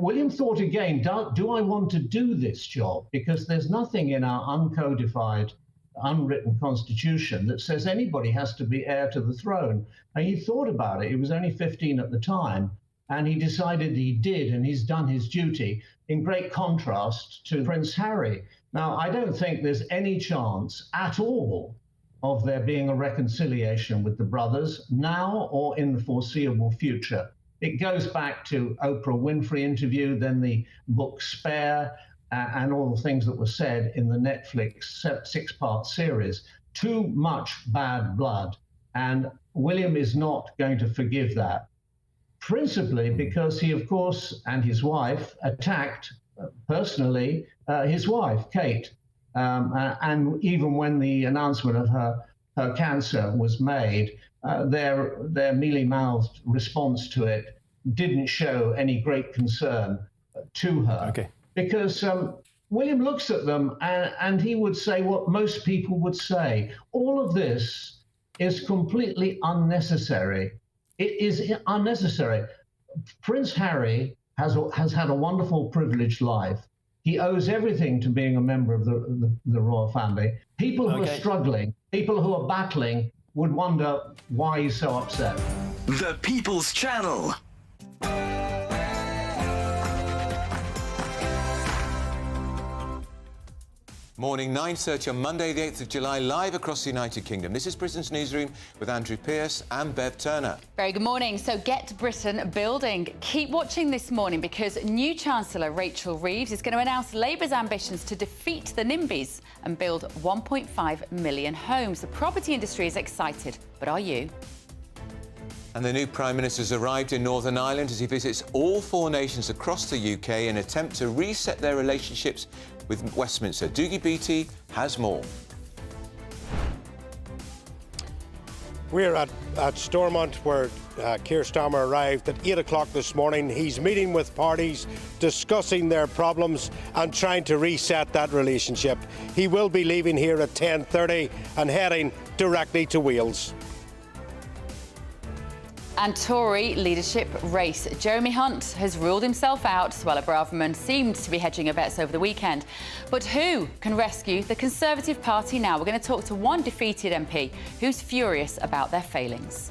William thought again, do I want to do this job? Because there's nothing in our uncodified, unwritten constitution that says anybody has to be heir to the throne. And he thought about it. He was only 15 at the time, and he decided he did, and he's done his duty, in great contrast to Prince Harry. Now, I don't think there's any chance at all of there being a reconciliation with the brothers now or in the foreseeable future. It goes back to Oprah Winfrey interview, then the book Spare, and all the things that were said in the Netflix 6-part series. Too much bad blood, and William is not going to forgive that, principally because he, of course, and his wife attacked personally his wife, Kate. And even when the announcement of her cancer was made, their mealy-mouthed response to it didn't show any great concern to her. Okay. Because William looks at them and he would say what most people would say. All of this is completely unnecessary. It is unnecessary. Prince Harry has had a wonderful, privileged life. He owes everything to being a member of the royal family. People who are struggling, people who are battling, would wonder why he's so upset. The People's Channel. Morning, 9:30 on Monday, the 8th of July, live across the United Kingdom. This is Britain's Newsroom with Andrew Pearce and Bev Turner. Very good morning. So get Britain building. Keep watching this morning because new Chancellor Rachel Reeves is going to announce Labour's ambitions to defeat the NIMBYs and build 1.5 million homes. The property industry is excited, but are you? And the new Prime Minister's arrived in Northern Ireland as he visits all 4 nations across the UK in an attempt to reset their relationships with Westminster. Doogie Beattie has more. We're at Stormont, where Keir Starmer arrived at 8 o'clock this morning. He's meeting with parties, discussing their problems and trying to reset that relationship. He will be leaving here at 10:30 and heading directly to Wales. And Tory leadership race. Jeremy Hunt has ruled himself out. Suella Braverman seemed to be hedging her bets over the weekend. But who can rescue the Conservative Party now? We're going to talk to one defeated MP who's furious about their failings.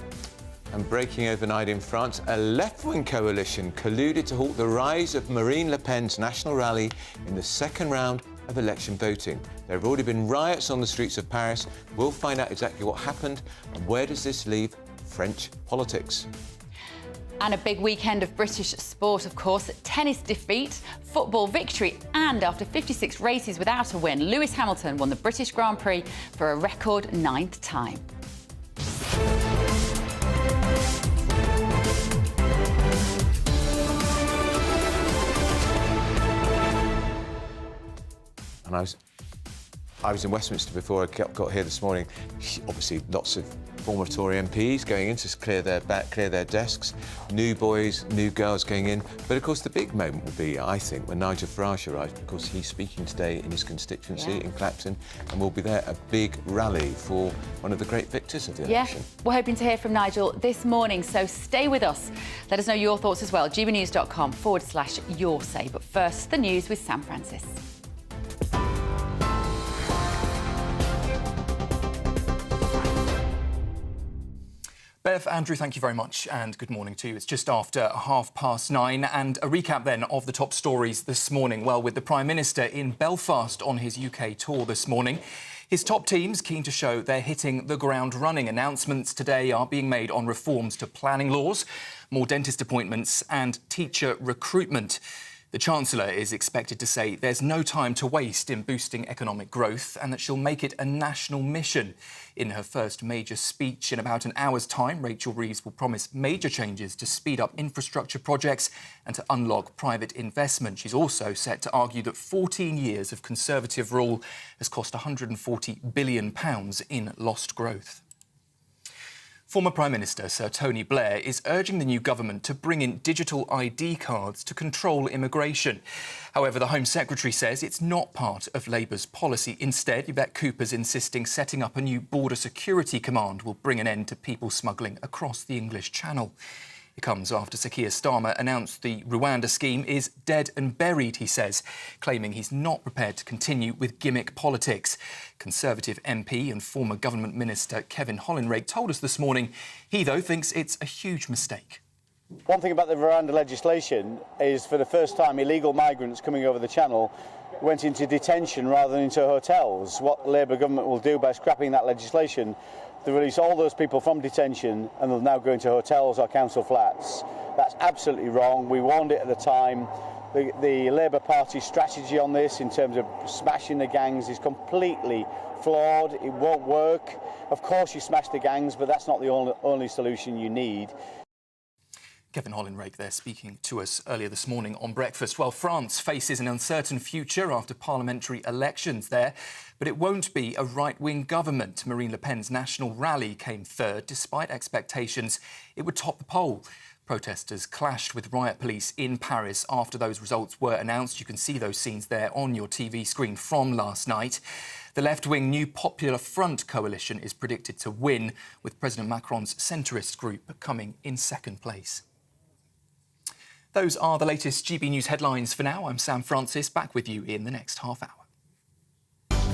And breaking overnight in France, a left-wing coalition colluded to halt the rise of Marine Le Pen's national rally in the second round of election voting. There have already been riots on the streets of Paris. We'll find out exactly what happened and where does this leave French politics. And a big weekend of British sport, of course. Tennis defeat, football victory, and after 56 races without a win, Lewis Hamilton won the British Grand Prix for a record 9th time. And I was in Westminster before I got here this morning. Obviously, lots of former Tory MPs going in to clear their desks, new boys, new girls going in. But of course, the big moment will be, I think, when Nigel Farage arrives, because he's speaking today in his constituency in Clapton, and we'll be there, a big rally for one of the great victors of the election. We're hoping to hear from Nigel this morning, so stay with us. Let us know your thoughts as well. GBNews.com/your say. But first, the news with Sam Francis. Bev, Andrew, thank you very much and good morning to you. It's just after 9:30 and a recap then of the top stories this morning. Well, with the Prime Minister in Belfast on his UK tour this morning, his top team's keen to show they're hitting the ground running. Announcements today are being made on reforms to planning laws, more dentist appointments and teacher recruitment. The Chancellor is expected to say there's no time to waste in boosting economic growth and that she'll make it a national mission. In her first major speech in about an hour's time, Rachel Reeves will promise major changes to speed up infrastructure projects and to unlock private investment. She's also set to argue that 14 years of Conservative rule has cost £140 billion in lost growth. Former Prime Minister Sir Tony Blair is urging the new government to bring in digital ID cards to control immigration. However, the Home Secretary says it's not part of Labour's policy. Instead, Yvette Cooper's insisting setting up a new border security command will bring an end to people smuggling across the English Channel. It comes after Sir Keir Starmer announced the Rwanda scheme is dead and buried, he says, claiming he's not prepared to continue with gimmick politics. Conservative MP and former government minister Kevin Hollinrake told us this morning he, though, thinks it's a huge mistake. One thing about the Rwanda legislation is, for the first time, illegal migrants coming over the channel went into detention rather than into hotels. What the Labour government will do by scrapping that legislation, they release all those people from detention and they'll now go into hotels or council flats. That's absolutely wrong. We warned it at the time. The Labour Party strategy on this, in terms of smashing the gangs, is completely flawed. It won't work. Of course you smash the gangs, but that's not the only solution you need. Kevin Hollinrake there speaking to us earlier this morning on Breakfast. Well, France faces an uncertain future after parliamentary elections there, but it won't be a right-wing government. Marine Le Pen's National Rally came third, despite expectations it would top the poll. Protesters clashed with riot police in Paris after those results were announced. You can see those scenes there on your TV screen from last night. The left-wing New Popular Front coalition is predicted to win, with President Macron's centrist group coming in second place. Those are the latest GB News headlines for now. I'm Sam Francis, back with you in the next half hour.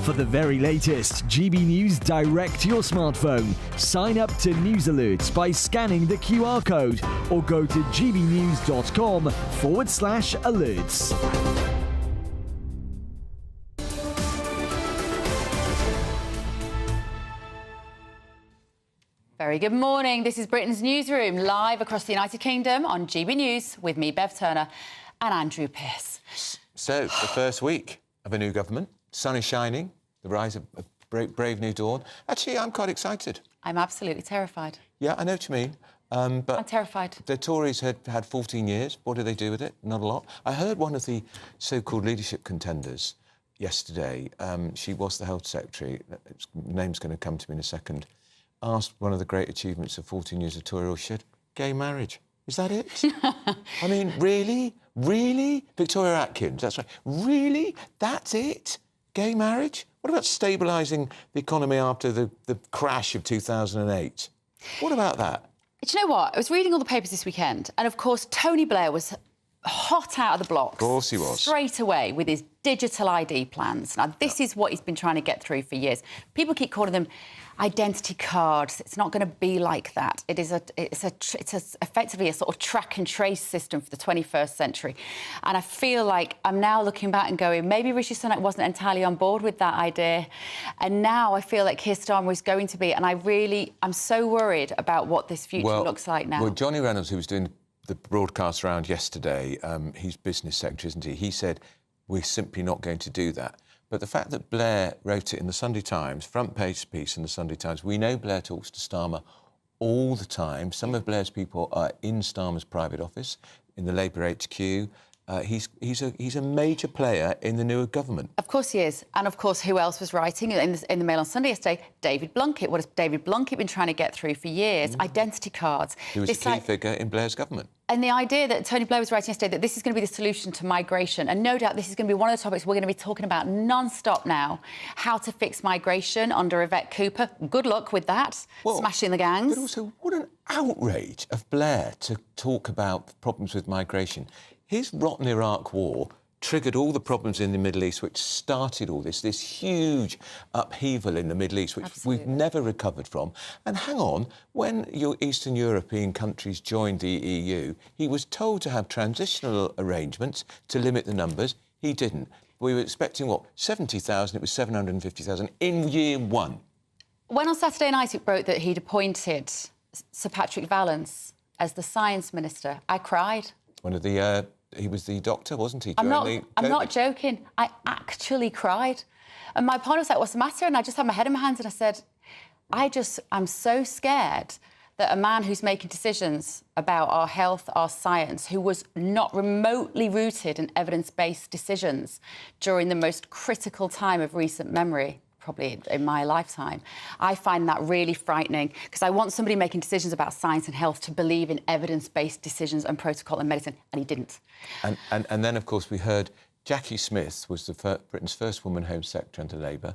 For the very latest GB News direct to your smartphone, sign up to News Alerts by scanning the QR code or go to gbnews.com/alerts. Very good morning. This is Britain's Newsroom, live across the United Kingdom on GB News with me, Bev Turner, and Andrew Pearce. So, the first week of a new government, sun is shining, the rise of a brave new dawn. Actually, I'm quite excited. I'm absolutely terrified. Yeah, I know what you mean. But I'm terrified. The Tories had 14 years. What did they do with it? Not a lot. I heard one of the so-called leadership contenders yesterday, she was the Health Secretary, name's going to come to me in a second, asked one of the great achievements of 14 years of Tory rule, she said, gay marriage. Is that it? I mean, really? Really? Victoria Atkins, that's right. Really? That's it? Gay marriage? What about stabilising the economy after the crash of 2008? What about that? Do you know what? I was reading all the papers this weekend, and of course, Tony Blair was hot out of the blocks. Of course he was. Straight away with his digital ID plans. Now, this is what he's been trying to get through for years. People keep calling them identity cards. It's not going to be like that. It's effectively a sort of track and trace system for the 21st century. And I feel like I'm now looking back and going, maybe Rishi Sunak wasn't entirely on board with that idea. And now I feel like Keir Starmer is going to be. And I'm so worried about what this future looks like now. Well, Johnny Reynolds, who was doing the broadcast round yesterday, he's business secretary, isn't he? He said, we're simply not going to do that. But the fact that Blair wrote it in the Sunday Times, front page piece in the Sunday Times, we know Blair talks to Starmer all the time. Some of Blair's people are in Starmer's private office, in the Labour HQ. He's a major player in the newer government. Of course he is. And of course, who else was writing in the Mail on Sunday yesterday? David Blunkett. What has David Blunkett been trying to get through for years? Identity cards. He was a key figure in Blair's government. And the idea that Tony Blair was writing yesterday, that this is going to be the solution to migration, and no doubt this is going to be one of the topics we're going to be talking about non-stop now, how to fix migration under Yvette Cooper. Good luck with that, smashing the gangs. But also, what an outrage of Blair to talk about problems with migration. His rotten Iraq war triggered all the problems in the Middle East, which started all this huge upheaval in the Middle East, which we've never recovered from. And hang on, when your Eastern European countries joined the EU, he was told to have transitional arrangements to limit the numbers. He didn't. We were expecting, 70,000? It was 750,000 in year one. When on Saturday night it broke that he'd appointed Sir Patrick Vallance as the Science Minister, I cried. He was the doctor, wasn't he? I'm not joking. I actually cried. And my partner was like, what's the matter? And I just had my head in my hands and I said, I'm so scared that a man who's making decisions about our health, our science, who was not remotely rooted in evidence-based decisions during the most critical time of recent memory, probably in my lifetime. I find that really frightening because I want somebody making decisions about science and health to believe in evidence-based decisions and protocol and medicine, and he didn't. And then, of course, we heard Jackie Smith was Britain's first woman Home Secretary under Labour.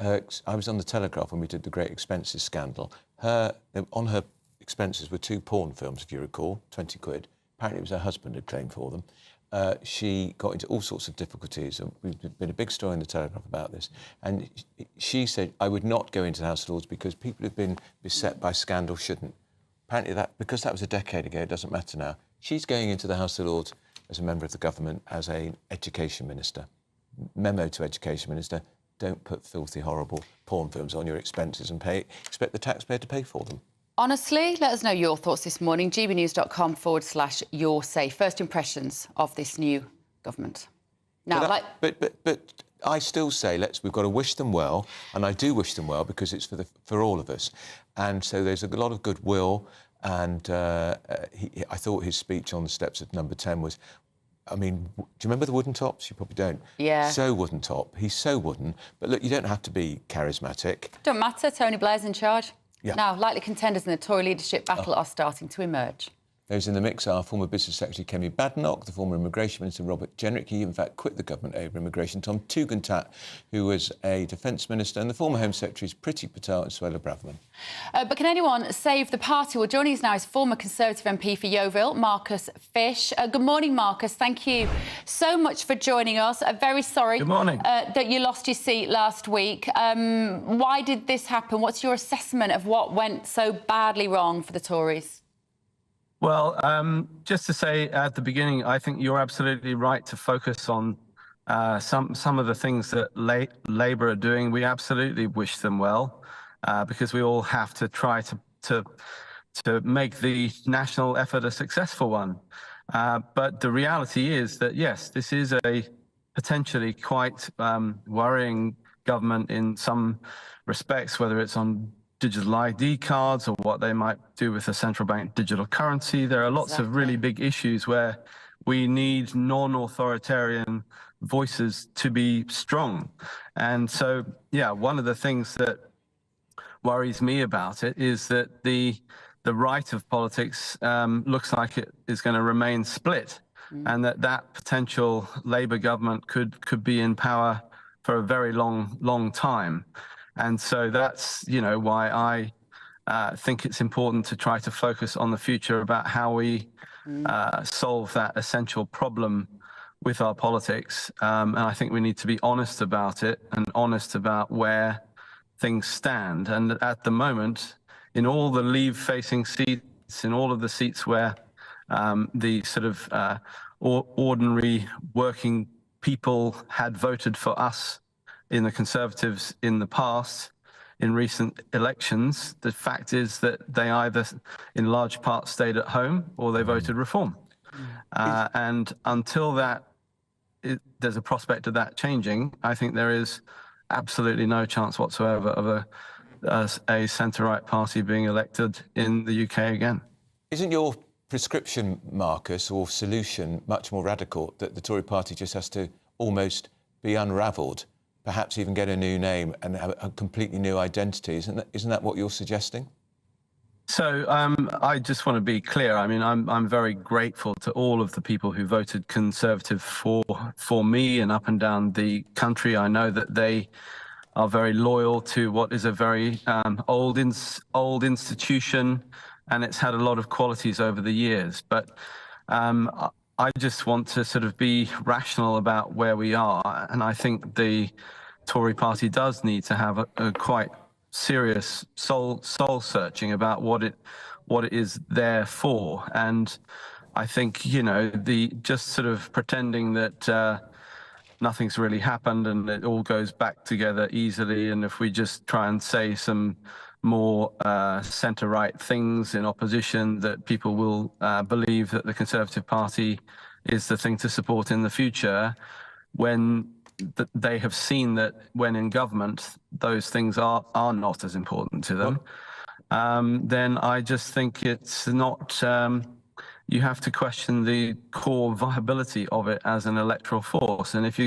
I was on the Telegraph when we did the Great Expenses scandal. On her expenses were 2 porn films, if you recall, 20 quid. Apparently it was her husband who claimed for them. She got into all sorts of difficulties, and we've been a big story in the Telegraph about this. And she said, I would not go into the House of Lords because people who've been beset by scandal shouldn't. Apparently, because that was a decade ago, it doesn't matter now. She's going into the House of Lords as a member of the government, as an education minister. Memo to education minister, don't put filthy, horrible porn films on your expenses and expect the taxpayer to pay for them. Honestly, let us know your thoughts this morning. gbnews.com/yoursay. First impressions of this new government. Now, but I still say we've got to wish them well, and I do wish them well because it's for all of us. And so there's a lot of goodwill. And I thought his speech on the steps of Number 10 was, I mean, do you remember the wooden tops? You probably don't. Yeah. So wooden top. He's so wooden. But look, you don't have to be charismatic. Don't matter. Tony Blair's in charge. Yeah. Now, likely contenders in the Tory leadership battle are starting to emerge. Those in the mix are former Business Secretary Kemi Badenoch, the former Immigration Minister Robert Jenrick, he in fact quit the government over immigration, Tom Tugendhat, who was a Defence Minister, and the former Home Secretaries Priti Patel and Suella Braverman. But can anyone save the party? Well, joining us now is former Conservative MP for Yeovil, Marcus Fish. Good morning, Marcus. Thank you so much for joining us. Very sorry Good morning. That you lost your seat last week. Why did this happen? What's your assessment of what went so badly wrong for the Tories? Well, just to say at the beginning, I think you're absolutely right to focus on some of the things that Labour are doing. We absolutely wish them well because we all have to try to make the national effort a successful one. But the reality is that, yes, this is a potentially quite worrying government in some respects, whether it's on digital ID cards or what they might do with a central bank digital currency. There are lots of really big issues where we need non-authoritarian voices to be strong. And so, yeah, one of the things that worries me about it is that the right of politics looks like it is going to remain split, and that potential Labour government could be in power for a very long time. And so that's, why I think it's important to try to focus on the future about how we solve that essential problem with our politics. And I think we need to be honest about it and honest about where things stand. And at the moment, in all the Leave-facing seats, in all of the seats where the sort of ordinary working people had voted for us in the Conservatives in the past, in recent elections, the fact is that they either in large part stayed at home or they voted Reform. And until there's a prospect of that changing, I think there is absolutely no chance whatsoever of a centre-right party being elected in the UK again. Isn't your prescription, Marcus, or solution much more radical, that the Tory party just has to almost be unravelled, perhaps even get a new name and have a completely new identity? Isn't that what you're suggesting? So I just want to be clear. I mean, I'm very grateful to all of the people who voted Conservative for me and up and down the country. I know that they are very loyal to what is a very old institution, and it's had a lot of qualities over the years. But I just want to sort of be rational about where we are, and I think the Tory party does need to have a quite serious soul searching about what it is there for. And I think, the just sort of pretending that nothing's really happened and it all goes back together easily, and if we just try and say some more centre-right things in opposition, that people will believe that the Conservative Party is the thing to support in the future, when they have seen that when in government those things are not as important to them, then I just think it's not. You have to question the core viability of it as an electoral force, and if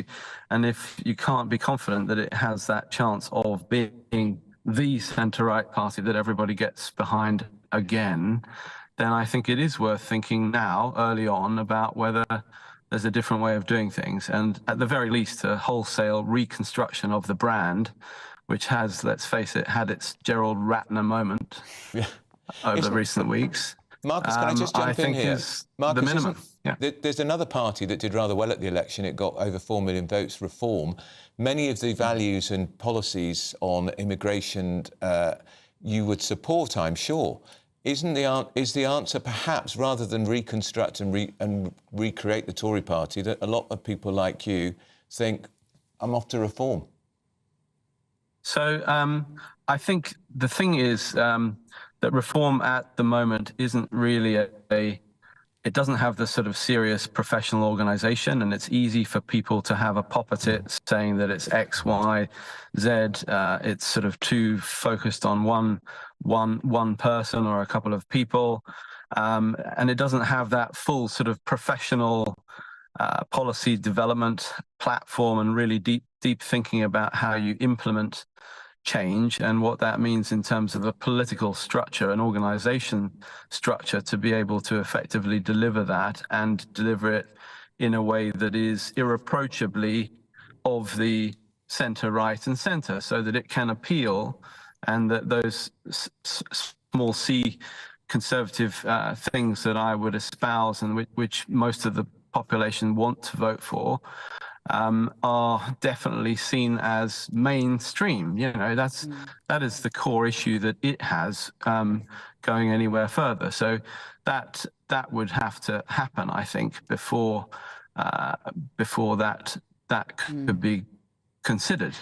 you can't be confident that it has that chance of being the centre-right party that everybody gets behind again, then I think it is worth thinking now, early on, about whether there's a different way of doing things, and at the very least a wholesale reconstruction of the brand, which has, let's face it, had its Gerald Ratner moment. Yeah. over recent weeks. Marcus, can I just jump in here? Is Marcus, the minimum. Yeah. There's another party that did rather well at the election. It got over 4 million votes, Reform. Many of the values and policies on immigration you would support, I'm sure. Is the answer perhaps, rather than reconstruct and recreate the Tory party, that a lot of people like you think, I'm off to Reform? So I think the thing is that Reform at the moment isn't really it doesn't have the sort of serious professional organisation, and it's easy for people to have a pop at it saying that it's X, Y, Z. It's sort of too focused on one person or a couple of people, and it doesn't have that full sort of professional policy development platform and really deep thinking about how you implement change and what that means in terms of a political structure, an organisation structure, to be able to effectively deliver that and deliver it in a way that is irreproachably of the centre, right and centre, so that it can appeal, and that those small c conservative things that I would espouse and which most of the population want to vote for are definitely seen as mainstream. You know, that is the core issue that it has going anywhere further. So that would have to happen, I think, before that could be considered.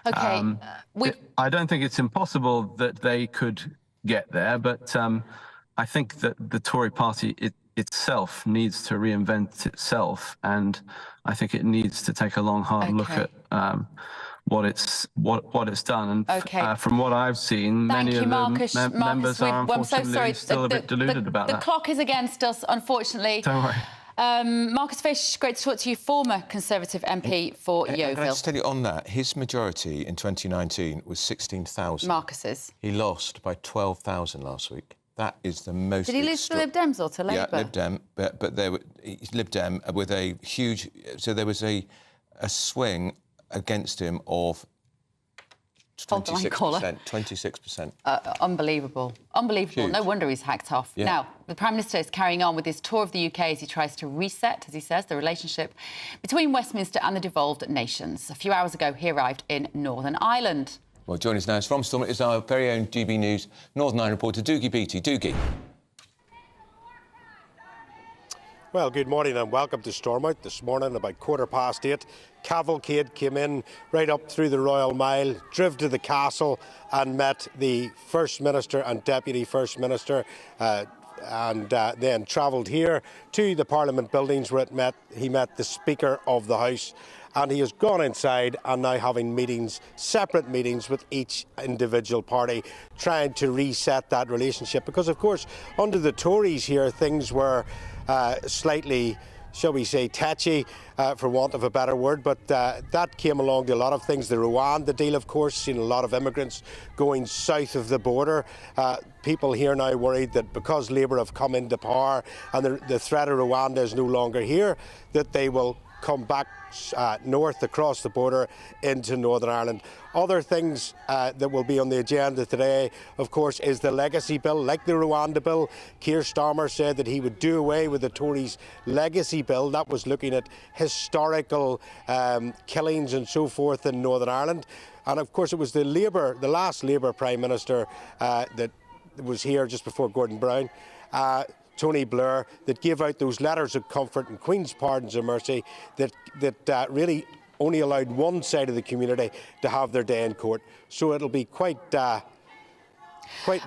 Okay, I don't think it's impossible that they could get there, but I think that the Tory party itself needs to reinvent itself, and I think it needs to take a long, hard look at what it's done. And from what I've seen, many of the members are unfortunately still a bit deluded about that. The clock is against us, unfortunately. Don't worry. Marcus Fish, great to talk to you, former Conservative MP for Yeovil. Can I just tell you on that, his majority in 2019 was 16,000. Marcus's. He lost by 12,000 last week. That is the most... Did he lose to Lib Dems or to Labour? Yeah, Lib Dem, but there were Lib Dem with a huge... So there was a swing against him of 26%. 26%. Unbelievable. Unbelievable. Huge. No wonder he's hacked off. Yeah. Now, the Prime Minister is carrying on with his tour of the UK as he tries to reset, as he says, the relationship between Westminster and the devolved nations. A few hours ago, he arrived in Northern Ireland. Well, joining us now from Stormont is our very own GB News Northern Ireland reporter, Dougie Beattie. Dougie. Well, good morning and welcome to Stormont. This morning, about 8:15, cavalcade came in right up through the Royal Mile, drove to the castle and met the First Minister and Deputy First Minister, and then travelled here to the Parliament buildings where he met the Speaker of the House. And he has gone inside and now having meetings, separate meetings with each individual party, trying to reset that relationship. Because, of course, under the Tories here, things were slightly, shall we say, touchy, for want of a better word. But that came along to a lot of things. The Rwanda deal, of course, seen a lot of immigrants going south of the border. People here now worried that because Labour have come into power and the threat of Rwanda is no longer here, that they will come back north across the border into Northern Ireland. Other things that will be on the agenda today, of course, is the legacy bill. Like the Rwanda bill, Keir Starmer said that he would do away with the Tories' legacy bill. That was looking at historical killings and so forth in Northern Ireland. And of course, it was the last Labour Prime Minister that was here just before Gordon Brown, Tony Blair, that gave out those letters of comfort and Queen's pardons of mercy that really only allowed one side of the community to have their day in court. So it'll be quite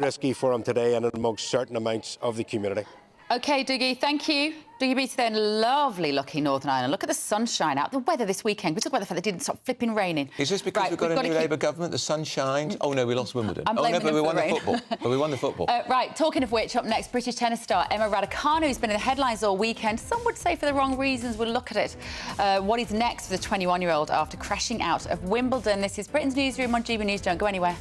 risky for him today and amongst certain amounts of the community. OK, Dougie, thank you. Dougie Beattie then, lovely looking Northern Ireland. Look at the sunshine out. The weather this weekend. We talk about the fact that it didn't stop flipping raining. Is this because we've got a new Labour government, the sun shines? Oh, no, we lost Wimbledon. Oh, no, but we won the football. But we won the football. Right, talking of which, up next, British tennis star Emma Raducanu, who's been in the headlines all weekend. Some would say for the wrong reasons. We'll look at it. What is next for the 21-year-old after crashing out of Wimbledon? This is Britain's Newsroom on GB News. Don't go anywhere.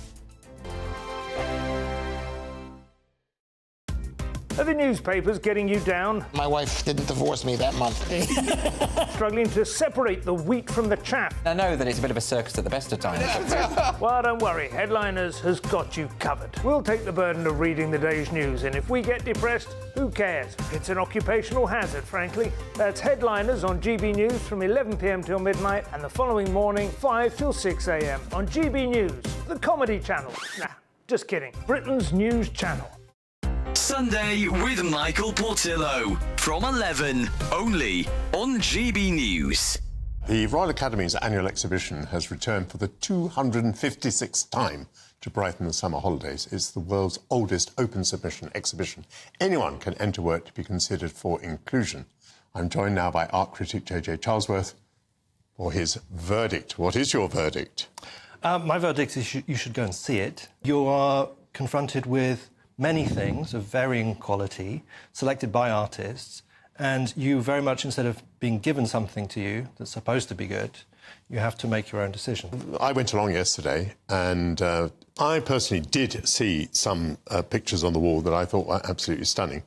At the newspapers getting you down? My wife didn't divorce me that month. Struggling to separate the wheat from the chaff? I know that it's a bit of a circus at the best of times. Well, don't worry, Headliners has got you covered. We'll take the burden of reading the day's news, and if we get depressed, who cares? It's an occupational hazard, frankly. That's Headliners on GB News from 11 p.m. till midnight, and the following morning, 5 till 6 a.m. on GB News, the comedy channel. Nah, just kidding. Britain's news channel. Sunday with Michael Portillo from 11, only on GB News. The Royal Academy's annual exhibition has returned for the 256th time to brighten the summer holidays. It's the world's oldest open submission exhibition. Anyone can enter work to be considered for inclusion. I'm joined now by art critic J.J. Charlesworth for his verdict. What is your verdict? My verdict is you should go and see it. You are confronted with many things of varying quality, selected by artists, and you very much, instead of being given something to you that's supposed to be good, you have to make your own decision. I went along yesterday, and I personally did see some pictures on the wall that I thought were absolutely stunning.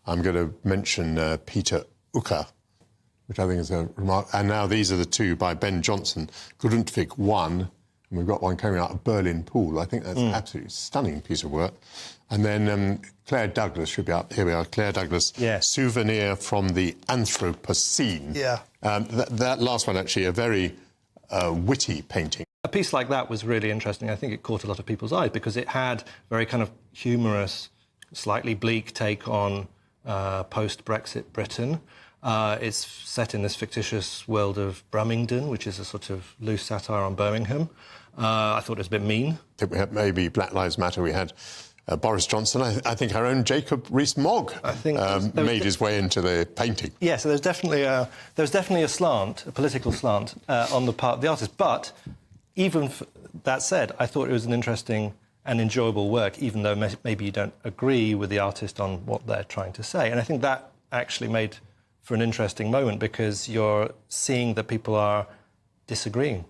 I'm going to mention Peter Ucker, which I think is a remark. And now these are the two by Ben Jonson, Grundtvig 1, and we've got one coming out of Berlin Pool. I think that's an absolutely stunning piece of work. And then Claire Douglas should be up. Here we are, Claire Douglas. Yes. Souvenir from the Anthropocene. Yeah. That last one, actually, a very witty painting. A piece like that was really interesting. I think it caught a lot of people's eye because it had very kind of humorous, slightly bleak take on post-Brexit Britain. It's set in this fictitious world of Brummington, which is a sort of loose satire on Birmingham. I thought it was a bit mean. I think we had maybe Black Lives Matter. We had Boris Johnson. I think our own Jacob Rees-Mogg made his way into the painting. Yeah, so there's definitely a slant, a political slant, on the part of the artist. But even that said, I thought it was an interesting and enjoyable work, even though maybe you don't agree with the artist on what they're trying to say. And I think that actually made for an interesting moment because you're seeing that people are disagreeing,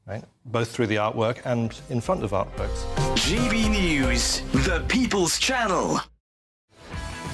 right? Both through the artwork and in front of artworks. GB News, the People's Channel.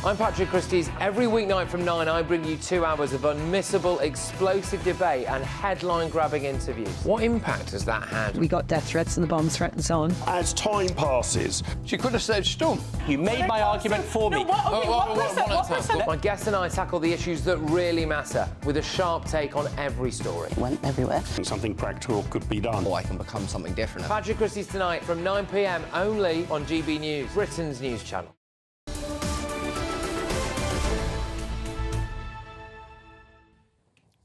I'm Patrick Christie's. Every weeknight from 9, I bring you 2 hours of unmissable, explosive debate and headline-grabbing interviews. What impact has that had? We got death threats and the bomb threats on. As time passes... She could have said stump. You made my argument for me. My guests and I tackle the issues that really matter, with a sharp take on every story. Went everywhere. Something practical could be done. Oh, I can become something different. Patrick Christie's tonight from 9 p.m, only on GB News, Britain's news channel.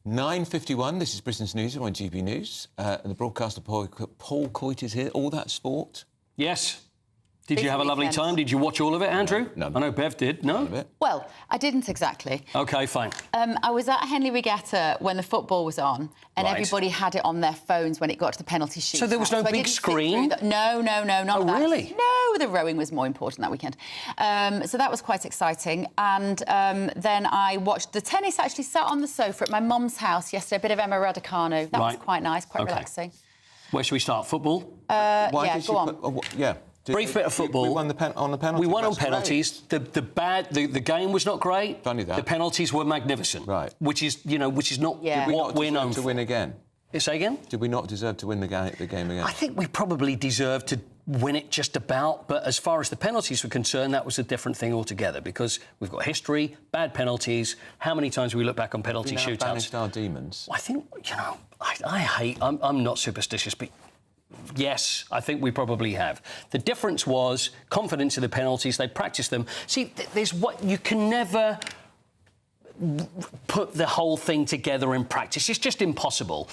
9:51, this is Britain's News on GB News. And the broadcaster Paul Coyte is here. All that sport? Yes. Did you have a lovely time? Did you watch all of it, Andrew? No. I know Bev did. No? Well, I didn't exactly. OK, fine. I was at Henley Regatta when the football was on, and everybody had it on their phones when it got to the penalty shootout. So there was no big screen? No, not that. Really? No, the rowing was more important that weekend. So that was quite exciting. And then I watched the tennis, actually sat on the sofa at my mum's house yesterday, a bit of Emma Raducanu. That was quite nice, quite relaxing. Where should we start? Football? Yeah, go on. Brief bit of football. We won on the penalty. We won on penalties. The game was not great. Funny that. The penalties were magnificent. Right. Which is not what we're known for. To win again? Say again? Did we not deserve to win the game again? I think we probably deserved to win it just about, but as far as the penalties were concerned, that was a different thing altogether because we've got history, bad penalties. How many times do we look back on penalty shootouts? Banished our demons. I think, I'm not superstitious, but yes, I think we probably have. The difference was confidence in the penalties. They practiced them. See, there's what you can never put the whole thing together in practice. It's just impossible.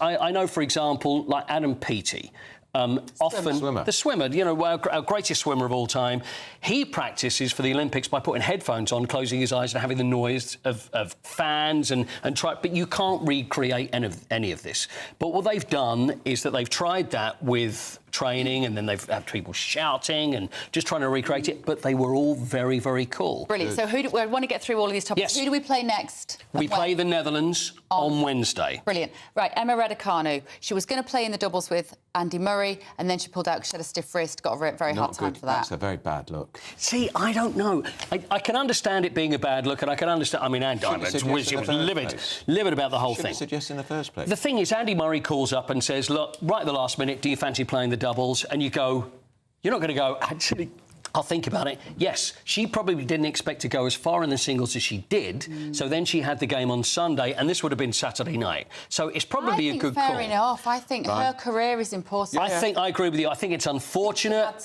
I know, for example, like Adam Peaty. The swimmer, our greatest swimmer of all time, he practices for the Olympics by putting headphones on, closing his eyes and having the noise of fans and try. But you can't recreate any of this. But what they've done is that they've tried that with training, and then they've had people shouting and just trying to recreate it, but they were all very, very cool. Brilliant. So I want to get through all of these topics. Yes. Who do we play next? We play the Netherlands on Wednesday. Brilliant. Right, Emma Raducanu. She was going to play in the doubles with Andy Murray, and then she pulled out, she had a stiff wrist, got a very hard time for that. That's a very bad look. See, I don't know. I can understand it being a bad look, and I can understand... I mean, Andy was livid about the whole thing. Shouldn't suggest in the first place. The thing is, Andy Murray calls up and says, look, right at the last minute, do you fancy playing the doubles? And you go... You're not going to go, actually... I'll think about it. Yes, she probably didn't expect to go as far in the singles as she did, so then she had the game on Sunday, and this would have been Saturday night. So it's probably a good call. Fair enough. I think her career is important. I agree with you. I think it's unfortunate.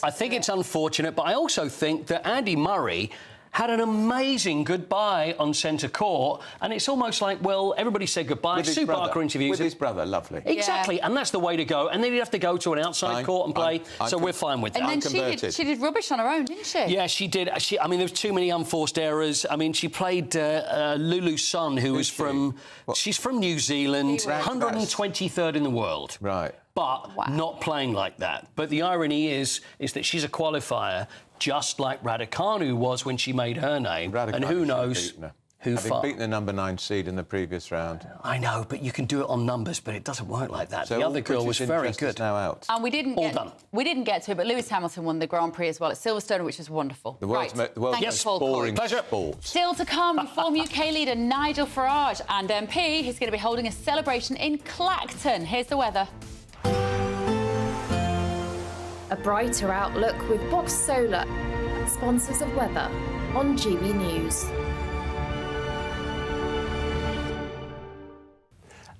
But I also think that Andy Murray had an amazing goodbye on centre court, and it's almost like, well, everybody said goodbye. Sue Barker interviews with his brother, lovely. Exactly, and that's the way to go. And then you'd have to go to an outside court and play, so we're fine with that. And then she did rubbish on her own, didn't she? Yeah, she did. I mean, there was too many unforced errors. I mean, she played Lulu Sun, who was from... She's from New Zealand, 123rd in the world. Right. But not playing like that. But the irony is that she's a qualifier, just like Raducanu was when she made her name. And who knows who Having beaten the number 9 seed in the previous round. I know, but you can do it on numbers, but it doesn't work like that. So the other girl was very good. Now out. And we didn't get to it, but Lewis Hamilton won the Grand Prix as well at Silverstone, which was wonderful. The world's most boring sport. Still to come, Form UK leader Nigel Farage and MP. He's going to be holding a celebration in Clacton. Here's the weather. A brighter outlook with Box Solar, sponsors of weather on GB News.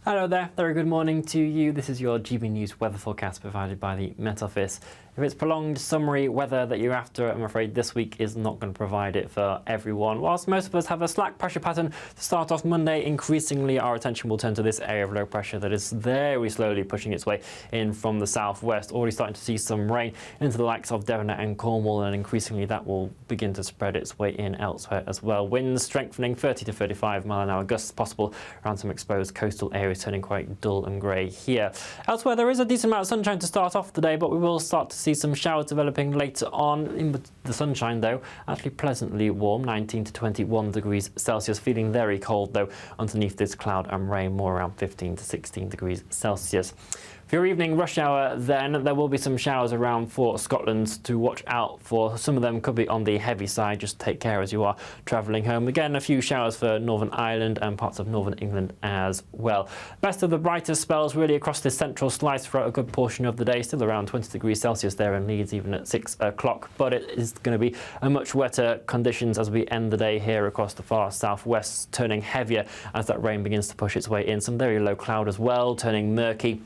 Hello there, very good morning to you. This is your GB News weather forecast provided by the Met Office. If it's prolonged summery weather that you're after, I'm afraid this week is not going to provide it for everyone. Whilst most of us have a slack pressure pattern to start off Monday, increasingly our attention will turn to this area of low pressure that is very slowly pushing its way in from the southwest. Already starting to see some rain into the likes of Devon and Cornwall, and increasingly that will begin to spread its way in elsewhere as well. Winds strengthening, 30 to 35 mile an hour gusts possible around some exposed coastal areas, turning quite dull and grey here. Elsewhere, there is a decent amount of sunshine to start off today, but we will start to see some showers developing later on. In the sunshine, though, actually pleasantly warm, 19 to 21 degrees Celsius. Feeling very cold, though, underneath this cloud and rain, more around 15 to 16 degrees Celsius. For your evening rush hour, then, there will be some showers around for Scotland to watch out for. Some of them could be on the heavy side. Just take care as you are travelling home. Again, a few showers for Northern Ireland and parts of Northern England as well. Best of the brightest spells really across this central slice throughout a good portion of the day. Still around 20 degrees Celsius there in Leeds, even at 6 o'clock. But it is going to be a much wetter conditions as we end the day here across the far southwest, turning heavier as that rain begins to push its way in. Some very low cloud as well, turning murky.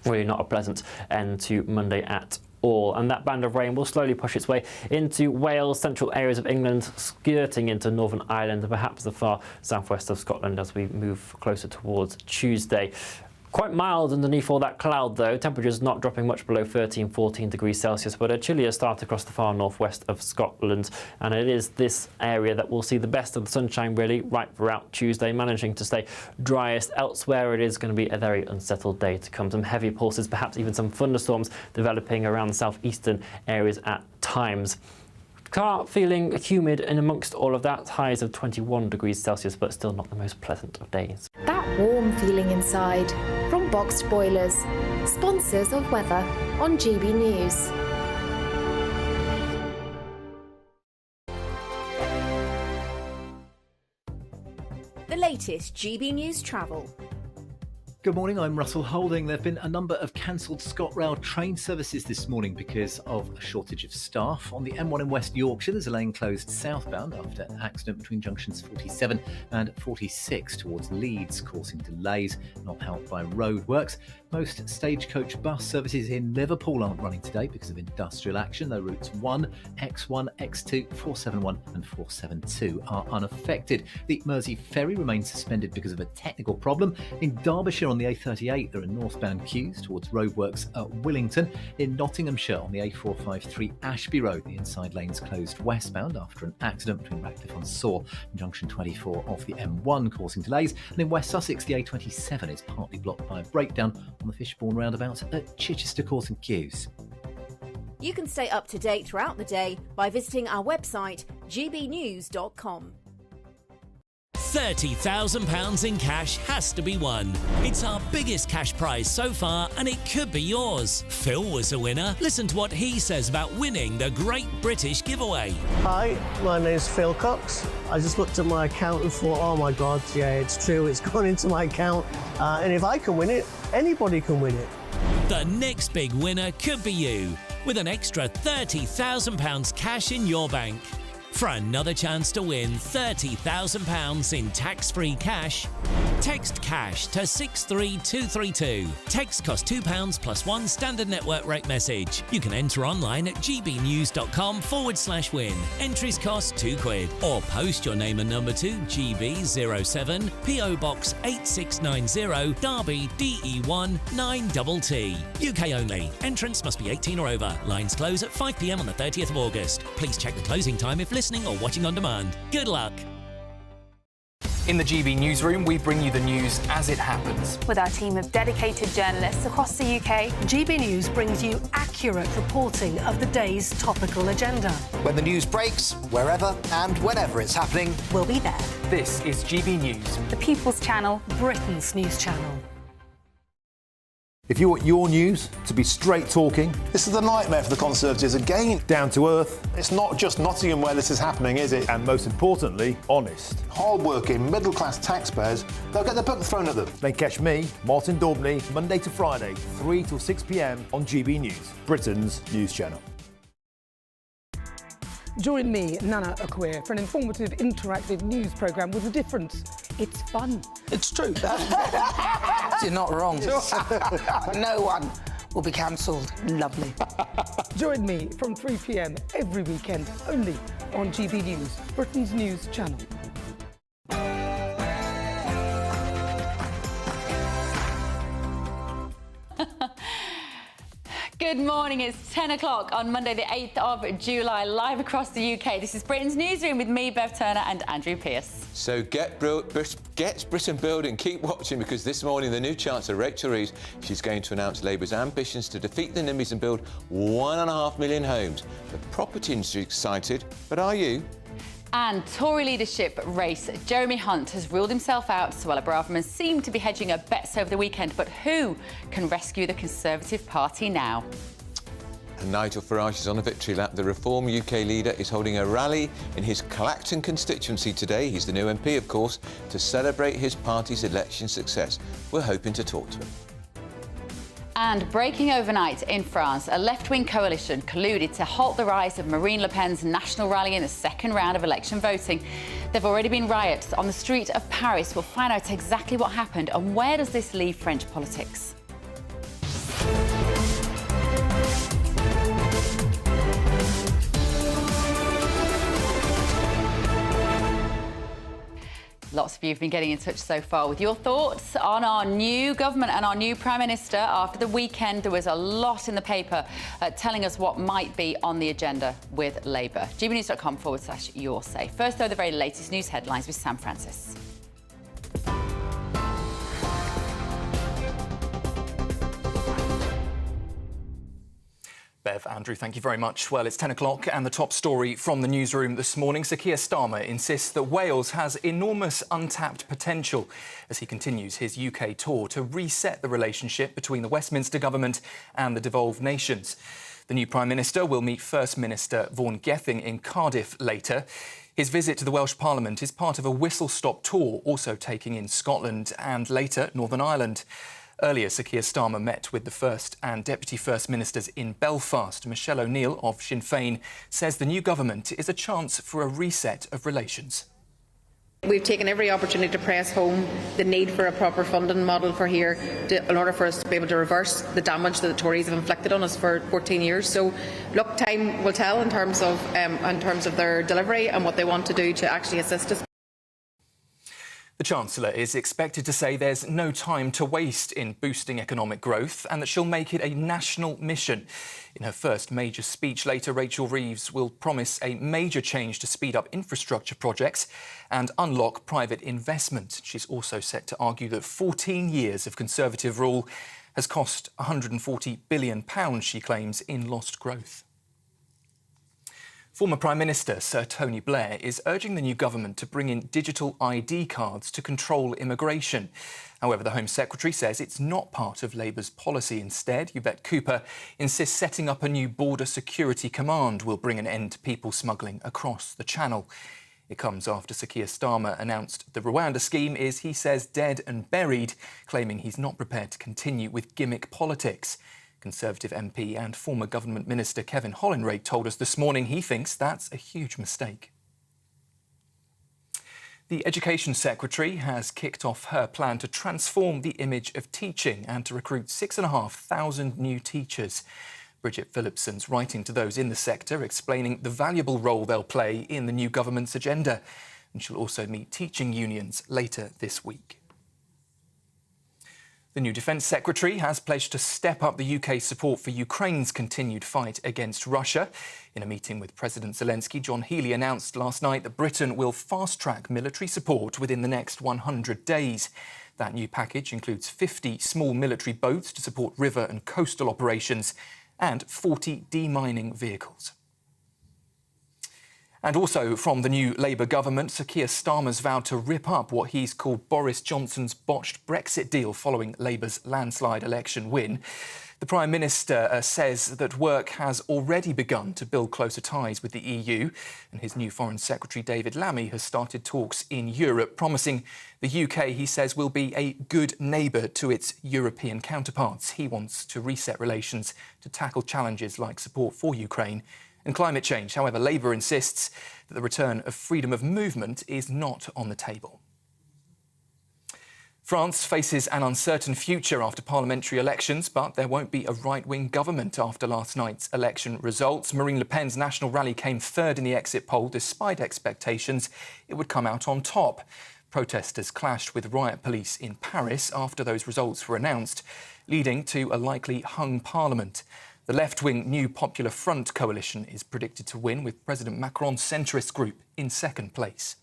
Really not a pleasant end to Monday at all. And that band of rain will slowly push its way into Wales, central areas of England, skirting into Northern Ireland and perhaps the far southwest of Scotland as we move closer towards Tuesday. Quite mild underneath all that cloud, though. Temperatures not dropping much below 13, 14 degrees Celsius, but a chillier start across the far northwest of Scotland. And it is this area that will see the best of the sunshine, really, right throughout Tuesday, managing to stay driest. Elsewhere, it is going to be a very unsettled day to come. Some heavy pulses, perhaps even some thunderstorms developing around the southeastern areas at times. Feeling humid in amongst all of that, highs of 21 degrees Celsius, but still not the most pleasant of days. That warm feeling inside from Boxed Boilers, sponsors of weather on GB News. The latest GB News travel. Good morning, I'm Russell Holding. There have been a number of cancelled ScotRail train services this morning because of a shortage of staff. On the M1 in West Yorkshire, there's a lane closed southbound after an accident between junctions 47 and 46 towards Leeds, causing delays not helped by roadworks. Most stagecoach bus services in Liverpool aren't running today because of industrial action, though routes 1, X1, X2, 471 and 472 are unaffected. The Mersey ferry remains suspended because of a technical problem. In Derbyshire on the A38, there are northbound queues towards roadworks at Willington. In Nottinghamshire on the A453 Ashby Road, the inside lane's closed westbound after an accident between Ratcliffe-on-Soar and junction 24 off the M1, causing delays. And in West Sussex, the A27 is partly blocked by a breakdown on the Fishbourne roundabout at Chichester, causing queues. You can stay up to date throughout the day by visiting our website, gbnews.com. £30,000 in cash has to be won. It's our biggest cash prize so far, and it could be yours. Phil was a winner. Listen to what he says about winning the Great British Giveaway. Hi, my name's Phil Cox. I just looked at my account and thought, oh my God, yeah, it's true, it's gone into my account. And if I can win it, anybody can win it. The next big winner could be you, with an extra £30,000 cash in your bank. For another chance to win £30,000 in tax-free cash, text CASH to 63232. Text costs £2 plus one standard network rate message. You can enter online at gbnews.com/win. Entries cost £2. Or post your name and number to GB07 PO Box 8690 Derby DE1 9TT. UK only. Entrance must be 18 or over. Lines close at 5 p.m. on the 30th of August. Please check the closing time if listening or watching on demand. Good luck. In the GB Newsroom, we bring you the news as it happens. With our team of dedicated journalists across the UK, GB News brings you accurate reporting of the day's topical agenda. When the news breaks, wherever and whenever it's happening, we'll be there. This is GB News, the People's Channel, Britain's news channel. If you want your news to be straight talking... This is a nightmare for the Conservatives again. Down to earth. It's not just Nottingham where this is happening, is it? And most importantly, honest. Hard-working, middle-class taxpayers, they'll get their book thrown at them. Then catch me, Martin Daubney, Monday to Friday, 3 till 6 p.m. on GB News, Britain's news channel. Join me, Nana Okoye, for an informative, interactive news programme with a difference. It's fun. It's true. You're not wrong. No one will be cancelled. Lovely. Join me from 3 p.m. every weekend, only on GB News, Britain's news channel. Good morning, it's 10 o'clock on Monday the 8th of July, live across the UK. This is Britain's Newsroom with me, Bev Turner and Andrew Pearce. So get Britain building, keep watching, because this morning the new Chancellor, Rachel Reeves, she's going to announce Labour's ambitions to defeat the NIMBYs and build 1.5 million homes. The property industry is excited, but are you? And Tory leadership race. Jeremy Hunt has ruled himself out. Suella Braverman seemed to be hedging her bets over the weekend, but who can rescue the Conservative Party now? And Nigel Farage is on a victory lap. The Reform UK leader is holding a rally in his Clacton constituency today. He's the new MP, of course, to celebrate his party's election success. We're hoping to talk to him. And breaking overnight in France, a left-wing coalition colluded to halt the rise of Marine Le Pen's national rally in the second round of election voting. There have already been riots on the street of Paris. We'll find out exactly what happened and where does this leave French politics. Lots of you have been getting in touch so far with your thoughts on our new government and our new Prime Minister. After the weekend, there was a lot in the paper telling us what might be on the agenda with Labour. gbnews.com/yoursay. First, though, the very latest news headlines with Sam Francis. Bev, Andrew, thank you very much. Well, it's 10 o'clock and the top story from the newsroom this morning. Sir Keir Starmer insists that Wales has enormous untapped potential as he continues his UK tour to reset the relationship between the Westminster government and the devolved nations. The new Prime Minister will meet First Minister Vaughan Gething in Cardiff later. His visit to the Welsh Parliament is part of a whistle-stop tour, also taking in Scotland and later Northern Ireland. Earlier, Sir Keir Starmer met with the First and Deputy First Ministers in Belfast. Michelle O'Neill of Sinn Féin says the new government is a chance for a reset of relations. We've taken every opportunity to press home the need for a proper funding model for here in order for us to be able to reverse the damage that the Tories have inflicted on us for 14 years. So, look, time will tell in terms of their delivery and what they want to do to actually assist us. The Chancellor is expected to say there's no time to waste in boosting economic growth and that she'll make it a national mission. In her first major speech later, Rachel Reeves will promise a major change to speed up infrastructure projects and unlock private investment. She's also set to argue that 14 years of Conservative rule has cost £140 billion, she claims, in lost growth. Former Prime Minister Sir Tony Blair is urging the new government to bring in digital ID cards to control immigration. However, the Home Secretary says it's not part of Labour's policy. Instead, Yvette Cooper insists setting up a new border security command will bring an end to people smuggling across the Channel. It comes after Sir Keir Starmer announced the Rwanda scheme is, he says, dead and buried, claiming he's not prepared to continue with gimmick politics. Conservative MP and former Government Minister Kevin Hollinrake told us this morning he thinks that's a huge mistake. The Education Secretary has kicked off her plan to transform the image of teaching and to recruit 6,500 new teachers. Bridget Phillipson's writing to those in the sector, explaining the valuable role they'll play in the new government's agenda. And she'll also meet teaching unions later this week. The new Defence Secretary has pledged to step up the UK's support for Ukraine's continued fight against Russia. In a meeting with President Zelensky, John Healey announced last night that Britain will fast-track military support within the next 100 days. That new package includes 50 small military boats to support river and coastal operations and 40 demining vehicles. And also from the new Labour government, Sir Keir Starmer's vowed to rip up what he's called Boris Johnson's botched Brexit deal following Labour's landslide election win. The Prime Minister says that work has already begun to build closer ties with the EU, and his new Foreign Secretary David Lammy has started talks in Europe, promising the UK, he says, will be a good neighbour to its European counterparts. He wants to reset relations to tackle challenges like support for Ukraine and climate change. However, Labour insists that the return of freedom of movement is not on the table. France faces an uncertain future after parliamentary elections, but there won't be a right-wing government after last night's election results. Marine Le Pen's National Rally came third in the exit poll, despite expectations it would come out on top. Protesters clashed with riot police in Paris after those results were announced, leading to a likely hung parliament. The left-wing New Popular Front coalition is predicted to win, with President Macron's centrist group in second place.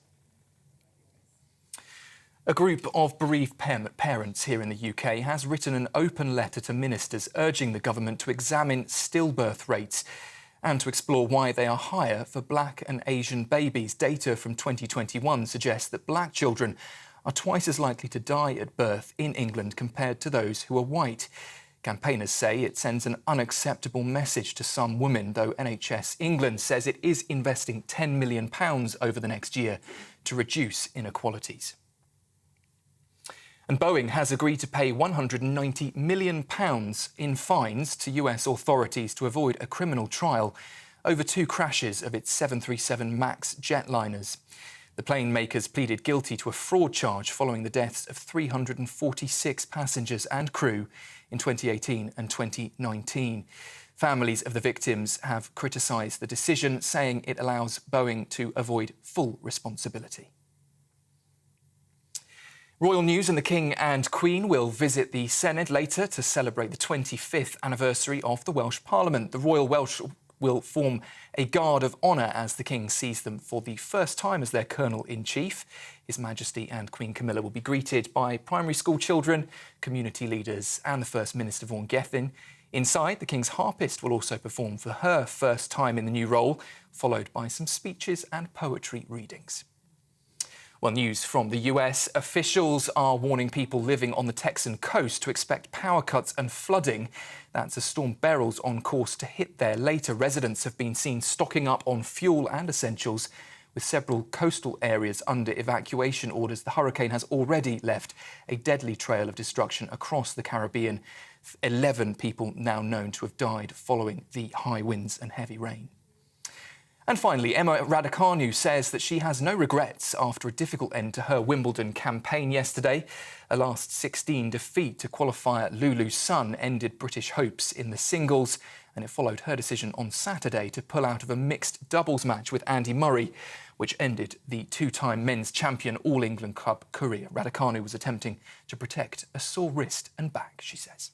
A group of bereaved parents here in the UK has written an open letter to ministers urging the government to examine stillbirth rates and to explore why they are higher for black and Asian babies. Data from 2021 suggests that black children are twice as likely to die at birth in England compared to those who are white. Campaigners say it sends an unacceptable message to some women, though NHS England says it is investing £10 million over the next year to reduce inequalities. And Boeing has agreed to pay £190 million in fines to US authorities to avoid a criminal trial over two crashes of its 737 MAX jetliners. The plane makers pleaded guilty to a fraud charge following the deaths of 346 passengers and crew in 2018 and 2019. Families of the victims have criticised the decision, saying it allows Boeing to avoid full responsibility. Royal news, and the King and Queen will visit the Senedd later to celebrate the 25th anniversary of the Welsh Parliament. The Royal Welsh will form a guard of honour as the King sees them for the first time as their Colonel-in-Chief. His Majesty and Queen Camilla will be greeted by primary school children, community leaders and the First Minister Vaughan Gething. Inside, the King's harpist will also perform for her first time in the new role, followed by some speeches and poetry readings. Well, news from the US. Officials are warning people living on the Texan coast to expect power cuts and flooding. That's as Storm Beryl's on course to hit there later. Residents have been seen stocking up on fuel and essentials, with several coastal areas under evacuation orders. The hurricane has already left a deadly trail of destruction across the Caribbean. 11 people now known to have died following the high winds and heavy rain. And finally, Emma Raducanu says that she has no regrets after a difficult end to her Wimbledon campaign yesterday. A last 16 defeat to qualifier Lulu Sun ended British hopes in the singles, and it followed her decision on Saturday to pull out of a mixed doubles match with Andy Murray, which ended the two-time men's champion All England Club career. Raducanu was attempting to protect a sore wrist and back, she says.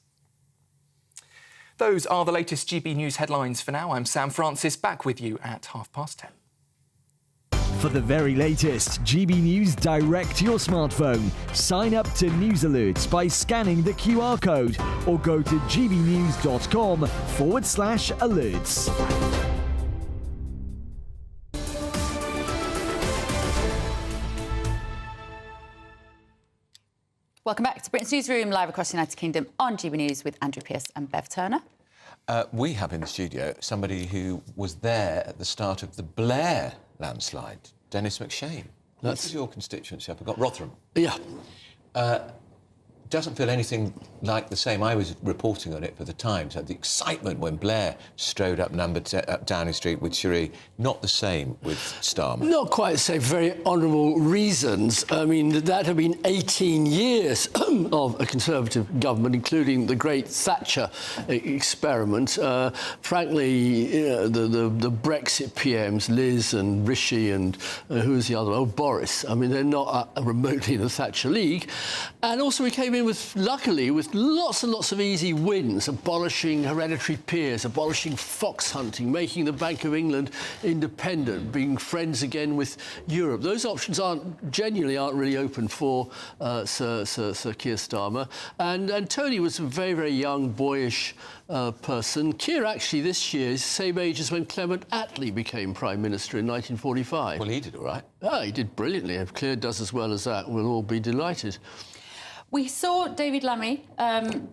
Those are the latest GB News headlines for now. I'm Sam Francis, back with you at 10:30. For the very latest GB News direct to your smartphone, sign up to News Alerts by scanning the QR code or go to gbnews.com/alerts. Welcome back to Britain's Newsroom, live across the United Kingdom on GB News with Andrew Pearce and Bev Turner. We have in the studio somebody who was there at the start of the Blair landslide, Dennis McShane. That's your constituency, I forgot. Rotherham. Yeah. Doesn't feel anything like the same. I was reporting on it for the Times. The excitement when Blair strode up Downing Street with Cherie, not the same with Starmer. Not quite the same, for very honourable reasons. I mean, that had been 18 years of a Conservative government, including the great Thatcher experiment. Frankly, the Brexit PMs, Liz and Rishi and who was the other one? Oh, Boris. I mean, they're not remotely in the Thatcher League. And also we came in luckily, with lots and lots of easy wins, abolishing hereditary peers, abolishing fox hunting, making the Bank of England independent, being friends again with Europe. Those options aren't really open for Sir Keir Starmer. And Tony was a very, very young, boyish person. Keir actually this year is the same age as when Clement Attlee became Prime Minister in 1945. Well, he did all right. Ah, he did brilliantly. If Keir does as well as that, we'll all be delighted. We saw David Lammy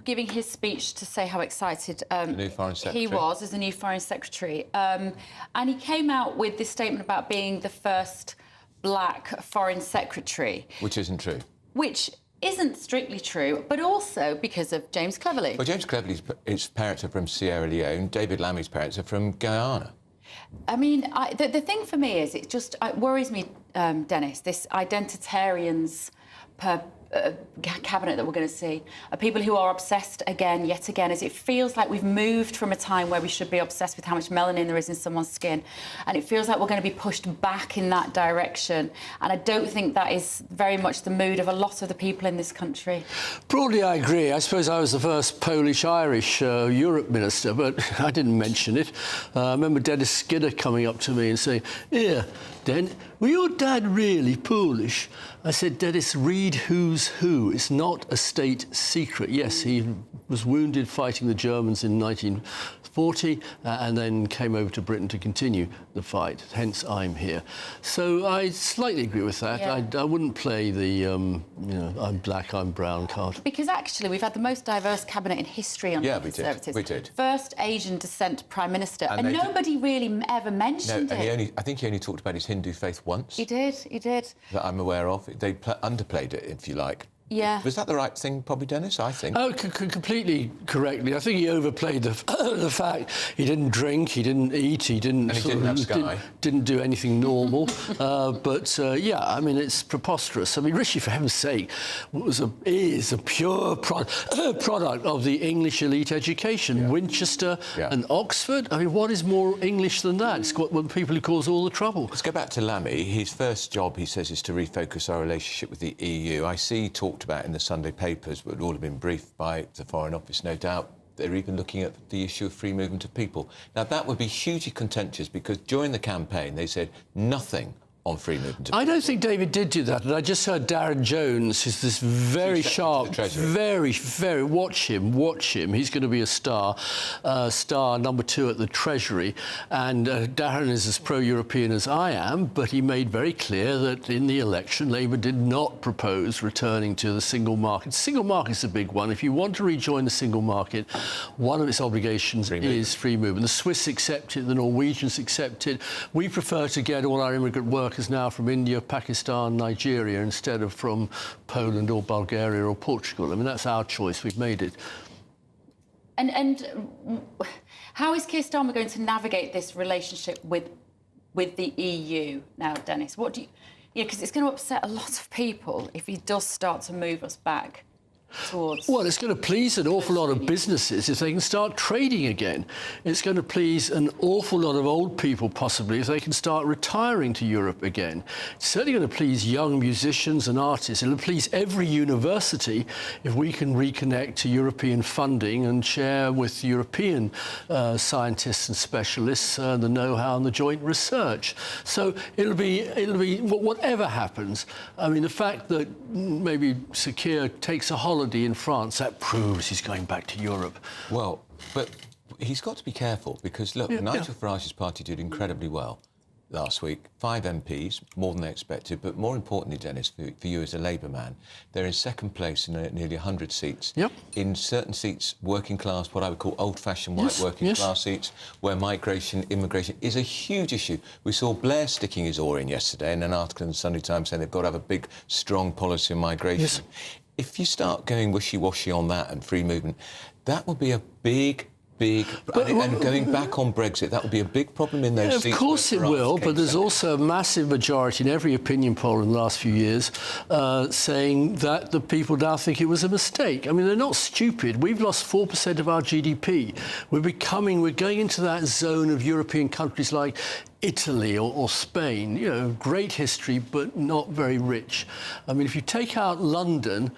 giving his speech to say how excited the new Foreign Secretary. he was as the new Foreign Secretary. And he came out with this statement about being the first black Foreign Secretary. Which isn't true. Which isn't strictly true, but also because of James Cleverly. Well, James Cleverly's parents are from Sierra Leone. David Lammy's parents are from Guyana. I mean, the thing for me is it worries me, Dennis, this identitarians per cabinet that we're going to see are people who are obsessed yet again, as it feels like we've moved from a time where we should be obsessed with how much melanin there is in someone's skin, and it feels like we're going to be pushed back in that direction, and I don't think that is very much the mood of a lot of the people in this country. Broadly, I agree. I suppose I was the first Polish-Irish Europe minister, but I didn't mention it. I remember Dennis Skinner coming up to me and saying, "Here, Den, were your dad really Polish?" I said, "Dennis, read Who's Who. It's not a state secret." Yes, he was wounded fighting the Germans in 1940 and then came over to Britain to continue the fight. Hence, I'm here. So I slightly agree with that. Yeah. I wouldn't play the, I'm black, I'm brown card. Because actually, we've had the most diverse cabinet in history under the Conservatives. We did. First Asian descent Prime Minister, and nobody really ever mentioned it. And I think he only talked about his Hindu faith once. He did. That I'm aware of. They underplayed it, if you like. Yeah. Was that the right thing, probably, Dennis? I think. Oh, completely correctly. I think he overplayed the fact he didn't drink, he didn't eat, he didn't. And he didn't have Sky. Didn't do anything normal. Yeah, I mean, it's preposterous. I mean, Rishi, for heaven's sake, is a pure product of the English elite education. Yeah. Winchester and Oxford. I mean, what is more English than that? It's one of the people who cause all the trouble. Let's go back to Lammy. His first job, he says, is to refocus our relationship with the EU. I see talked about in the Sunday papers, but would all have been briefed by the Foreign Office, no doubt. They're even looking at the issue of free movement of people. Now, that would be hugely contentious because during the campaign they said nothing on free movement. I don't think David did do that, and I just heard Darren Jones, who's this very sharp, very, watch him. He's going to be a star number 2 at the Treasury, and Darren is as pro-European as I am, but he made very clear that in the election Labour did not propose returning to the single market. Single market's a big one. If you want to rejoin the single market, one of its obligations is free movement. The Swiss accept it, the Norwegians accept it. We prefer to get all our immigrant workers now from India, Pakistan, Nigeria, instead of from Poland or Bulgaria or Portugal. I mean, that's our choice. We've made it. And how is Keir Starmer going to navigate this relationship with the EU now, Dennis? What do you... because it's going to upset a lot of people if he does start to move us back towards... Well, it's going to please an awful lot of businesses if they can start trading again. It's going to please an awful lot of old people, possibly, if they can start retiring to Europe again. It's certainly going to please young musicians and artists. It'll please every university if we can reconnect to European funding and share with European scientists and specialists the know-how and the joint research. So it'll be whatever happens. I mean, the fact that maybe Sir Keir takes a holiday in France, that proves he's going back to Europe. Well, but he's got to be careful because, look, Nigel Farage's party did incredibly well. last week, 5 MPs, more than they expected, but more importantly, Dennis, for you as a Labour man, they're in second place in nearly 100 seats. Yep. In certain seats, working class, what I would call old-fashioned white working class seats, where migration, immigration is a huge issue. We saw Blair sticking his oar in yesterday in an article in the Sunday Times saying they've got to have a big, strong policy on migration. Yes. If you start going wishy-washy on that and free movement, that will be a big... and going back on Brexit, that will be a big problem in those seats. Of course it will, but there's also a massive majority in every opinion poll in the last few years saying that the people now think it was a mistake. I mean, they're not stupid. We've lost 4% of our GDP. We're going into that zone of European countries like Italy or Spain, you know, great history, but not very rich. I mean, if you take out London,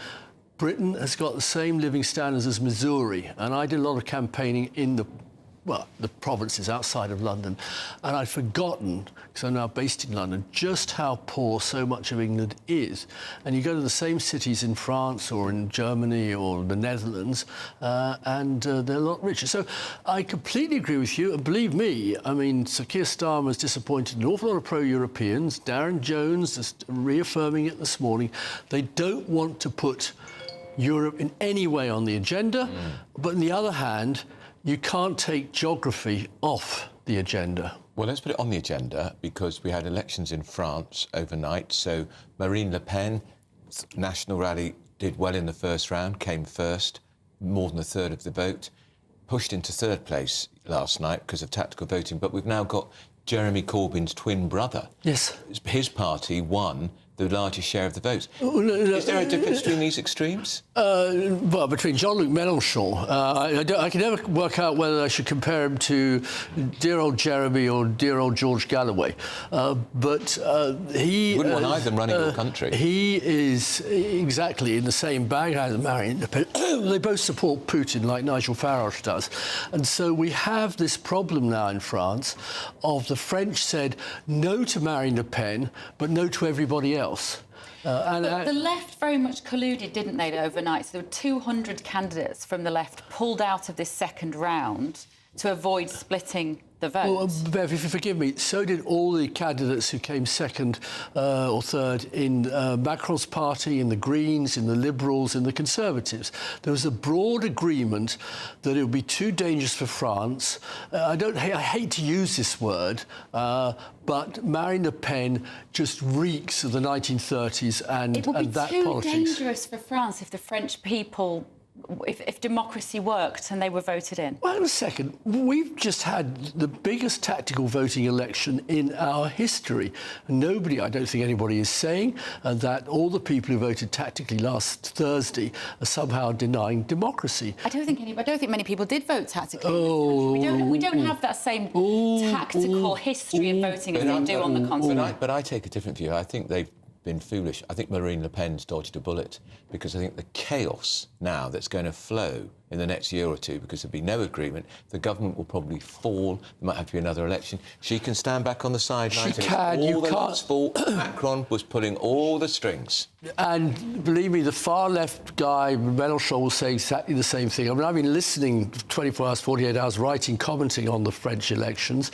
Britain has got the same living standards as Missouri, and I did a lot of campaigning in the provinces outside of London, and I'd forgotten, because I'm now based in London, just how poor so much of England is. And you go to the same cities in France or in Germany or the Netherlands, and they're a lot richer. So I completely agree with you, and believe me, I mean, Sir Keir Starmer's disappointed an awful lot of pro-Europeans. Darren Jones is reaffirming it this morning. They don't want to put Europe in any way on the agenda, but on the other hand, you can't take geography off the agenda. Well, let's put it on the agenda because we had elections in France overnight. So Marine Le Pen, national rally, did well in the first round, came first, more than a third of the vote, pushed into third place last night because of tactical voting. But we've now got Jeremy Corbyn's twin brother. Yes. His party won the largest share of the votes. Is there a difference between these extremes? Well, between Jean-Luc Mélenchon, I can never work out whether I should compare him to dear old Jeremy or dear old George Galloway. But he... You wouldn't want either running your country. He is exactly in the same bag as Marine Le Pen. They both support Putin like Nigel Farage does. And so we have this problem now in France of the French said no to Marine Le Pen, but no to everybody else. But the left very much colluded, didn't they, overnight? So there were 200 candidates from the left pulled out of this second round to avoid splitting the vote. Well, Bev, if you forgive me, so did all the candidates who came second or third in Macron's party, in the Greens, in the Liberals, in the Conservatives. There was a broad agreement that it would be too dangerous for France. I hate to use this word, but Marine Le Pen just reeks of the 1930s and that politics. It would be too dangerous for France if the French people... If democracy worked and they were voted in? Wait a second. We've just had the biggest tactical voting election in our history. Nobody, I don't think anybody is saying that all the people who voted tactically last Thursday are somehow denying democracy. I don't think many people did vote tactically. Oh. We don't have that same tactical history of voting as they do on the continent. But I take a different view. I think they've been foolish. I think Marine Le Pen's dodged a bullet because I think the chaos now that's going to flow in the next year or two, because there'll be no agreement, the government will probably fall, there might have to be another election. She can stand back on the sidelines. She can, you can't. Macron was pulling all the strings. And believe me, the far left guy, Mélenchon, will say exactly the same thing. I mean, I've been listening 24 hours, 48 hours, writing, commenting on the French elections,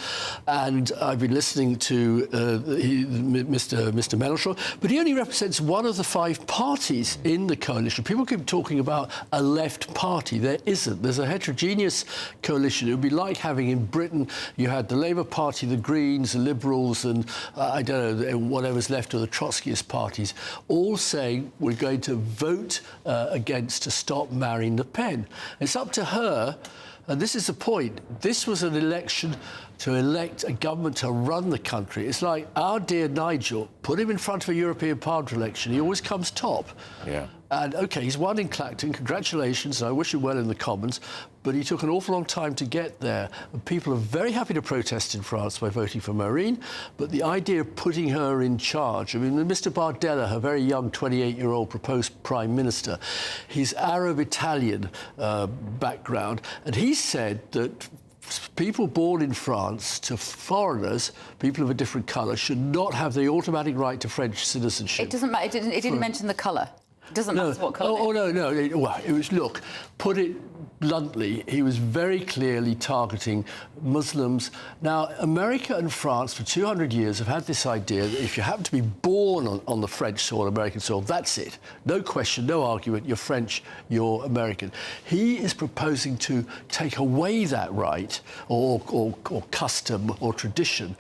and I've been listening to Mr. Mélenchon, but he only represents one of the 5 parties in the coalition. People keep talking about a left party. There isn't. There's a heterogeneous coalition. It would be like having in Britain, you had the Labour Party, the Greens, the Liberals, and I don't know, whatever's left of the Trotskyist parties, all saying we're going to vote against to stop Marine Le Pen. It's up to her. And this is the point. This was an election to elect a government to run the country. It's like our dear Nigel, put him in front of a European Parliament election, he always comes top. Yeah. And, OK, he's won in Clacton, congratulations, and I wish him well in the Commons, but he took an awful long time to get there. And people are very happy to protest in France by voting for Marine, but the idea of putting her in charge, I mean, Mr Bardella, her very young 28-year-old proposed Prime Minister, he's Arab-Italian background, and he said that people born in France to foreigners, people of a different colour, should not have the automatic right to French citizenship. It doesn't matter. It didn't mention the colour. Doesn't matter what colour. No. It was, look, put it bluntly, he was very clearly targeting Muslims. Now, America and France for 200 years have had this idea that if you happen to be born on the French soil, American soil, that's it. No question, no argument, you're French, you're American. He is proposing to take away that right or custom or tradition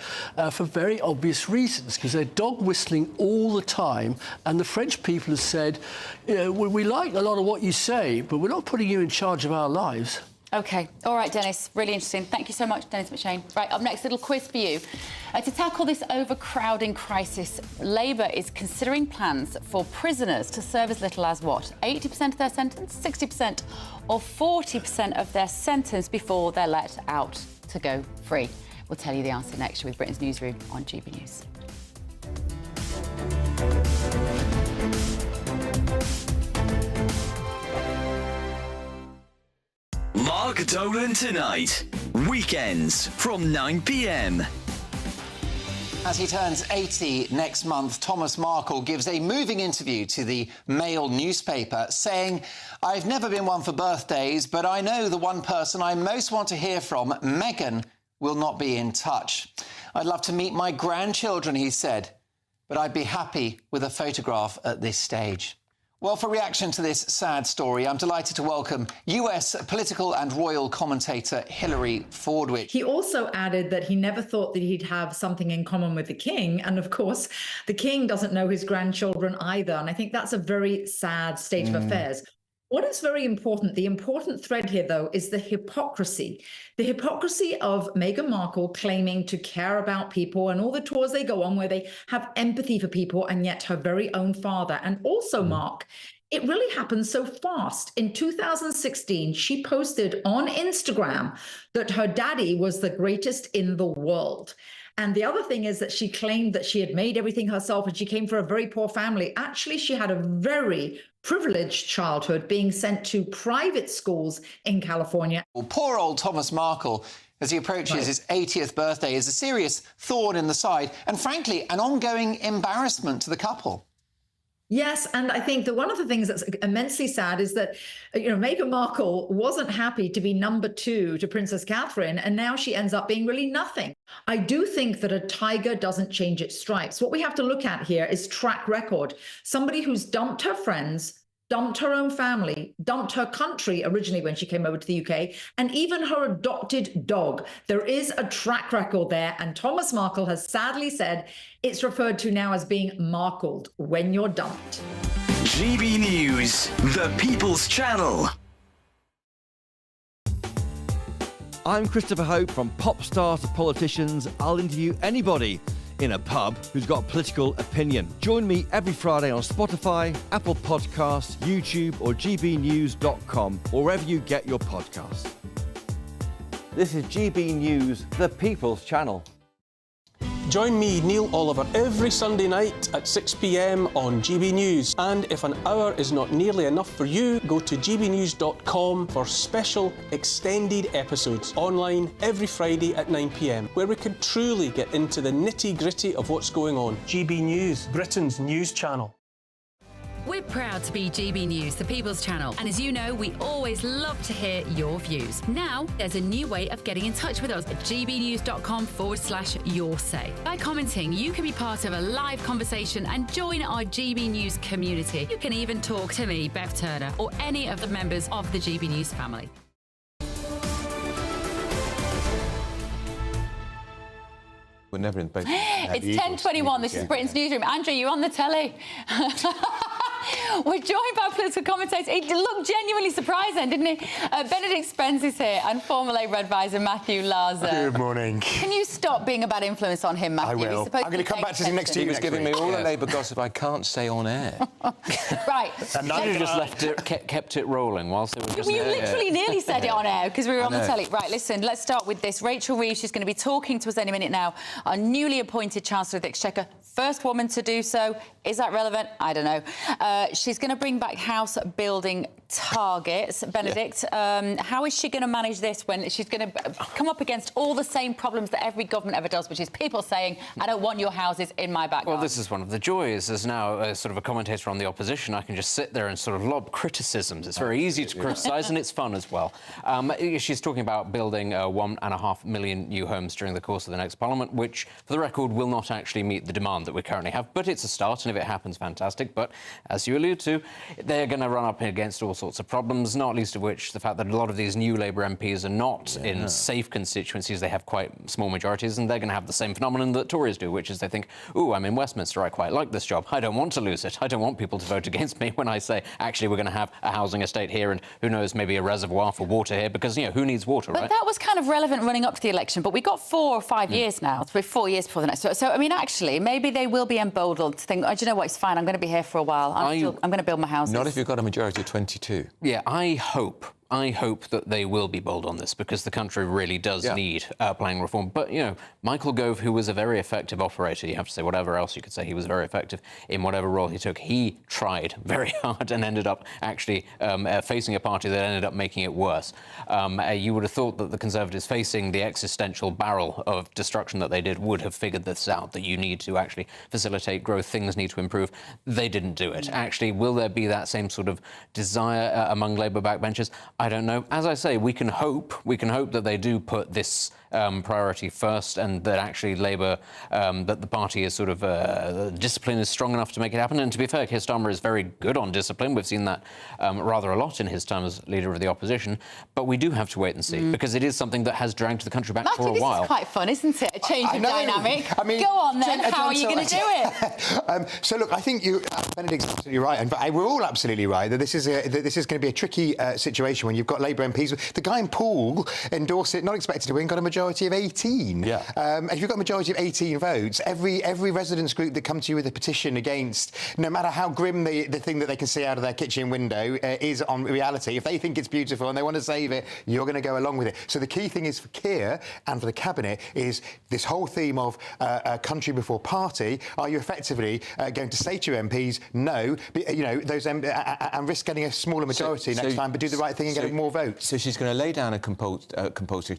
for very obvious reasons, because they're dog whistling all the time, and the French people have said, we like a lot of what you say, but we're not putting you in charge of our lives. OK. All right, Dennis. Really interesting. Thank you so much, Dennis McShane. Right, up next, little quiz for you. To tackle this overcrowding crisis, Labour is considering plans for prisoners to serve as little as what? 80% of their sentence, 60% or 40% of their sentence before they're let out to go free. We'll tell you the answer next with Britain's Newsroom on GB News. Mark Dolan Tonight. Weekends from 9 p.m. As he turns 80 next month, Thomas Markle gives a moving interview to the Mail newspaper saying, "I've never been one for birthdays, but I know the one person I most want to hear from, Meghan, will not be in touch. I'd love to meet my grandchildren," he said, "but I'd be happy with a photograph at this stage." Well, for reaction to this sad story, I'm delighted to welcome US political and royal commentator Hilary Fordwich. He also added that he never thought that he'd have something in common with the King. And of course, the King doesn't know his grandchildren either. And I think that's a very sad state of affairs. What is very important, the important thread here, though, is the hypocrisy. The hypocrisy of Meghan Markle claiming to care about people and all the tours they go on where they have empathy for people, and yet her very own father. And also, Mark, it really happened so fast. In 2016, she posted on Instagram that her daddy was the greatest in the world. And the other thing is that she claimed that she had made everything herself and she came from a very poor family. Actually, she had a very privileged childhood, being sent to private schools in California. Well, poor old Thomas Markle, as he approaches his 80th birthday, is a serious thorn in the side and, frankly, an ongoing embarrassment to the couple. Yes, and I think that one of the things that's immensely sad is that, Meghan Markle wasn't happy to be number 2 to Princess Catherine, and now she ends up being really nothing. I do think that a tiger doesn't change its stripes. What we have to look at here is track record. Somebody who's dumped her friends, dumped her own family, dumped her country originally when she came over to the UK, and even her adopted dog. There is a track record there, and Thomas Markle has sadly said it's referred to now as being Markled when you're dumped. GB News, the People's Channel. I'm Christopher Hope. From pop stars to politicians, I'll interview anybody in a pub who's got a political opinion. Join me every Friday on Spotify, Apple Podcasts, YouTube or gbnews.com, or wherever you get your podcasts. This is GB News, the People's Channel. Join me, Neil Oliver, every Sunday night at 6 p.m. on GB News. And if an hour is not nearly enough for you, go to gbnews.com for special extended episodes online every Friday at 9 p.m, where we can truly get into the nitty-gritty of what's going on. GB News, Britain's news channel. We're proud to be GB News, the People's Channel. And as you know, we always love to hear your views. Now, there's a new way of getting in touch with us at gbnews.com/your say. By commenting, you can be part of a live conversation and join our GB News community. You can even talk to me, Bev Turner, or any of the members of the GB News family. We're never in bed. It's 10:21. This is Britain's Newsroom. Andrew, you're on the telly. We're joined by political commentators. He looked genuinely surprising, didn't he? Benedict Spence is here and former Labour advisor Matthew Larser. Good morning. Can you stop being a bad influence on him, Matthew? I will. I'm going to come back to him next year. He was giving me all the Labour gossip I can't say on air. Right. And you just kept it rolling whilst it was just... You literally nearly said it on air because we were on the telly. Right, listen, let's start with this. Rachel Reeves, she's going to be talking to us any minute now. Our newly appointed Chancellor of the Exchequer, First woman to do so. Is that relevant? I don't know. She's going to bring back house building targets. Benedict, how is she going to manage this when she's going to come up against all the same problems that every government ever does, which is people saying, I don't want your houses in my backyard? Well, this is one of the joys. As now sort of a commentator on the opposition, I can just sit there and sort of lob criticisms. It's very easy to criticise, and it's fun as well. She's talking about building 1.5 million new homes during the course of the next Parliament, which, for the record, will not actually meet the demand that we currently have. But it's a start, and if it happens, fantastic. But, as you allude to, they're going to run up against all sorts of problems, not least of which the fact that a lot of these new Labour MPs are not in safe constituencies. They have quite small majorities, and they're going to have the same phenomenon that Tories do, which is they think, ooh, I'm in Westminster, I quite like this job. I don't want to lose it. I don't want people to vote against me when I say, actually, we're going to have a housing estate here and, who knows, maybe a reservoir for water here, because, you know, who needs water, right? But that was kind of relevant running up to the election, but we got 4 or 5 years now. 4 years before the next. So, I mean, actually, maybe they will be emboldened to think, oh, do you know what, it's fine, I'm going to be here for a while. I'm going to build my houses. Not if you've got a majority of 22. Yeah, I hope that they will be bold on this, because the country really does need planning reform. But, you know, Michael Gove, who was a very effective operator, you have to say whatever else you could say, he was very effective in whatever role he took. He tried very hard and ended up actually facing a party that ended up making it worse. You would have thought that the Conservatives, facing the existential barrel of destruction that they did, would have figured this out, that you need to actually facilitate growth, things need to improve. They didn't do it. Actually, will there be that same sort of desire among Labour backbenchers? I don't know. As I say, we can hope that they do put this priority first, and that actually Labour, that the party is sort of discipline is strong enough to make it happen. And to be fair, Keir Starmer is very good on discipline. We've seen that rather a lot in his time as leader of the opposition. But we do have to wait and see, because it is something that has dragged the country back for a while. This is quite fun, isn't it? A change of dynamic. I mean, go on then. How are you going to do it? So look, I think Benedict's absolutely right, and we're all absolutely right that this is going to be a tricky situation when you've got Labour MPs. The guy in Poole endorsed it, not expected to win, got a majority of 18. Yeah. And if you've got a majority of 18 votes, every residents group that come to you with a petition against, no matter how grim the thing that they can see out of their kitchen window is on reality, if they think it's beautiful and they want to save it, you're going to go along with it. So the key thing is for Keir and for the Cabinet is this whole theme of country before party. Are you effectively going to say to your MPs, no, you know, those and risk getting a smaller majority next time, but do the right thing and get more votes? So she's going to lay down a compulsory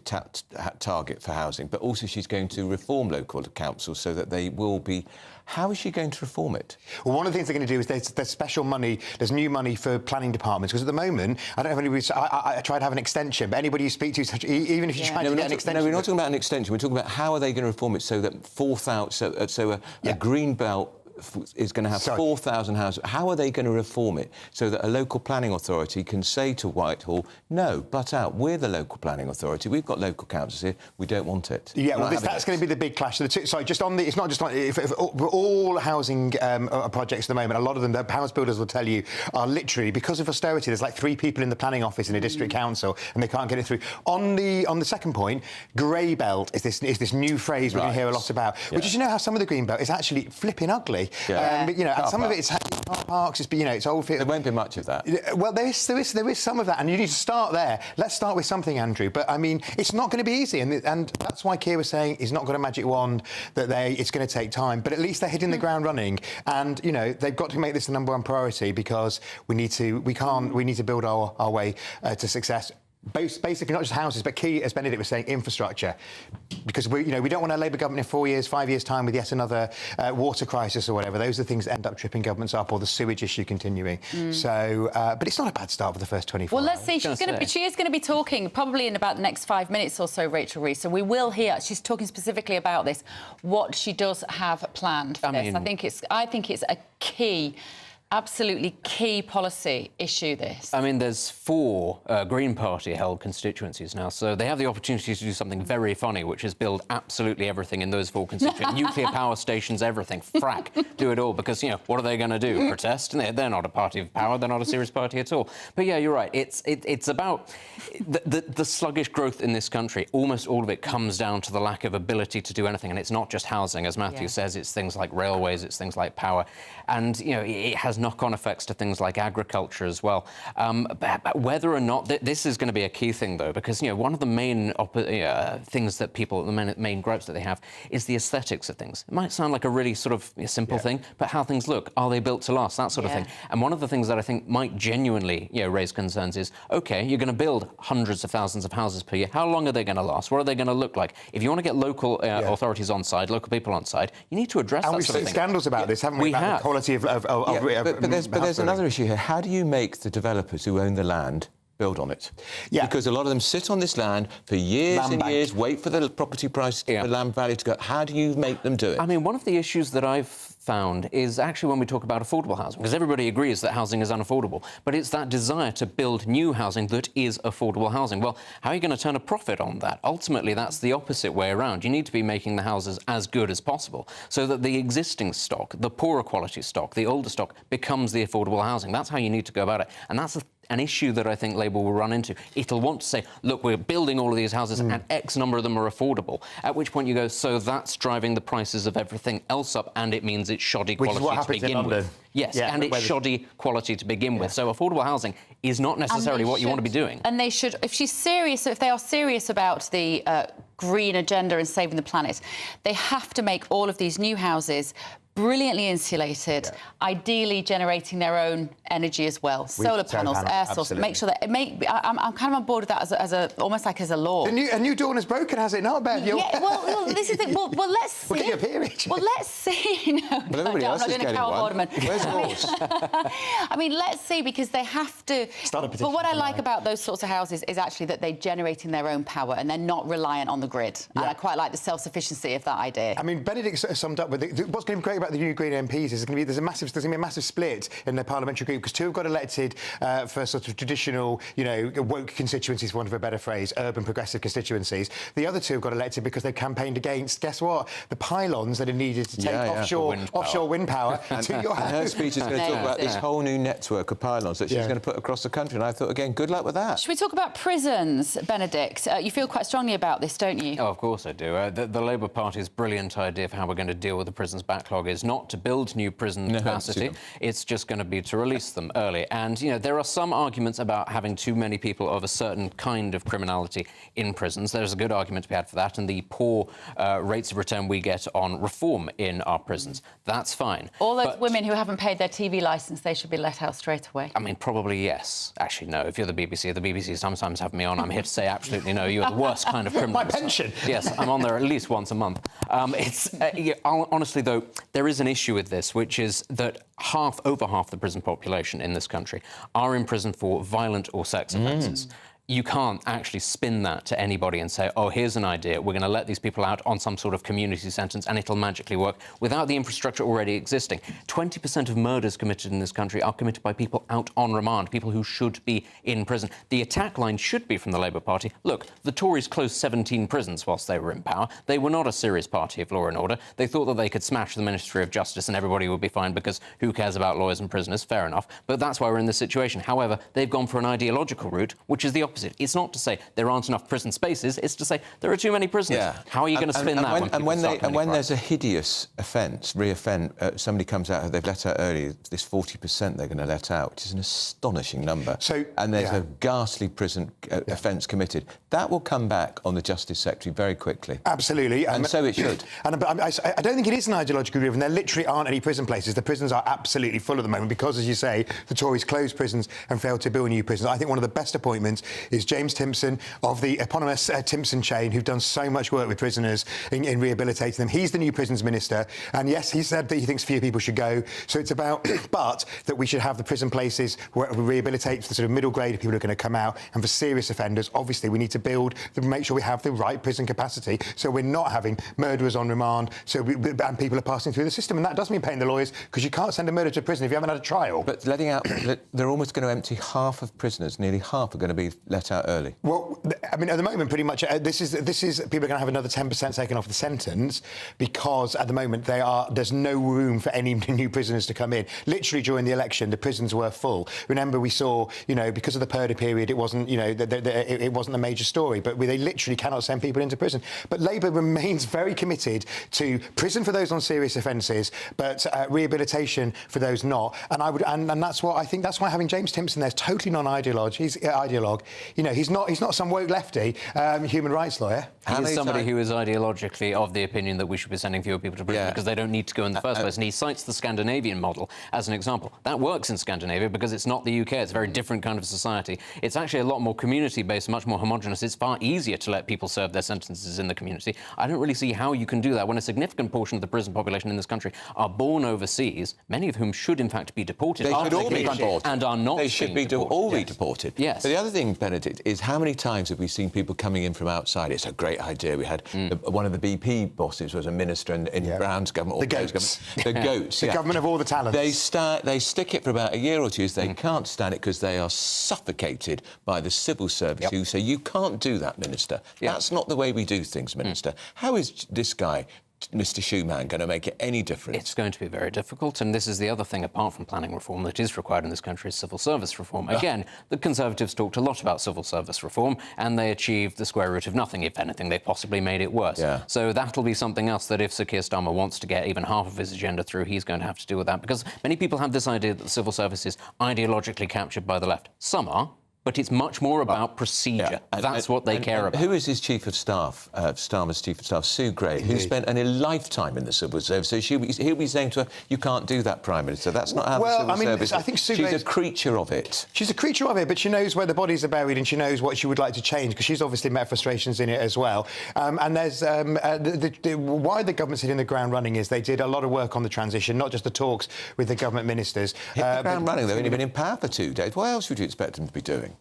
target for housing, but also she's going to reform local councils so that they will be... How is she going to reform it? Well, one of the things they're going to do is there's special money, there's new money for planning departments, because at the moment, I don't know if anybody... I tried to have an extension, but anybody you speak to, even if you try to get an extension... No, we're not talking about an extension, we're talking about how are they going to reform it so that a green belt is going to have 4,000 houses. How are they going to reform it so that a local planning authority can say to Whitehall, no, butt out, we're the local planning authority, we've got local councils here, we don't want it. Yeah, well, that's going to be the big clash. Sorry, just on the... It's not just on... all housing projects at the moment, a lot of them, the house builders will tell you, are literally, because of austerity, there's like 3 people in the planning office in a district council, and they can't get it through. On the second point, grey belt is this new phrase we're going to hear a lot about, which is, you know, how some of the green belt is actually flipping ugly. But, you know, and some of it's car parks, it's old... There won't be much of that. Well, there is some of that, and you need to start there. Let's start with something, Andrew. But, I mean, it's not going to be easy, and that's why Keir was saying he's not got a magic wand, that it's going to take time. But at least they're hitting the ground running, and, you know, they've got to make this the number one priority, because we need to build our way to success. Basically, not just houses, but key, as Benedict was saying, infrastructure. Because we don't want a Labour government in 4 years, 5 years' time with yet another water crisis or whatever. Those are the things that end up tripping governments up, or the sewage issue continuing. So, but it's not a bad start for the first 24 Well, hours. let's see. She is going to be talking probably in about the next 5 minutes or so, Rachel Rees. So we will hear. She's talking specifically about this, what she does have planned for this. I think it's a key. Absolutely key policy issue, this. I mean, there's 4 Green Party-held constituencies now, so they have the opportunity to do something very funny, which is build absolutely everything in those 4 constituencies. Nuclear power stations, everything. Frack. Do it all, because, you know, what are they going to do? Protest? They're not a party of power. They're not a serious party at all. But, yeah, you're right. It's about... The sluggish growth in this country, almost all of it comes down to the lack of ability to do anything, and it's not just housing. As Matthew says, it's things like railways, it's things like power. And, you know, it has knock-on effects to things like agriculture as well. But whether or not this is going to be a key thing, though, because one of the main things that people, the main gripes that they have, is the aesthetics of things. It might sound like a really sort of simple thing, but how things look, are they built to last, that sort of thing. And one of the things that I think might genuinely raise concerns is, OK, you're going to build hundreds of thousands of houses per year. How long are they going to last? What are they going to look like? If you want to get local authorities on side, local people on side, you need to address that sort of thing. And we've seen scandals about this, haven't we? About the quality of but there's another issue here. How do you make the developers who own the land build on it? Because a lot of them sit on this land for years years, wait for the property price, the land value to go. How do you make them do it? I mean, one of the issues that I've found is actually when we talk about affordable housing, because everybody agrees that housing is unaffordable, but it's that desire to build new housing that is affordable housing. Well, how are you going to turn a profit on that? Ultimately, that's the opposite way around. You need to be making the houses as good as possible so that the existing stock, the poorer quality stock, the older stock, becomes the affordable housing. That's how you need to go about it. And that's an issue that I think Labour will run into. It'll want to say, look, we're building all of these houses and X number of them are affordable. At which point you go, so that's driving the prices of everything else up, and it means it's shoddy quality to begin with. Yes, and it's shoddy quality to begin with. So affordable housing is not necessarily what you want to be doing. And they should, if they are serious about the green agenda and saving the planet, they have to make all of these new houses brilliantly insulated, ideally generating their own energy as well. Solar panels, air source. Make sure that I'm kind of on board with that as almost like as a law. A new dawn is broken, has it not, Bev? Well, this is the thing. Well, let's see. We'll get your peerage. Well, let's see. Well, everybody else is getting one. Where's yours? I mean, let's see, because they have to. Start a petition. But what I like about those sorts of houses is actually that they're generating their own power and they're not reliant on the grid. And I quite like the self-sufficiency of that idea. I mean, Benedict summed up with what's going to be great about the new Green MPs is there's going to be a massive split in their parliamentary group, because two have got elected for sort of traditional, woke constituencies, for want of a better phrase, urban progressive constituencies. The other two have got elected because they campaigned against, guess what, the pylons that are needed to take offshore wind power to your house. Her speech is going to talk about this whole new network of pylons that she's going to put across the country, and I thought, again, good luck with that. Should we talk about prisons, Benedict? You feel quite strongly about this, don't you? Oh, of course I do. The Labour Party's brilliant idea for how we're going to deal with the prisons backlog is not to build new prison capacity. It's just going to be to release them early. And, there are some arguments about having too many people of a certain kind of criminality in prisons. There's a good argument to be had for that, and the poor rates of return we get on reform in our prisons. That's fine. All those women who haven't paid their TV licence, they should be let out straight away. I mean, probably yes. Actually, no. If you're the BBC sometimes have me on, I'm here to say absolutely no. You're the worst kind of criminal. My pension. Yes, I'm on there at least once a month. Honestly, though, there is an issue with this, which is that over half the prison population in this country are in prison for violent or sex offences. You can't actually spin that to anybody and say, oh, here's an idea, we're going to let these people out on some sort of community sentence and it'll magically work, without the infrastructure already existing. 20% of murders committed in this country are committed by people out on remand, people who should be in prison. The attack line should be from the Labour Party. Look, the Tories closed 17 prisons whilst they were in power. They were not a serious party of law and order. They thought that they could smash the Ministry of Justice and everybody would be fine because who cares about lawyers and prisoners? Fair enough. But that's why we're in this situation. However, they've gone for an ideological route, which is the opposite. It's not to say there aren't enough prison spaces, it's to say there are too many prisoners. How are you going to spin that when there's a hideous offence, somebody comes out, they've let out early, this 40% they're going to let out, which is an astonishing number. And there's a ghastly prison offence committed. That will come back on the Justice Secretary very quickly. Absolutely. And so it should. But I don't think it is an ideological view, and there literally aren't any prison places. The prisons are absolutely full at the moment because, as you say, the Tories closed prisons and failed to build new prisons. I think one of the best appointments is James Timpson of the eponymous Timpson chain, who've done so much work with prisoners in rehabilitating them. He's the new prisons minister, and yes, he said that he thinks fewer people should go. So it's about, but that we should have the prison places where we rehabilitate for the sort of middle grade of people who are going to come out, and for serious offenders, obviously, we need to make sure we have the right prison capacity, so we're not having murderers on remand, and people are passing through the system, and that does mean paying the lawyers, because you can't send a murderer to prison if you haven't had a trial. But letting out, they're almost going to empty half of prisoners. Nearly half are going to be let out early? Well, I mean, at the moment, pretty much, this is people are going to have another 10% taken off the sentence because at the moment there's no room for any new prisoners to come in. Literally during the election, the prisons were full. Remember, we saw, because of the purdah period, it wasn't, it wasn't a major story, but they literally cannot send people into prison. But Labour remains very committed to prison for those on serious offences, but rehabilitation for those not. And that's what I think. That's why having James Timpson there is totally non-ideologue. He's ideologue. He's not some woke lefty human rights lawyer. He's somebody who is ideologically of the opinion that we should be sending fewer people to prison because they don't need to go in the first place. And he cites the Scandinavian model as an example. That works in Scandinavia because it's not the UK. It's a very different kind of society. It's actually a lot more community-based, much more homogenous. It's far easier to let people serve their sentences in the community. I don't really see how you can do that when a significant portion of the prison population in this country are born overseas, many of whom should in fact be deported. They should all be deported. And are not. They should be all deported. Yes. But the other thing, Benedict, is how many times have we seen people coming in from outside? It's a great idea. We had one of the BP bosses was a minister in Brown's government. The goats. The goats. The government of all the talents. They stick it for about a year or two. They can't stand it because they are suffocated by the civil service who say, you can't do that, Minister. That's not the way we do things, Minister. How is this guy, Mr. Schumann, going to make it any difference? It's going to be very difficult, and this is the other thing, apart from planning reform, that is required in this country, is civil service reform. Again, the Conservatives talked a lot about civil service reform, and they achieved the square root of nothing. If anything, they possibly made it worse. So that'll be something else that if Sir Keir Starmer wants to get even half of his agenda through, he's going to have to deal with that, because many people have this idea that the civil service is ideologically captured by the left. Some are. But it's much more about procedure. That's what they care about. Who is his chief of staff, Starmer's chief of staff, Sue Gray, who spent a lifetime in the civil service? So he'll be saying to her, you can't do that, Prime Minister. That's not how the civil service... I think Sue she's a creature of it. She's a creature of it, but she knows where the bodies are buried and she knows what she would like to change, because she's obviously met frustrations in it as well. And there's... why the government's hitting the ground running is they did a lot of work on the transition, not just the talks with the government ministers. Hit the ground running. They've only been in power for 2 days. What else would you expect them to be doing?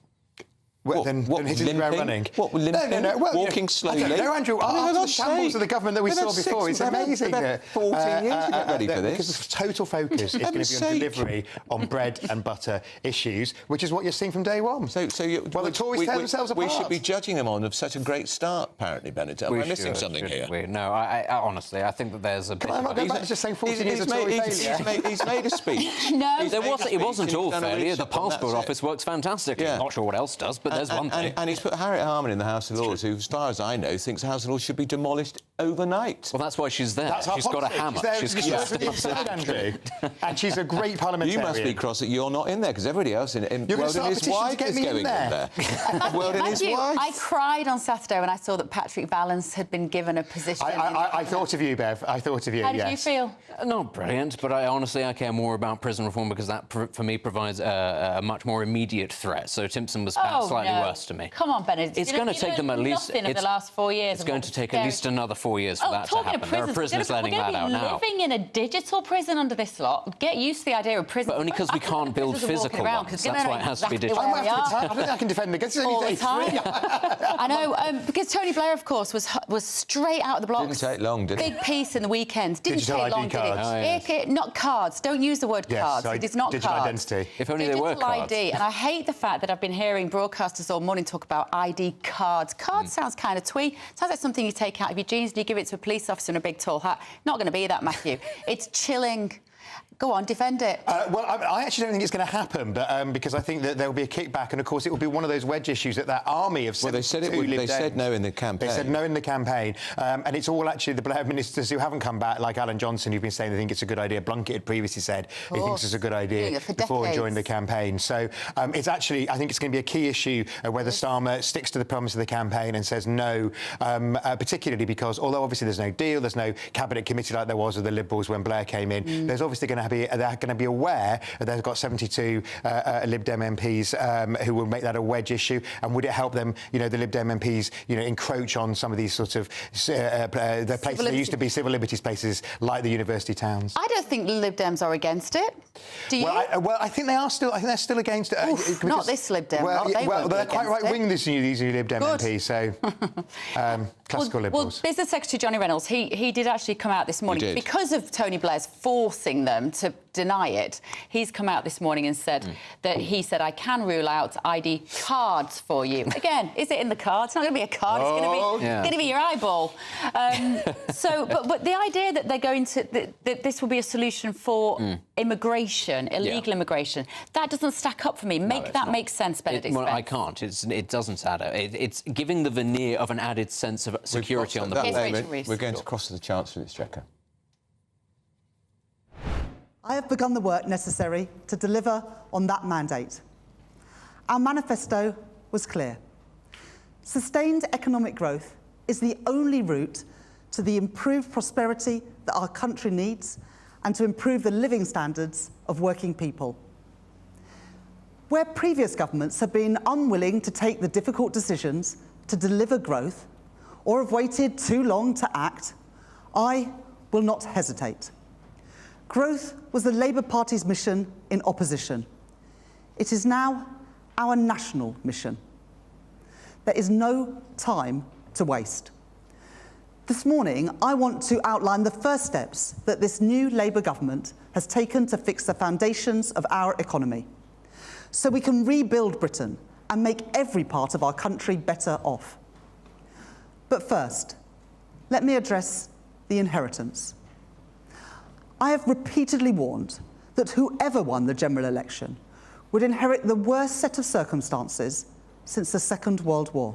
Well, then hitting the ground running. What, limping? No. Well, walking slowly? No, Andrew, after the shambles of the government that we saw before, it's amazing. They've had 14 years to get ready for this. Because the total focus is going to be on delivery on bread and butter issues, which is what you're seeing from day one. The Tories tear themselves apart. We should be judging them on such a great start, apparently, Benedict. Am I missing something here? No, I honestly, I think that there's a bit... Can I not go back to just saying 14 years of Tory failure? He's made a speech. No. It wasn't all failure. The Passport Office works fantastically. I'm not sure what else does, but there's one thing. And he's put Harriet Harman in the House of Lords, who, as far as I know, thinks the House of Lords should be demolished overnight. Well, that's why she's there. She's got a hammer. Andrew. And she's a great parliamentarian. You must be cross that you're not in there, because everybody else in World and His Wife is going in there. World and His Wife. I cried on Saturday when I saw that Patrick Vallance had been given a position. I thought of you, Bev. I thought of you, How did you feel? Not brilliant, but I care more about prison reform because that, for me, provides a much more immediate threat. So Timpson was perhaps slightly worse to me. Come on, Benedict. It's going to take them at least... Nothing in the last 4 years. It's going to take at least another 4 years for that to happen. There are prisoners letting that out now. We're living in a digital prison under this lot. Get used to the idea of prison. But only because we can't build physical ones. That's why it has to be digital. I don't think I can defend against it. All the time. I know, because Tony Blair, of course, was straight out of the blocks. Didn't take long, did it? Big piece in the weekend. Didn't take long, did it? Not cards. Don't use the word cards. It is not cards. Digital identity. If only they were cards. ID. And I hate the fact that I've been hearing broadcasters all morning talk about ID cards. Cards sounds kind of twee. Sounds like something you take out of your jeans and you give it to a police officer in a big tall hat. Not going to be that, Matthew. It's chilling. Go on, defend it. Well, I actually don't think it's going to happen, but because I think that there will be a kickback, and of course it will be one of those wedge issues that army of... Well, they said they said no in the campaign. They said no in the campaign, and it's all actually the Blair ministers who haven't come back, like Alan Johnson, who've been saying they think it's a good idea. Blunkett had previously said he thinks it's a good idea before and during the campaign. So it's actually, I think it's going to be a key issue whether Starmer sticks to the promise of the campaign and says no, particularly because although obviously there's no deal, there's no cabinet committee like there was with the Liberals when Blair came in, there's obviously going to be aware that they've got 72 Lib Dem MPs who will make that a wedge issue, and would it help them, the Lib Dem MPs, encroach on some of these sort of the places that used to be civil liberties places like the university towns? I don't think the Lib Dems are against it. Do you? Well, I think they are still. I think they're still against it. Oof, not this Lib Dem. They're quite right wing. These new Lib Dem MPs. So classical Liberals. Well, Business Secretary Johnny Reynolds, he did actually come out this morning because of Tony Blair's forcing them to deny it. He's come out this morning and said that I can rule out ID cards for you. Again, is it in the card? It's not going to be a card. It's going to be your eyeball. But the idea that they're going to that this will be a solution for immigration, illegal immigration, that doesn't stack up for me. Make sense, Benedict. Well, I can't. It doesn't add up. It's giving the veneer of an added sense of security on the board. We're going to cross to the Chancellor, Exchequer. I have begun the work necessary to deliver on that mandate. Our manifesto was clear. Sustained economic growth is the only route to the improved prosperity that our country needs and to improve the living standards of working people. Where previous governments have been unwilling to take the difficult decisions to deliver growth or have waited too long to act, I will not hesitate. Growth was the Labour Party's mission in opposition. It is now our national mission. There is no time to waste. This morning, I want to outline the first steps that this new Labour government has taken to fix the foundations of our economy, so we can rebuild Britain and make every part of our country better off. But first, let me address the inheritance. I have repeatedly warned that whoever won the general election would inherit the worst set of circumstances since the Second World War.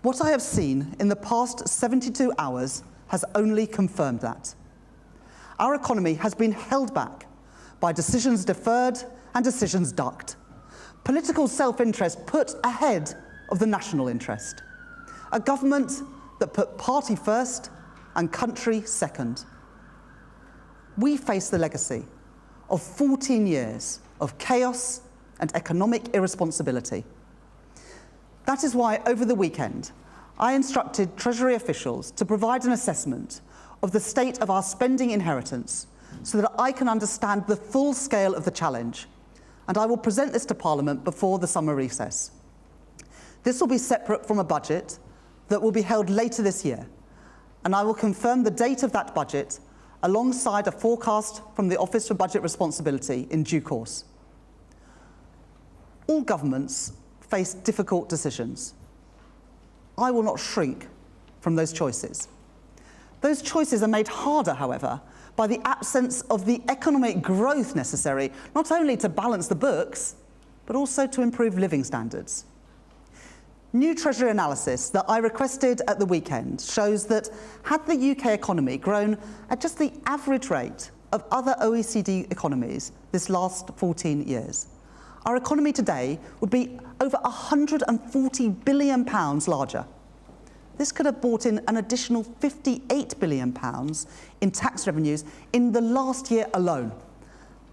What I have seen in the past 72 hours has only confirmed that. Our economy has been held back by decisions deferred and decisions ducked. Political self-interest put ahead of the national interest. A government that put party first and country second. We face the legacy of 14 years of chaos and economic irresponsibility. That is why, over the weekend, I instructed Treasury officials to provide an assessment of the state of our spending inheritance so that I can understand the full scale of the challenge, and I will present this to Parliament before the summer recess. This will be separate from a budget that will be held later this year, and I will confirm the date of that budget alongside a forecast from the Office for Budget Responsibility in due course. All governments face difficult decisions. I will not shrink from those choices. Those choices are made harder, however, by the absence of the economic growth necessary not only to balance the books, but also to improve living standards. New Treasury analysis that I requested at the weekend shows that had the UK economy grown at just the average rate of other OECD economies this last 14 years, our economy today would be over £140 billion larger. This could have brought in an additional £58 billion in tax revenues in the last year alone.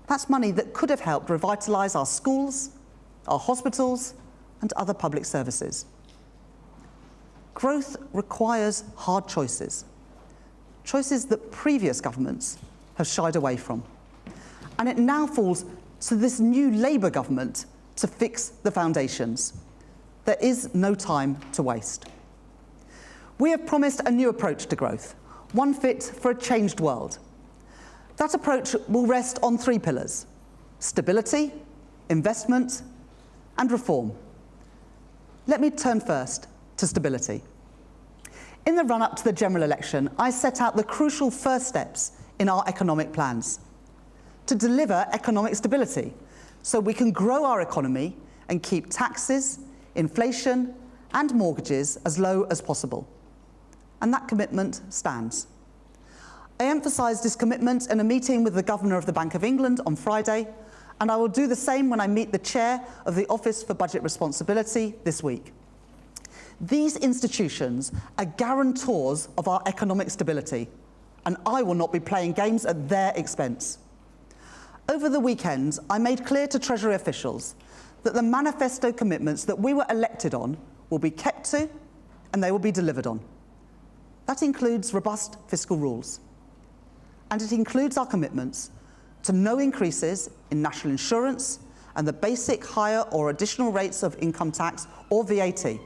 That's money that could have helped revitalise our schools, our hospitals, and other public services. Growth requires hard choices, choices that previous governments have shied away from. And it now falls to this new Labour government to fix the foundations. There is no time to waste. We have promised a new approach to growth, one fit for a changed world. That approach will rest on three pillars: stability, investment, and reform. Let me turn first to stability. In the run-up to the general election, I set out the crucial first steps in our economic plans to deliver economic stability so we can grow our economy and keep taxes, inflation, and mortgages as low as possible. And that commitment stands. I emphasised this commitment in a meeting with the Governor of the Bank of England on Friday, and I will do the same when I meet the Chair of the Office for Budget Responsibility this week. These institutions are guarantors of our economic stability, and I will not be playing games at their expense. Over the weekend, I made clear to Treasury officials that the manifesto commitments that we were elected on will be kept to and they will be delivered on. That includes robust fiscal rules. And it includes our commitments to no increases in national insurance and the basic higher or additional rates of income tax or VAT.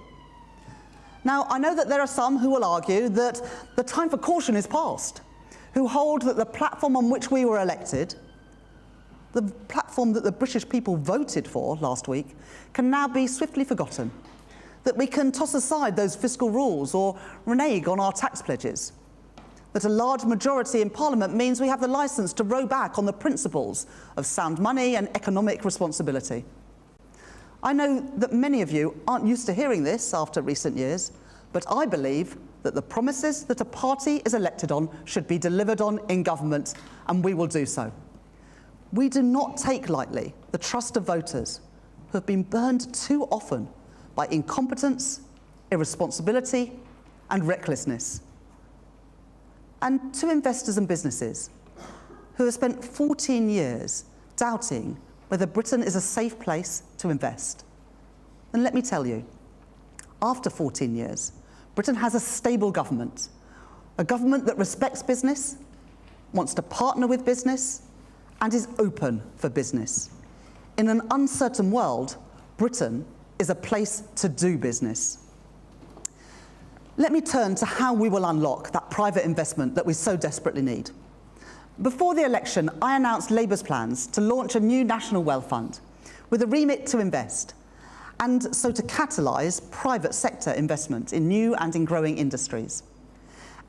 Now, I know that there are some who will argue that the time for caution is past. who hold that the platform on which we were elected, the platform that the British people voted for last week, can now be swiftly forgotten, that we can toss aside those fiscal rules or renege on our tax pledges, that a large majority in Parliament means we have the licence to row back on the principles of sound money and economic responsibility. I know that many of you aren't used to hearing this after recent years, but I believe that the promises that a party is elected on should be delivered on in government, and we will do so. We do not take lightly the trust of voters who have been burned too often by incompetence, irresponsibility, and recklessness. And to investors and businesses who have spent 14 years doubting whether Britain is a safe place to invest. And let me tell you, after 14 years, Britain has a stable government, a government that respects business, wants to partner with business, and is open for business. In an uncertain world, Britain is a place to do business. Let me turn to how we will unlock that private investment that we so desperately need. Before the election, I announced Labour's plans to launch a new national wealth fund with a remit to invest, and so to catalyse private sector investment in new and in growing industries.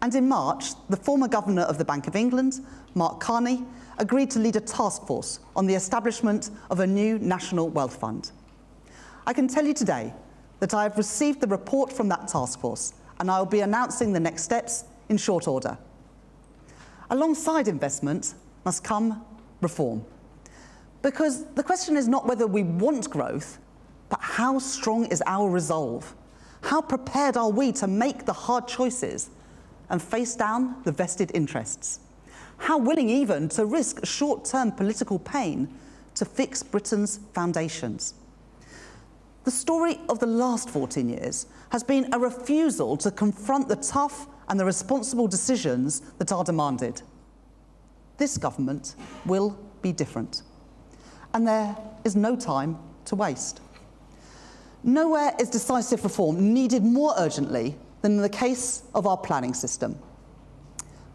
And in March, the former Governor of the Bank of England, Mark Carney, agreed to lead a task force on the establishment of a new national wealth fund. I can tell you today that I have received the report from that task force, and I will be announcing the next steps in short order. Alongside investment must come reform. Because the question is not whether we want growth, but how strong is our resolve? How prepared are we to make the hard choices and face down the vested interests? How willing even to risk short-term political pain to fix Britain's foundations? The story of the last 14 years has been a refusal to confront the tough and the responsible decisions that are demanded. This government will be different. And there is no time to waste. Nowhere is decisive reform needed more urgently than in the case of our planning system.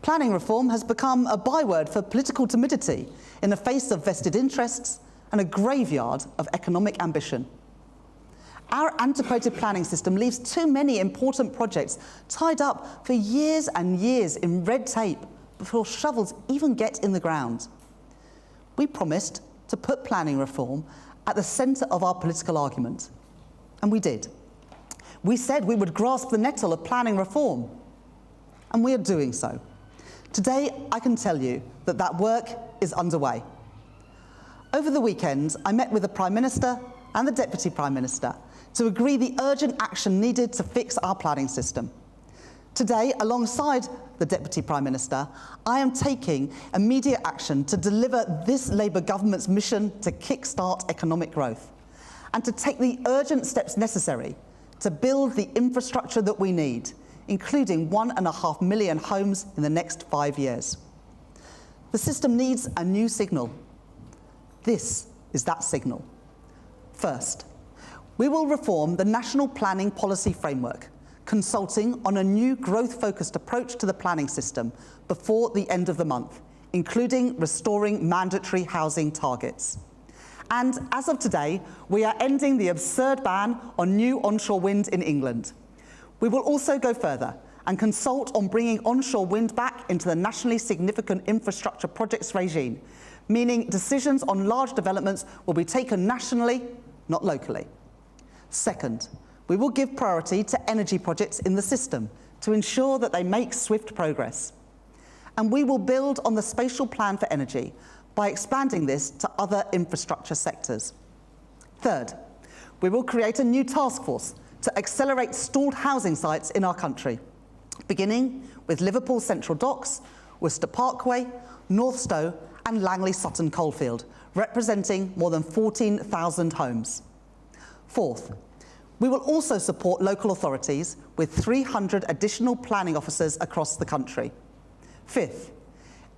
Planning reform has become a byword for political timidity in the face of vested interests and a graveyard of economic ambition. Our antiquated planning system leaves too many important projects tied up for years and years in red tape before shovels even get in the ground. We promised to put planning reform at the centre of our political argument, and we did. We said we would grasp the nettle of planning reform, and we are doing so. Today, I can tell you that that work is underway. Over the weekend, I met with the Prime Minister and the Deputy Prime Minister to agree the urgent action needed to fix our planning system. Today, alongside the Deputy Prime Minister, I am taking immediate action to deliver this Labour government's mission to kickstart economic growth and to take the urgent steps necessary to build the infrastructure that we need, including 1.5 million homes in the next 5 years. The system needs a new signal. This is that signal. First, we will reform the National Planning Policy Framework, consulting on a new growth-focused approach to the planning system before the end of the month, including restoring mandatory housing targets. And as of today, we are ending the absurd ban on new onshore wind in England. We will also go further and consult on bringing onshore wind back into the nationally significant infrastructure projects regime, meaning decisions on large developments will be taken nationally, not locally. Second, we will give priority to energy projects in the system to ensure that they make swift progress. And we will build on the spatial plan for energy by expanding this to other infrastructure sectors. Third, we will create a new task force to accelerate stalled housing sites in our country, beginning with Liverpool Central Docks, Worcester Parkway, North Stowe and Langley Sutton Coalfield, representing more than 14,000 homes. Fourth, we will also support local authorities with 300 additional planning officers across the country. Fifth,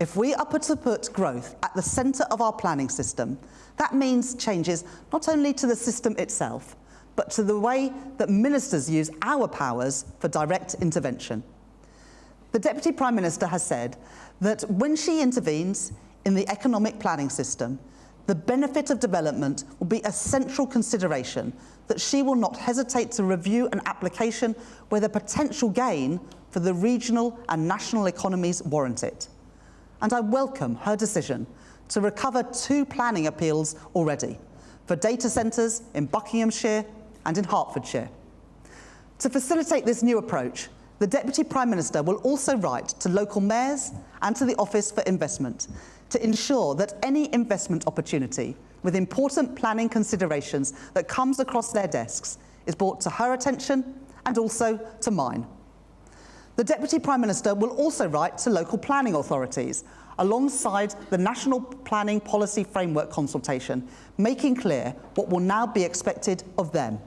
if we are to put growth at the centre of our planning system, that means changes not only to the system itself, but to the way that ministers use our powers for direct intervention. The Deputy Prime Minister has said that when she intervenes in the economic planning system, the benefit of development will be a central consideration, that she will not hesitate to review an application where the potential gain for the regional and national economies warrant it. And I welcome her decision to recover 2 planning appeals already for data centres in Buckinghamshire and in Hertfordshire. To facilitate this new approach, the Deputy Prime Minister will also write to local mayors and to the Office for Investment to ensure that any investment opportunity with important planning considerations that comes across their desks is brought to her attention and also to mine. The Deputy Prime Minister will also write to local planning authorities alongside the National Planning Policy Framework consultation, making clear what will now be expected of them,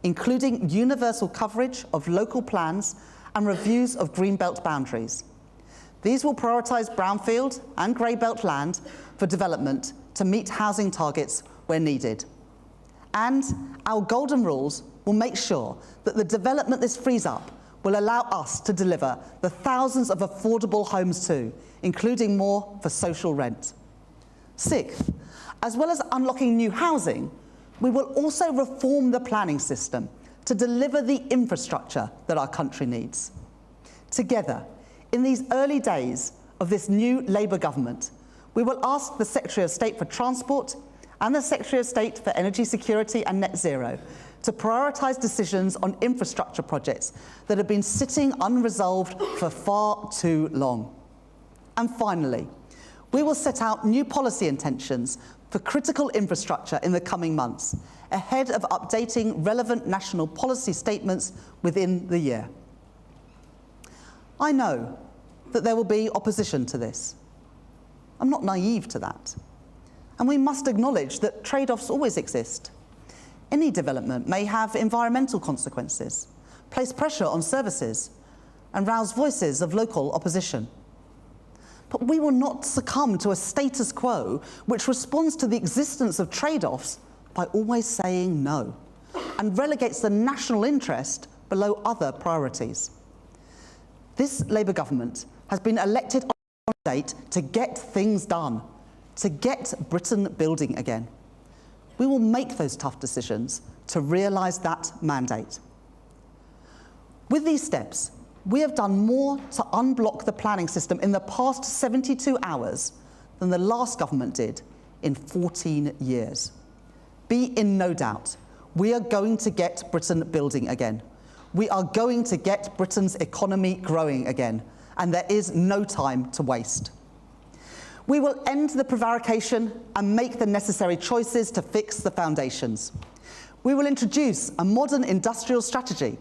including universal coverage of local plans and reviews of greenbelt boundaries. These will prioritise brownfield and grey-belt land for development to meet housing targets where needed. And our golden rules will make sure that the development this frees up will allow us to deliver the thousands of affordable homes too, including more for social rent. Sixth, as well as unlocking new housing, we will also reform the planning system to deliver the infrastructure that our country needs. Together, in these early days of this new Labour government, we will ask the Secretary of State for Transport and the Secretary of State for Energy Security and Net Zero to prioritise decisions on infrastructure projects that have been sitting unresolved for far too long. And finally, we will set out new policy intentions for critical infrastructure in the coming months, ahead of updating relevant national policy statements within the year. I know that there will be opposition to this. I'm not naive to that. And we must acknowledge that trade-offs always exist. Any development may have environmental consequences, place pressure on services, and rouse voices of local opposition. But we will not succumb to a status quo which responds to the existence of trade-offs by always saying no, and relegates the national interest below other priorities. This Labour government has been elected on a mandate to get things done, to get Britain building again. We will make those tough decisions to realise that mandate. With these steps, we have done more to unblock the planning system in the past 72 hours than the last government did in 14 years. Be in no doubt, we are going to get Britain building again. We are going to get Britain's economy growing again, and there is no time to waste. We will end the prevarication and make the necessary choices to fix the foundations. We will introduce a modern industrial strategy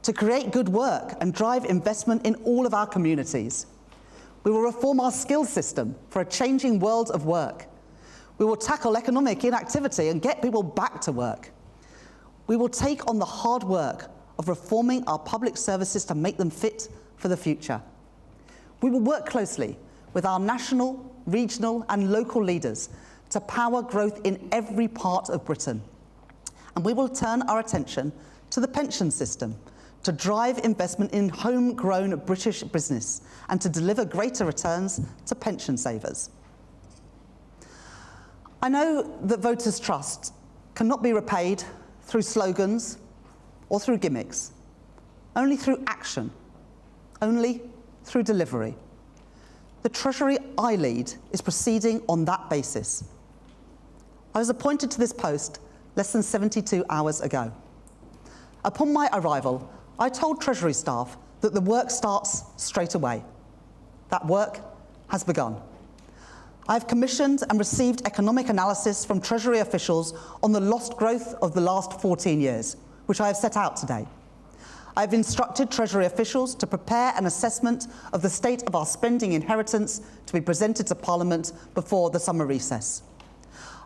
to create good work and drive investment in all of our communities. We will reform our skills system for a changing world of work. We will tackle economic inactivity and get people back to work. We will take on the hard work of reforming our public services to make them fit for the future. We will work closely with our national, regional and local leaders to power growth in every part of Britain. And we will turn our attention to the pension system to drive investment in homegrown British business and to deliver greater returns to pension savers. I know that voters' trust cannot be repaid through slogans or through gimmicks, only through action, only through delivery. The Treasury I lead is proceeding on that basis. I was appointed to this post less than 72 hours ago. Upon my arrival, I told Treasury staff that the work starts straight away. That work has begun. I have commissioned and received economic analysis from Treasury officials on the lost growth of the last 14 years, which I have set out today. I have instructed Treasury officials to prepare an assessment of the state of our spending inheritance to be presented to Parliament before the summer recess.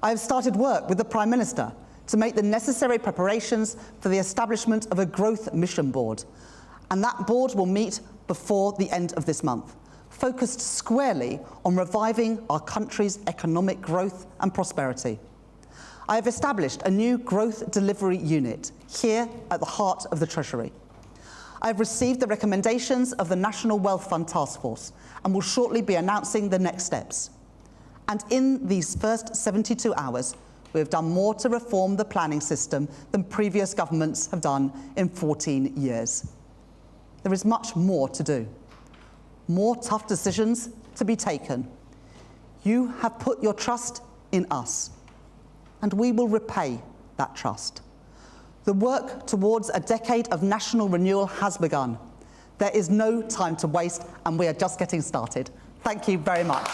I have started work with the Prime Minister to make the necessary preparations for the establishment of a growth mission board, and that board will meet before the end of this month, focused squarely on reviving our country's economic growth and prosperity. I have established a new growth delivery unit here at the heart of the Treasury. I've received the recommendations of the National Wealth Fund Task Force and will shortly be announcing the next steps. And in these first 72 hours, we have done more to reform the planning system than previous governments have done in 14 years. There is much more to do, more tough decisions to be taken. You have put your trust in us, and we will repay that trust. The work towards a decade of national renewal has begun. There is no time to waste, and we are just getting started. Thank you very much.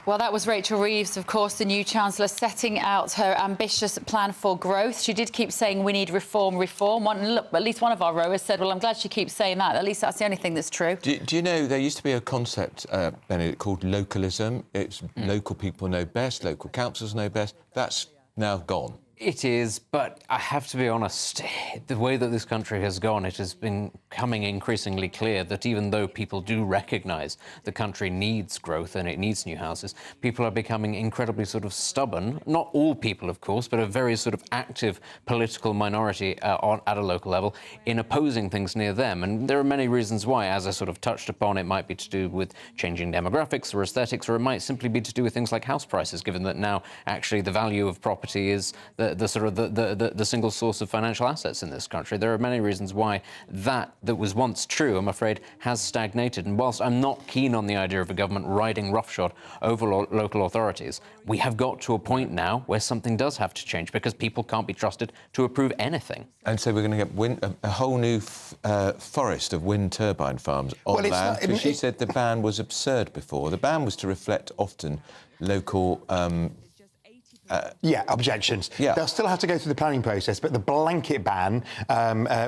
Well, that was Rachel Reeves, of course, the new Chancellor, setting out her ambitious plan for growth. She did keep saying we need reform, reform. Look, at least one of our rowers said, well, I'm glad she keeps saying that. At least that's the only thing that's true. Do you know, there used to be a concept, Benedict, called localism. It's local people know best, local councils know best. That's now gone. It is, but I have to be honest, the way that this country has gone, it has been becoming increasingly clear that even though people do recognise the country needs growth and it needs new houses, people are becoming incredibly sort of stubborn. Not all people, of course, but a very sort of active political minority at a local level in opposing things near them. And there are many reasons why. As I sort of touched upon, it might be to do with changing demographics or aesthetics, or it might simply be to do with things like house prices, given that now actually the value of property is the single source of financial assets in this country. There are many reasons why that was once true, I'm afraid, has stagnated. And whilst I'm not keen on the idea of a government riding roughshod over local authorities, we have got to a point now where something does have to change, because people can't be trusted to approve anything. And so we're going to get a whole new forest of wind turbine farms on land. Because she said the ban was absurd before. The ban was to reflect often local objections. Yeah. They'll still have to go through the planning process, but the blanket ban,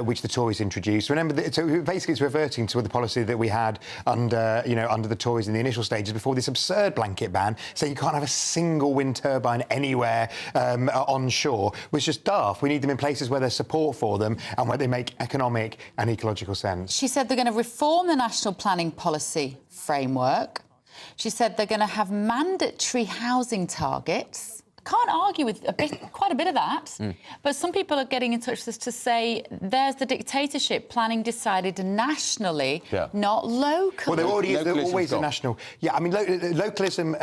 which the Tories introduced, remember, so basically it's reverting to the policy that we had under the Tories in the initial stages before this absurd blanket ban, saying you can't have a single wind turbine anywhere onshore, was just daft. We need them in places where there's support for them and where they make economic and ecological sense. She said they're going to reform the national planning policy framework. She said they're going to have mandatory housing targets. Can't argue with quite a bit of that. But some people are getting in touch with us to say there's the dictatorship planning decided nationally, not locally. Well, there always a national. Yeah, I mean, localism,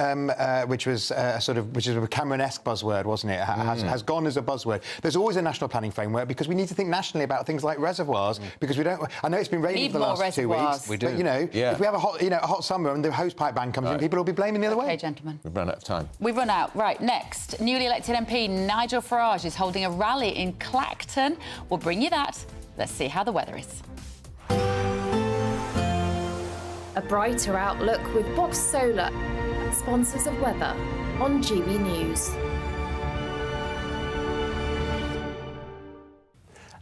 which is a Cameron-esque buzzword, wasn't it? Has gone as a buzzword. There's always a national planning framework because we need to think nationally about things like reservoirs, because we don't. I know it's been raining for the last 2 weeks. We do. But if we have a hot summer and the hosepipe ban comes in, people will be blaming the other way. OK, gentlemen. We've run out of time. We've run out. Right, next. Newly elected MP Nigel Farage is holding a rally in Clacton. We'll bring you that. Let's see how the weather is. A brighter outlook with Box Solar, sponsors of weather on GB News.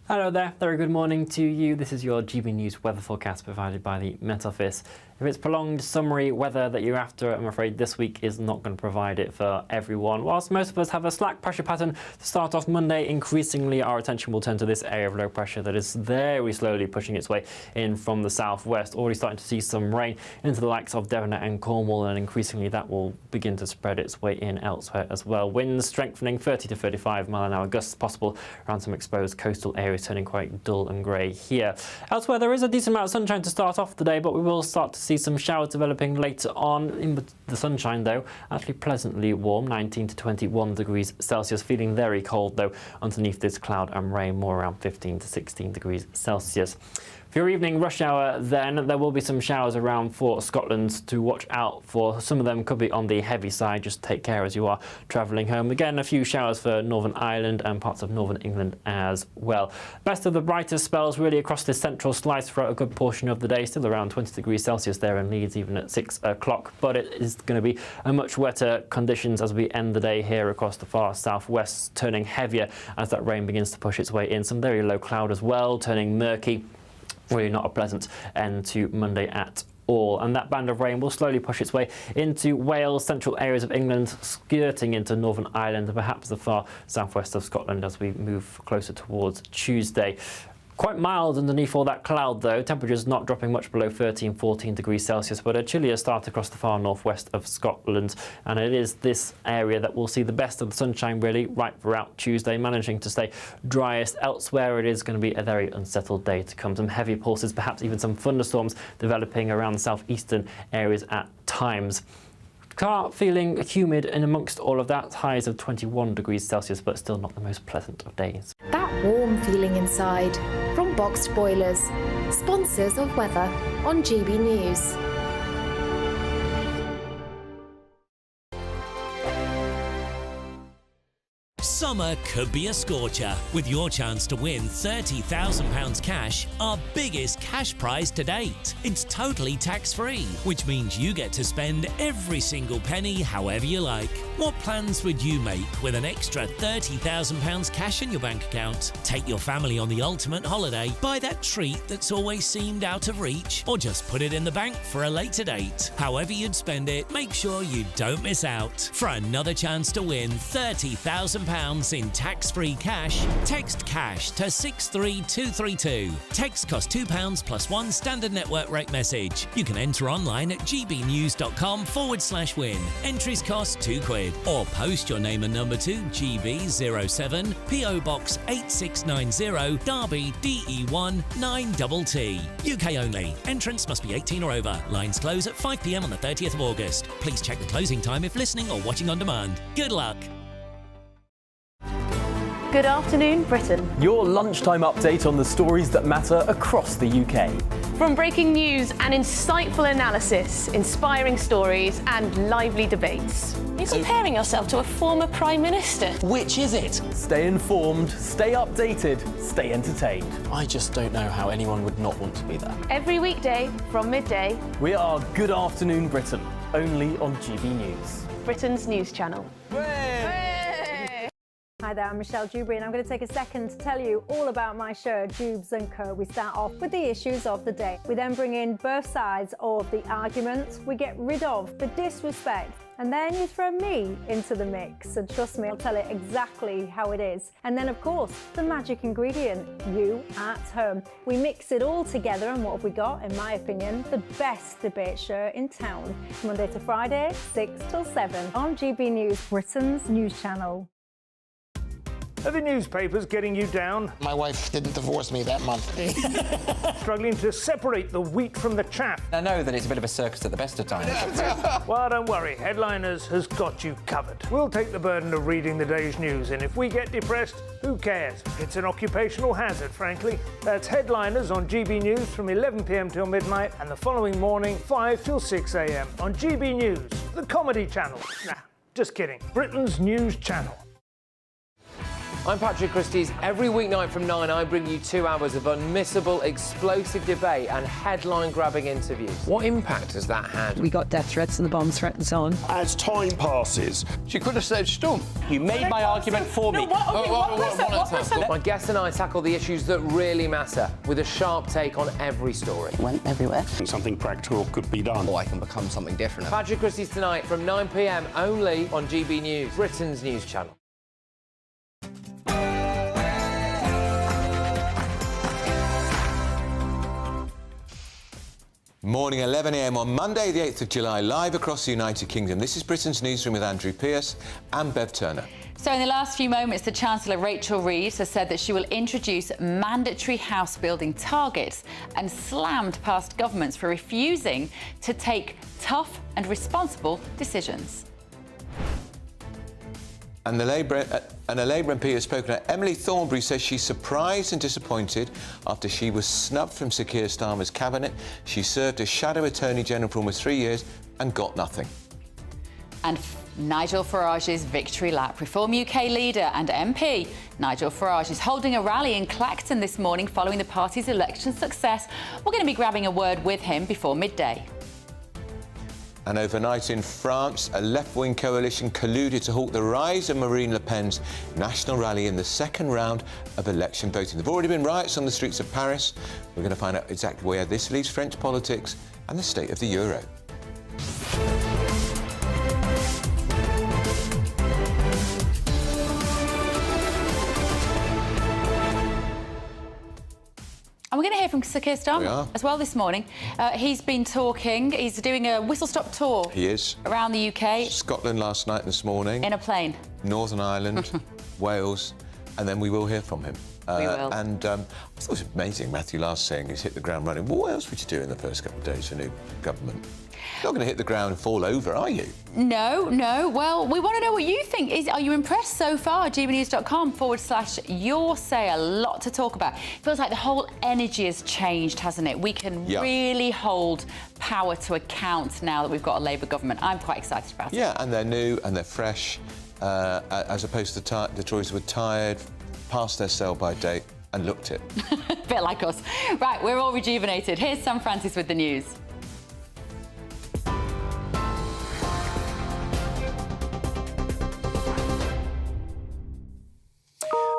Hello there, very good morning to you. This is your GB News weather forecast provided by the Met Office. If it's prolonged summery weather that you're after, I'm afraid this week is not going to provide it for everyone. Whilst most of us have a slack pressure pattern to start off Monday, increasingly our attention will turn to this area of low pressure that is very slowly pushing its way in from the southwest. Already starting to see some rain into the likes of Devon and Cornwall, and increasingly that will begin to spread its way in elsewhere as well. Winds strengthening, 30 to 35 mile an hour gusts possible around some exposed coastal areas, turning quite dull and grey here. Elsewhere, there is a decent amount of sunshine to start off the day, but we will start to see some showers developing later on. In the sunshine, though, actually pleasantly warm, 19 to 21 degrees Celsius. Feeling very cold, though, underneath this cloud and rain, more around 15 to 16 degrees Celsius. For your evening rush hour, then, there will be some showers around for Scotland to watch out for. Some of them could be on the heavy side. Just take care as you are travelling home. Again, a few showers for Northern Ireland and parts of Northern England as well. Best of the brightest spells really across this central slice throughout a good portion of the day. Still around 20 degrees Celsius there in Leeds, even at 6 o'clock. But it is going to be a much wetter conditions as we end the day here across the far southwest, turning heavier as that rain begins to push its way in. Some very low cloud as well, turning murky. Really not a pleasant end to Monday at all. And that band of rain will slowly push its way into Wales, central areas of England, skirting into Northern Ireland and perhaps the far southwest of Scotland as we move closer towards Tuesday. Quite mild underneath all that cloud though, temperatures not dropping much below 13-14 degrees Celsius, but a chillier start across the far northwest of Scotland, and it is this area that will see the best of the sunshine really right throughout Tuesday, managing to stay driest. Elsewhere it is going to be a very unsettled day to come. Some heavy pulses, perhaps even some thunderstorms developing around the southeastern areas at times. Start feeling humid in amongst all of that, highs of 21 degrees Celsius, but still not the most pleasant of days. That warm feeling inside from Boxed Boilers, sponsors of weather on GB News. Summer could be a scorcher, with your chance to win £30,000 cash, our biggest cash prize to date. It's totally tax-free, which means you get to spend every single penny however you like. What plans would you make with an extra £30,000 cash in your bank account? Take your family on the ultimate holiday, buy that treat that's always seemed out of reach, or just put it in the bank for a later date. However you'd spend it, make sure you don't miss out. For another chance to win £30,000 in tax-free cash, text cash to 63232. Text costs £2 plus one standard network rate message. You can enter online at gbnews.com/win. Entries cost £2, or post your name and number to GB07 PO Box 8690 Derby DE1 9TT. UK only. Entrance must be 18 or over. Lines close at 5 p.m. on the 30th of August. Please check the closing time if listening or watching on demand. Good luck. Good afternoon, Britain. Your lunchtime update on the stories that matter across the UK. From breaking news and insightful analysis, inspiring stories and lively debates. You're comparing yourself to a former Prime Minister. Which is it? Stay informed, stay updated, stay entertained. I just don't know how anyone would not want to be there. Every weekday from midday. We are Good Afternoon Britain, only on GB News. Britain's news channel. Hi there, I'm Michelle Dewberry and I'm going to take a second to tell you all about my show, Dubes & Co. We start off with the issues of the day. We then bring in both sides of the argument. We get rid of the disrespect. And then you throw me into the mix. And trust me, I'll tell it exactly how it is. And then, of course, the magic ingredient, you at home. We mix it all together and what have we got, in my opinion, the best debate show in town. Monday to Friday, 6 till 7 on GB News, Britain's news channel. Are the newspapers getting you down? My wife didn't divorce me that month. Struggling to separate the wheat from the chaff? I know that it's a bit of a circus at the best of times. Well, don't worry, Headliners has got you covered. We'll take the burden of reading the day's news, and if we get depressed, who cares? It's an occupational hazard, frankly. That's Headliners on GB News from 11 p.m. till midnight, and the following morning, 5 till 6 a.m. on GB News, the comedy channel. Nah, just kidding. Britain's news channel. I'm Patrick Christie's. Every weeknight from 9, I bring you 2 hours of unmissable, explosive debate and headline-grabbing interviews. What impact has that had? We got death threats and the bomb threat and so on. As time passes, she could have said Storm. You made my argument for me. What person? My guest and I tackle the issues that really matter with a sharp take on every story. It went everywhere. Something practical could be done. I can become something different. Patrick Christie's tonight from 9 p.m. only on GB News, Britain's news channel. Morning, 11 a.m. on Monday, the 8th of July, live across the United Kingdom. This is Britain's Newsroom with Andrew Pearce and Bev Turner. So in the last few moments, the Chancellor Rachel Reeves has said that she will introduce mandatory house building targets and slammed past governments for refusing to take tough and responsible decisions. And a Labour MP has spoken at Emily Thornberry says she's surprised and disappointed after she was snubbed from Sir Keir Starmer's cabinet. She served as Shadow Attorney General for almost 3 years and got nothing. And Nigel Farage's victory lap. Reform UK leader and MP Nigel Farage is holding a rally in Clacton this morning following the party's election success. We're going to be grabbing a word with him before midday. And overnight in France, a left-wing coalition colluded to halt the rise of Marine Le Pen's national rally in the second round of election voting. There have already been riots on the streets of Paris. We're going to find out exactly where this leaves French politics and the state of the euro. And we're going to hear from Sir Keir We Starmer are. as well this morning. He's been talking, he's doing a whistle-stop tour He is. around the UK. Scotland last night and this morning. In a plane. Northern Ireland, Wales, and then we will hear from him. We will. And I thought it was amazing, Matthew last saying he's hit the ground running. Well, what else would you do in the first couple of days of a new government? You're not going to hit the ground and fall over, are you? No. Well, we want to know what you think. Are you impressed so far? gbnews.com/your say. A lot to talk about. Feels like the whole energy has changed, hasn't it? We can really hold power to account now that we've got a Labour government. I'm quite excited about it. Yeah, and they're new and they're fresh, as opposed to the Tories were tired, past their sell-by date and looked it. A bit like us. Right, we're all rejuvenated. Here's Sam Francis with the news.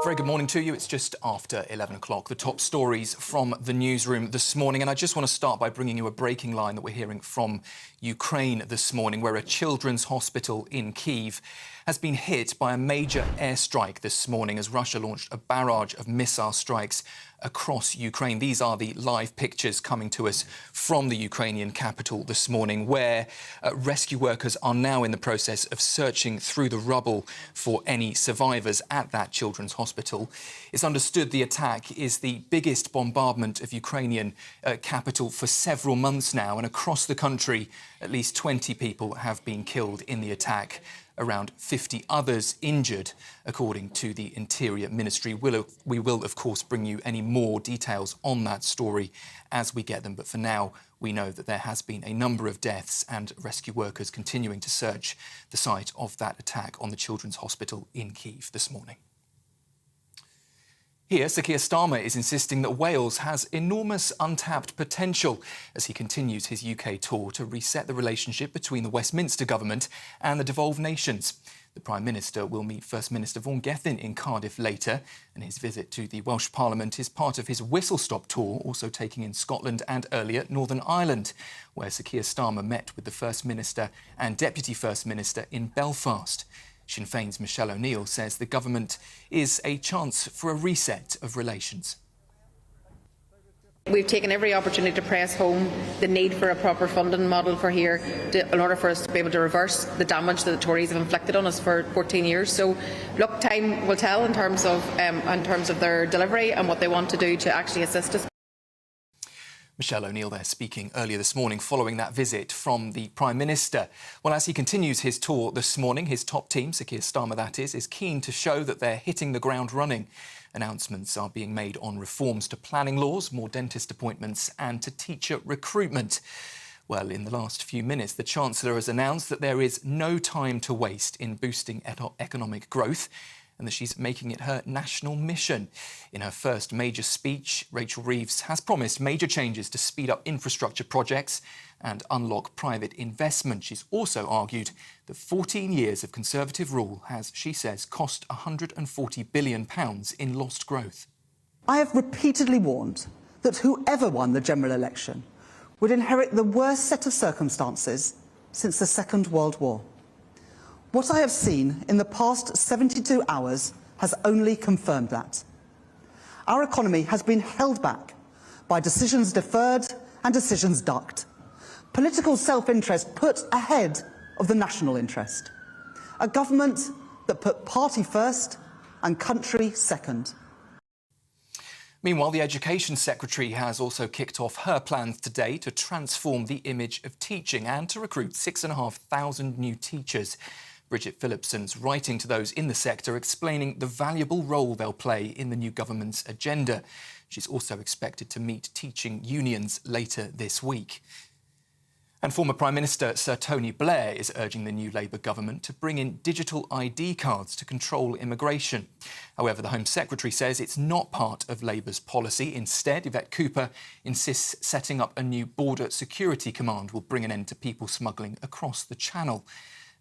Very good morning to you. It's just after 11 o'clock. The top stories from the newsroom this morning. And I just want to start by bringing you a breaking line that we're hearing from Ukraine this morning, where a children's hospital in Kyiv has been hit by a major airstrike this morning as Russia launched a barrage of missile strikes across Ukraine. These are the live pictures coming to us from the Ukrainian capital this morning, where rescue workers are now in the process of searching through the rubble for any survivors at that children's hospital. It's understood the attack is the biggest bombardment of Ukrainian capital for several months now, and across the country, at least 20 people have been killed in the attack. Around 50 others injured, according to the Interior Ministry. We will, of course, bring you any more details on that story as we get them. But for now, we know that there has been a number of deaths and rescue workers continuing to search the site of that attack on the Children's Hospital in Kyiv this morning. Here, Sir Keir Starmer is insisting that Wales has enormous untapped potential as he continues his UK tour to reset the relationship between the Westminster government and the devolved nations. The Prime Minister will meet First Minister Vaughan Gething in Cardiff later, and his visit to the Welsh Parliament is part of his whistle-stop tour, also taking in Scotland and earlier Northern Ireland, where Sir Keir Starmer met with the First Minister and Deputy First Minister in Belfast. Sinn Féin's Michelle O'Neill says the government is a chance for a reset of relations. We've taken every opportunity to press home the need for a proper funding model for here in order for us to be able to reverse the damage that the Tories have inflicted on us for 14 years. So, look, time will tell in terms of their delivery and what they want to do to actually assist us. Michelle O'Neill there speaking earlier this morning following that visit from the Prime Minister. Well, as he continues his tour this morning, his top team, Sir Keir Starmer that is keen to show that they're hitting the ground running. Announcements are being made on reforms to planning laws, more dentist appointments and to teacher recruitment. Well, in the last few minutes, the Chancellor has announced that there is no time to waste in boosting economic growth, and that she's making it her national mission. In her first major speech, Rachel Reeves has promised major changes to speed up infrastructure projects and unlock private investment. She's also argued that 14 years of Conservative rule has, she says, cost £140 billion in lost growth. I have repeatedly warned that whoever won the general election would inherit the worst set of circumstances since the Second World War. What I have seen in the past 72 hours has only confirmed that. Our economy has been held back by decisions deferred and decisions ducked. Political self-interest put ahead of the national interest. A government that put party first and country second. Meanwhile, the Education Secretary has also kicked off her plans today to transform the image of teaching and to recruit 6,500 new teachers. Bridget Phillipson's writing to those in the sector explaining the valuable role they'll play in the new government's agenda. She's also expected to meet teaching unions later this week. And former Prime Minister Sir Tony Blair is urging the new Labour government to bring in digital ID cards to control immigration. However, the Home Secretary says it's not part of Labour's policy. Instead, Yvette Cooper insists setting up a new border security command will bring an end to people smuggling across the Channel.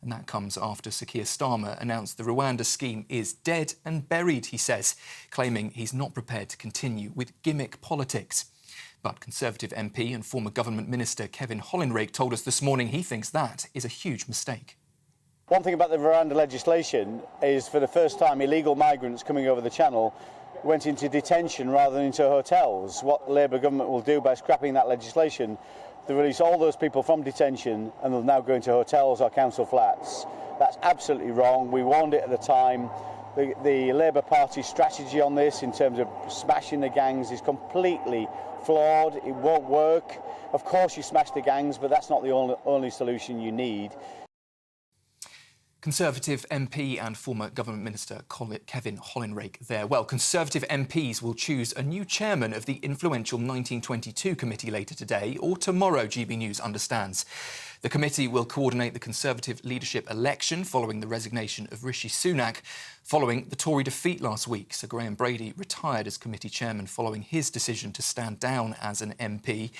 And that comes after Sir Keir Starmer announced the Rwanda scheme is dead and buried, he says, claiming he's not prepared to continue with gimmick politics. But Conservative MP and former Government Minister Kevin Hollinrake told us this morning he thinks that is a huge mistake. One thing about the Rwanda legislation is for the first time illegal migrants coming over the Channel went into detention rather than into hotels. What the Labour government will do by scrapping that legislation, they release all those people from detention and they'll now go into hotels or council flats. That's absolutely wrong. We warned it at the time. The Labour Party's strategy on this in terms of smashing the gangs is completely flawed. It won't work. Of course you smash the gangs, but that's not the only solution you need. Conservative MP and former Government Minister Kevin Hollinrake there. Well, Conservative MPs will choose a new chairman of the influential 1922 committee later today or tomorrow, GB News understands. The committee will coordinate the Conservative leadership election following the resignation of Rishi Sunak following the Tory defeat last week. Sir Graham Brady retired as committee chairman following his decision to stand down as an MP.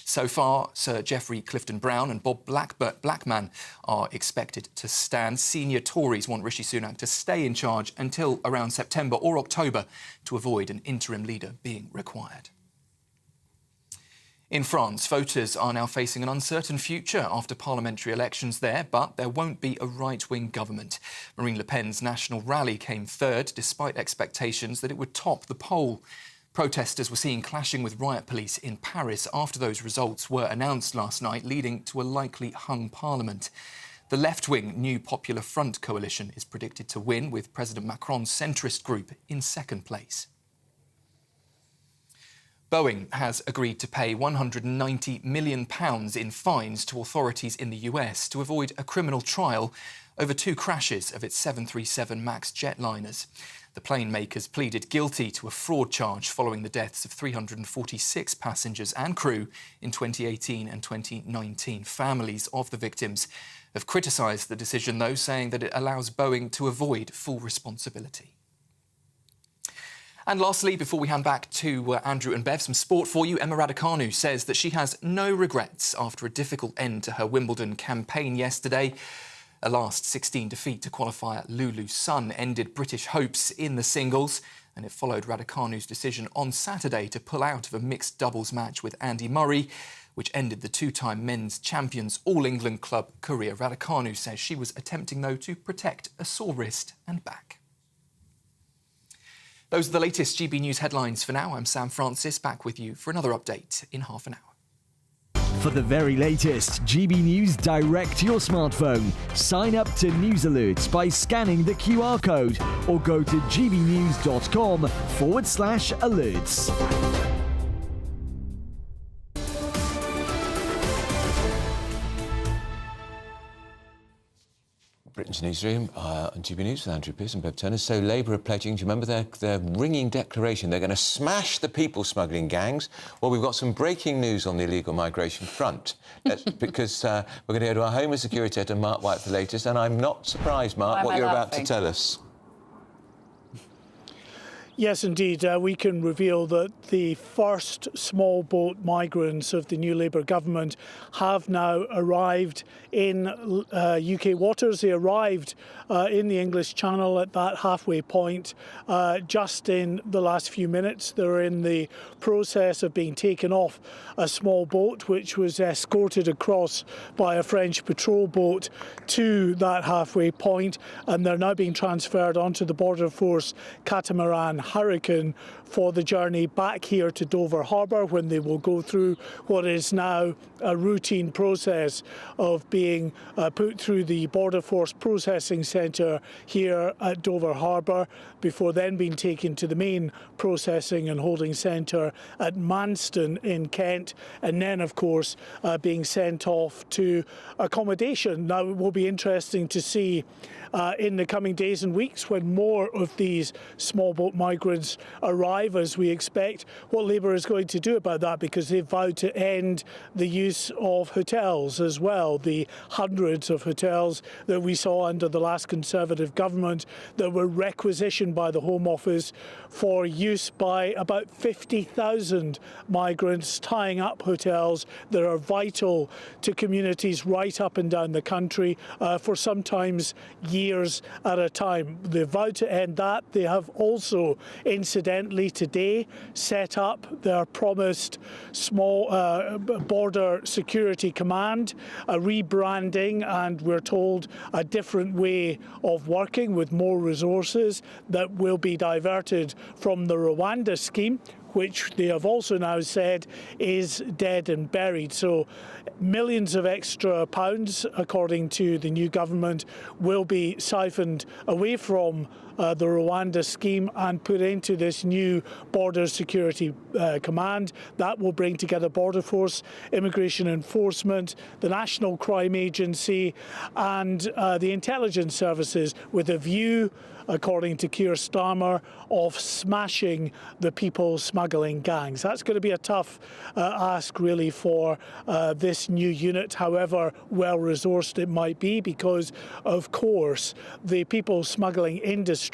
So far, Sir Geoffrey Clifton-Brown and Bob Blackman are expected to stand. Senior Tories want Rishi Sunak to stay in charge until around September or October to avoid an interim leader being required. In France, voters are now facing an uncertain future after parliamentary elections there, but there won't be a right-wing government. Marine Le Pen's national rally came third, despite expectations that it would top the poll. Protesters were seen clashing with riot police in Paris after those results were announced last night, leading to a likely hung parliament. The left-wing New Popular Front coalition is predicted to win, with President Macron's centrist group in second place. Boeing has agreed to pay £190 million in fines to authorities in the US to avoid a criminal trial over 2 crashes of its 737 MAX jetliners. The plane makers pleaded guilty to a fraud charge following the deaths of 346 passengers and crew in 2018 and 2019. Families of the victims have criticised the decision, though, saying that it allows Boeing to avoid full responsibility. And lastly, before we hand back to Andrew and Bev, some sport for you. Emma Raducanu says that she has no regrets after a difficult end to her Wimbledon campaign yesterday. A last 16 defeat to qualifier Lulu Sun ended British hopes in the singles, and it followed Raducanu's decision on Saturday to pull out of a mixed doubles match with Andy Murray, which ended the 2-time men's champions All-England club career. Raducanu says she was attempting, though, to protect a sore wrist and back. Those are the latest GB News headlines for now. I'm Sam Francis, back with you for another update in half an hour. For the very latest GB News direct to your smartphone, sign up to News Alerts by scanning the QR code or go to gbnews.com/alerts. Britain's Newsroom on GB News with Andrew Pearce and Bev Turner. So Labour are pledging, do you remember their ringing declaration? They're going to smash the people smuggling gangs. Well, we've got some breaking news on the illegal migration front because we're going to go to our Home and Security editor, Mark White, for the latest. And I'm not surprised, Mark, what you're about to tell us. Yes, indeed. We can reveal that the first small boat migrants of the new Labour government have now arrived in UK waters. They arrived in the English Channel at that halfway point just in the last few minutes. They're in the process of being taken off a small boat which was escorted across by a French patrol boat to that halfway point, and they're now being transferred onto the Border Force catamaran Hurricane for the journey back here to Dover Harbour, when they will go through what is now a routine process of being put through the Border Force Processing Centre here at Dover Harbour, before then being taken to the main processing and holding centre at Manston in Kent, and then, of course, being sent off to accommodation. Now, it will be interesting to see in the coming days and weeks, when more of these small boat migrants arrive, as we expect, what Labour is going to do about that, because they've vowed to end the use of hotels as well. The hundreds of hotels that we saw under the last Conservative government that were requisitioned by the Home Office for use by about 50,000 migrants, tying up hotels that are vital to communities right up and down the country for sometimes years at a time. They vowed to end that. They have also, incidentally, already today set up their promised small border security command, a rebranding, and we're told a different way of working with more resources that will be diverted from the Rwanda scheme, which they have also now said is dead and buried. So millions of extra pounds, according to the new government, will be siphoned away from the Rwanda scheme and put into this new Border Security Command. That will bring together Border Force, Immigration Enforcement, the National Crime Agency and the intelligence services, with a view, according to Keir Starmer, of smashing the people smuggling gangs. That's going to be a tough ask, really, for this new unit, however well-resourced it might be, because, of course, the people smuggling industry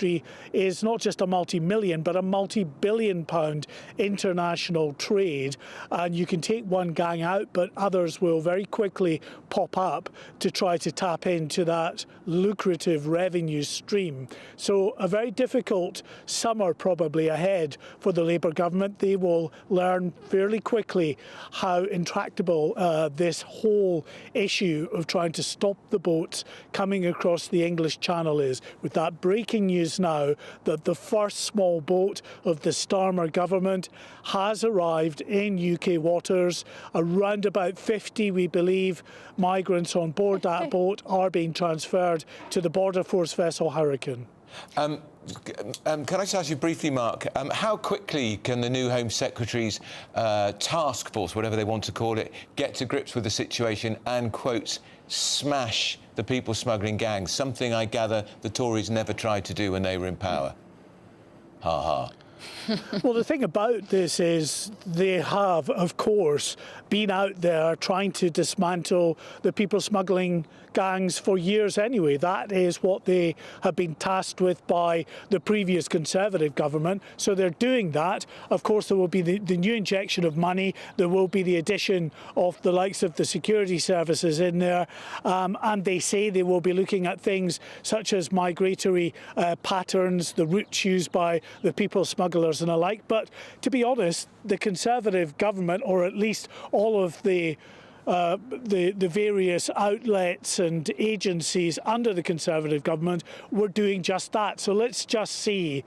is not just a multi-million, but a multi-billion-pound international trade. And you can take one gang out, but others will very quickly pop up to try to tap into that lucrative revenue stream. So a very difficult summer probably ahead for the Labour government. They will learn fairly quickly how intractable this whole issue of trying to stop the boats coming across the English Channel is. With that breaking news now that the first small boat of the Starmer government has arrived in UK waters. Around about 50, we believe, migrants on board that boat are being transferred to the Border Force vessel Hurricane. Can I just ask you briefly, Mark, how quickly can the new Home Secretary's task force, whatever they want to call it, get to grips with the situation and, quote, smash the people smuggling gangs, something I gather the Tories never tried to do when they were in power? Ha ha. Well, the thing about this is they have, of course, been out there trying to dismantle the people smuggling gangs for years anyway. That is what they have been tasked with by the previous Conservative government. So they're doing that. Of course, there will be the new injection of money. There will be the addition of the likes of the security services in there. And they say they will be looking at things such as migratory patterns, the routes used by the people smugglers and alike. But to be honest, the Conservative government, or at least all of the various outlets and agencies under the Conservative government, were doing just that. So let's just see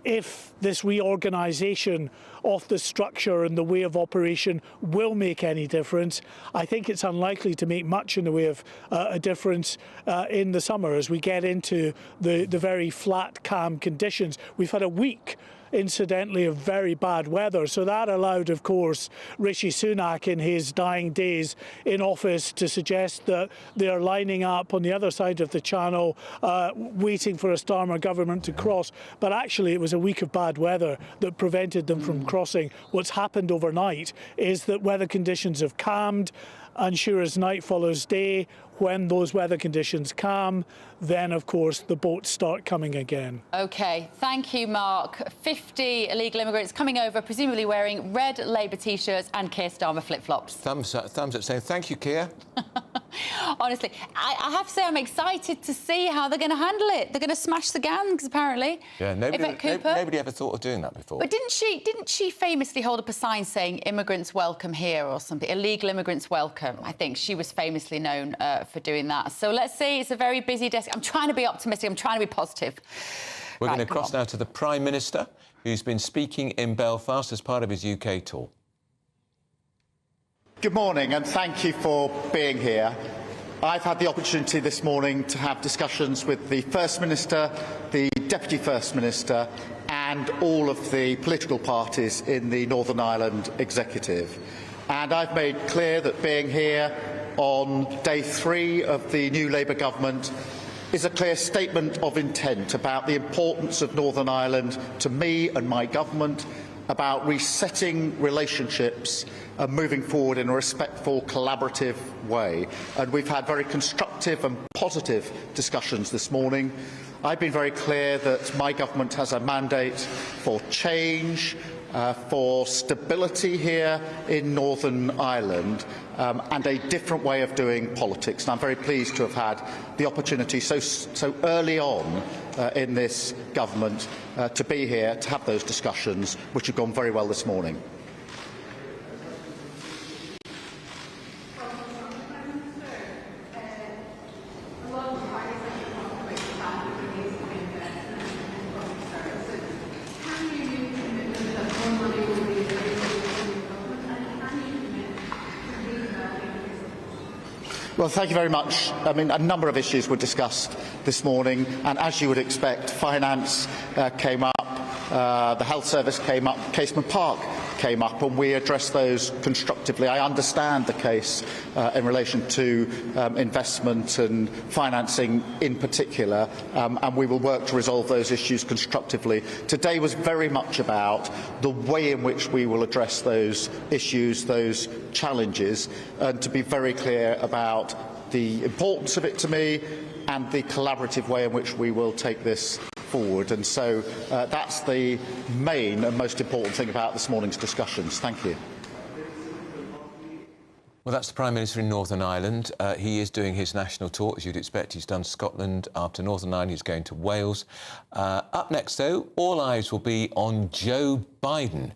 if this reorganisation of the structure and the way of operation will make any difference. I think it's unlikely to make much in the way of a difference in the summer as we get into the very flat, calm conditions. We've had a week, incidentally, of very bad weather. So that allowed, of course, Rishi Sunak in his dying days in office to suggest that they are lining up on the other side of the channel, waiting for a Starmer government to cross. But actually, it was a week of bad weather that prevented them from crossing. What's happened overnight is that weather conditions have calmed, and sure as night follows day, when those weather conditions calm, then, of course, the boats start coming again. OK, thank you, Mark. 50 illegal immigrants coming over, presumably wearing red Labour T-shirts and Keir Starmer flip-flops. Thumbs up saying thank you, Keir. Honestly, I have to say I'm excited to see how they're going to handle it. They're going to smash the gangs, apparently. Yeah, nobody ever thought of doing that before. But didn't she famously hold up a sign saying "immigrants welcome here" or something? Illegal immigrants welcome. I think she was famously known for doing that. So let's see. It's a very busy desk. I'm trying to be optimistic. I'm trying to be positive. We're going to cross now to the Prime Minister, who's been speaking in Belfast as part of his UK tour. Good morning, and thank you for being here. I've had the opportunity this morning to have discussions with the First Minister, the Deputy First Minister and all of the political parties in the Northern Ireland Executive. And I've made clear that being here on day 3 of the new Labour government is a clear statement of intent about the importance of Northern Ireland to me and my government, about resetting relationships and moving forward in a respectful, collaborative way. And we've had very constructive and positive discussions this morning. I've been very clear that my government has a mandate for change, for stability here in Northern Ireland and a different way of doing politics. And I'm very pleased to have had the opportunity so early on in this government to be here to have those discussions, which have gone very well this morning. Well, thank you very much. I mean, a number of issues were discussed this morning, and as you would expect, finance came up, the health service came up, Casement Park came up, and we addressed those constructively. I understand the case in relation to investment and financing in particular, and we will work to resolve those issues constructively. Today was very much about the way in which we will address those issues, those challenges, and to be very clear about the importance of it to me and the collaborative way in which we will take this forward. And so that's the main and most important thing about this morning's discussions. Thank you. Well, that's the Prime Minister in Northern Ireland. He is doing his national tour, as you'd expect. He's done Scotland. After Northern Ireland, he's going to Wales. Up next, though, all eyes will be on Joe Biden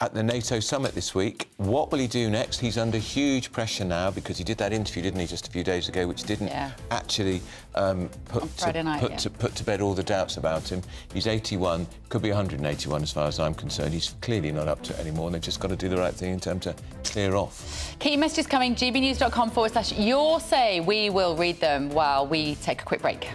at the NATO summit this week. What will he do next? He's under huge pressure now because he did that interview, didn't he, just a few days ago, which didn't actually put to bed all the doubts about him. He's 81, could be 181 as far as I'm concerned. He's clearly not up to it anymore, and they've just got to do the right thing in terms to clear off. Keep your messages coming, gbnews.com/your say. We will read them while we take a quick break.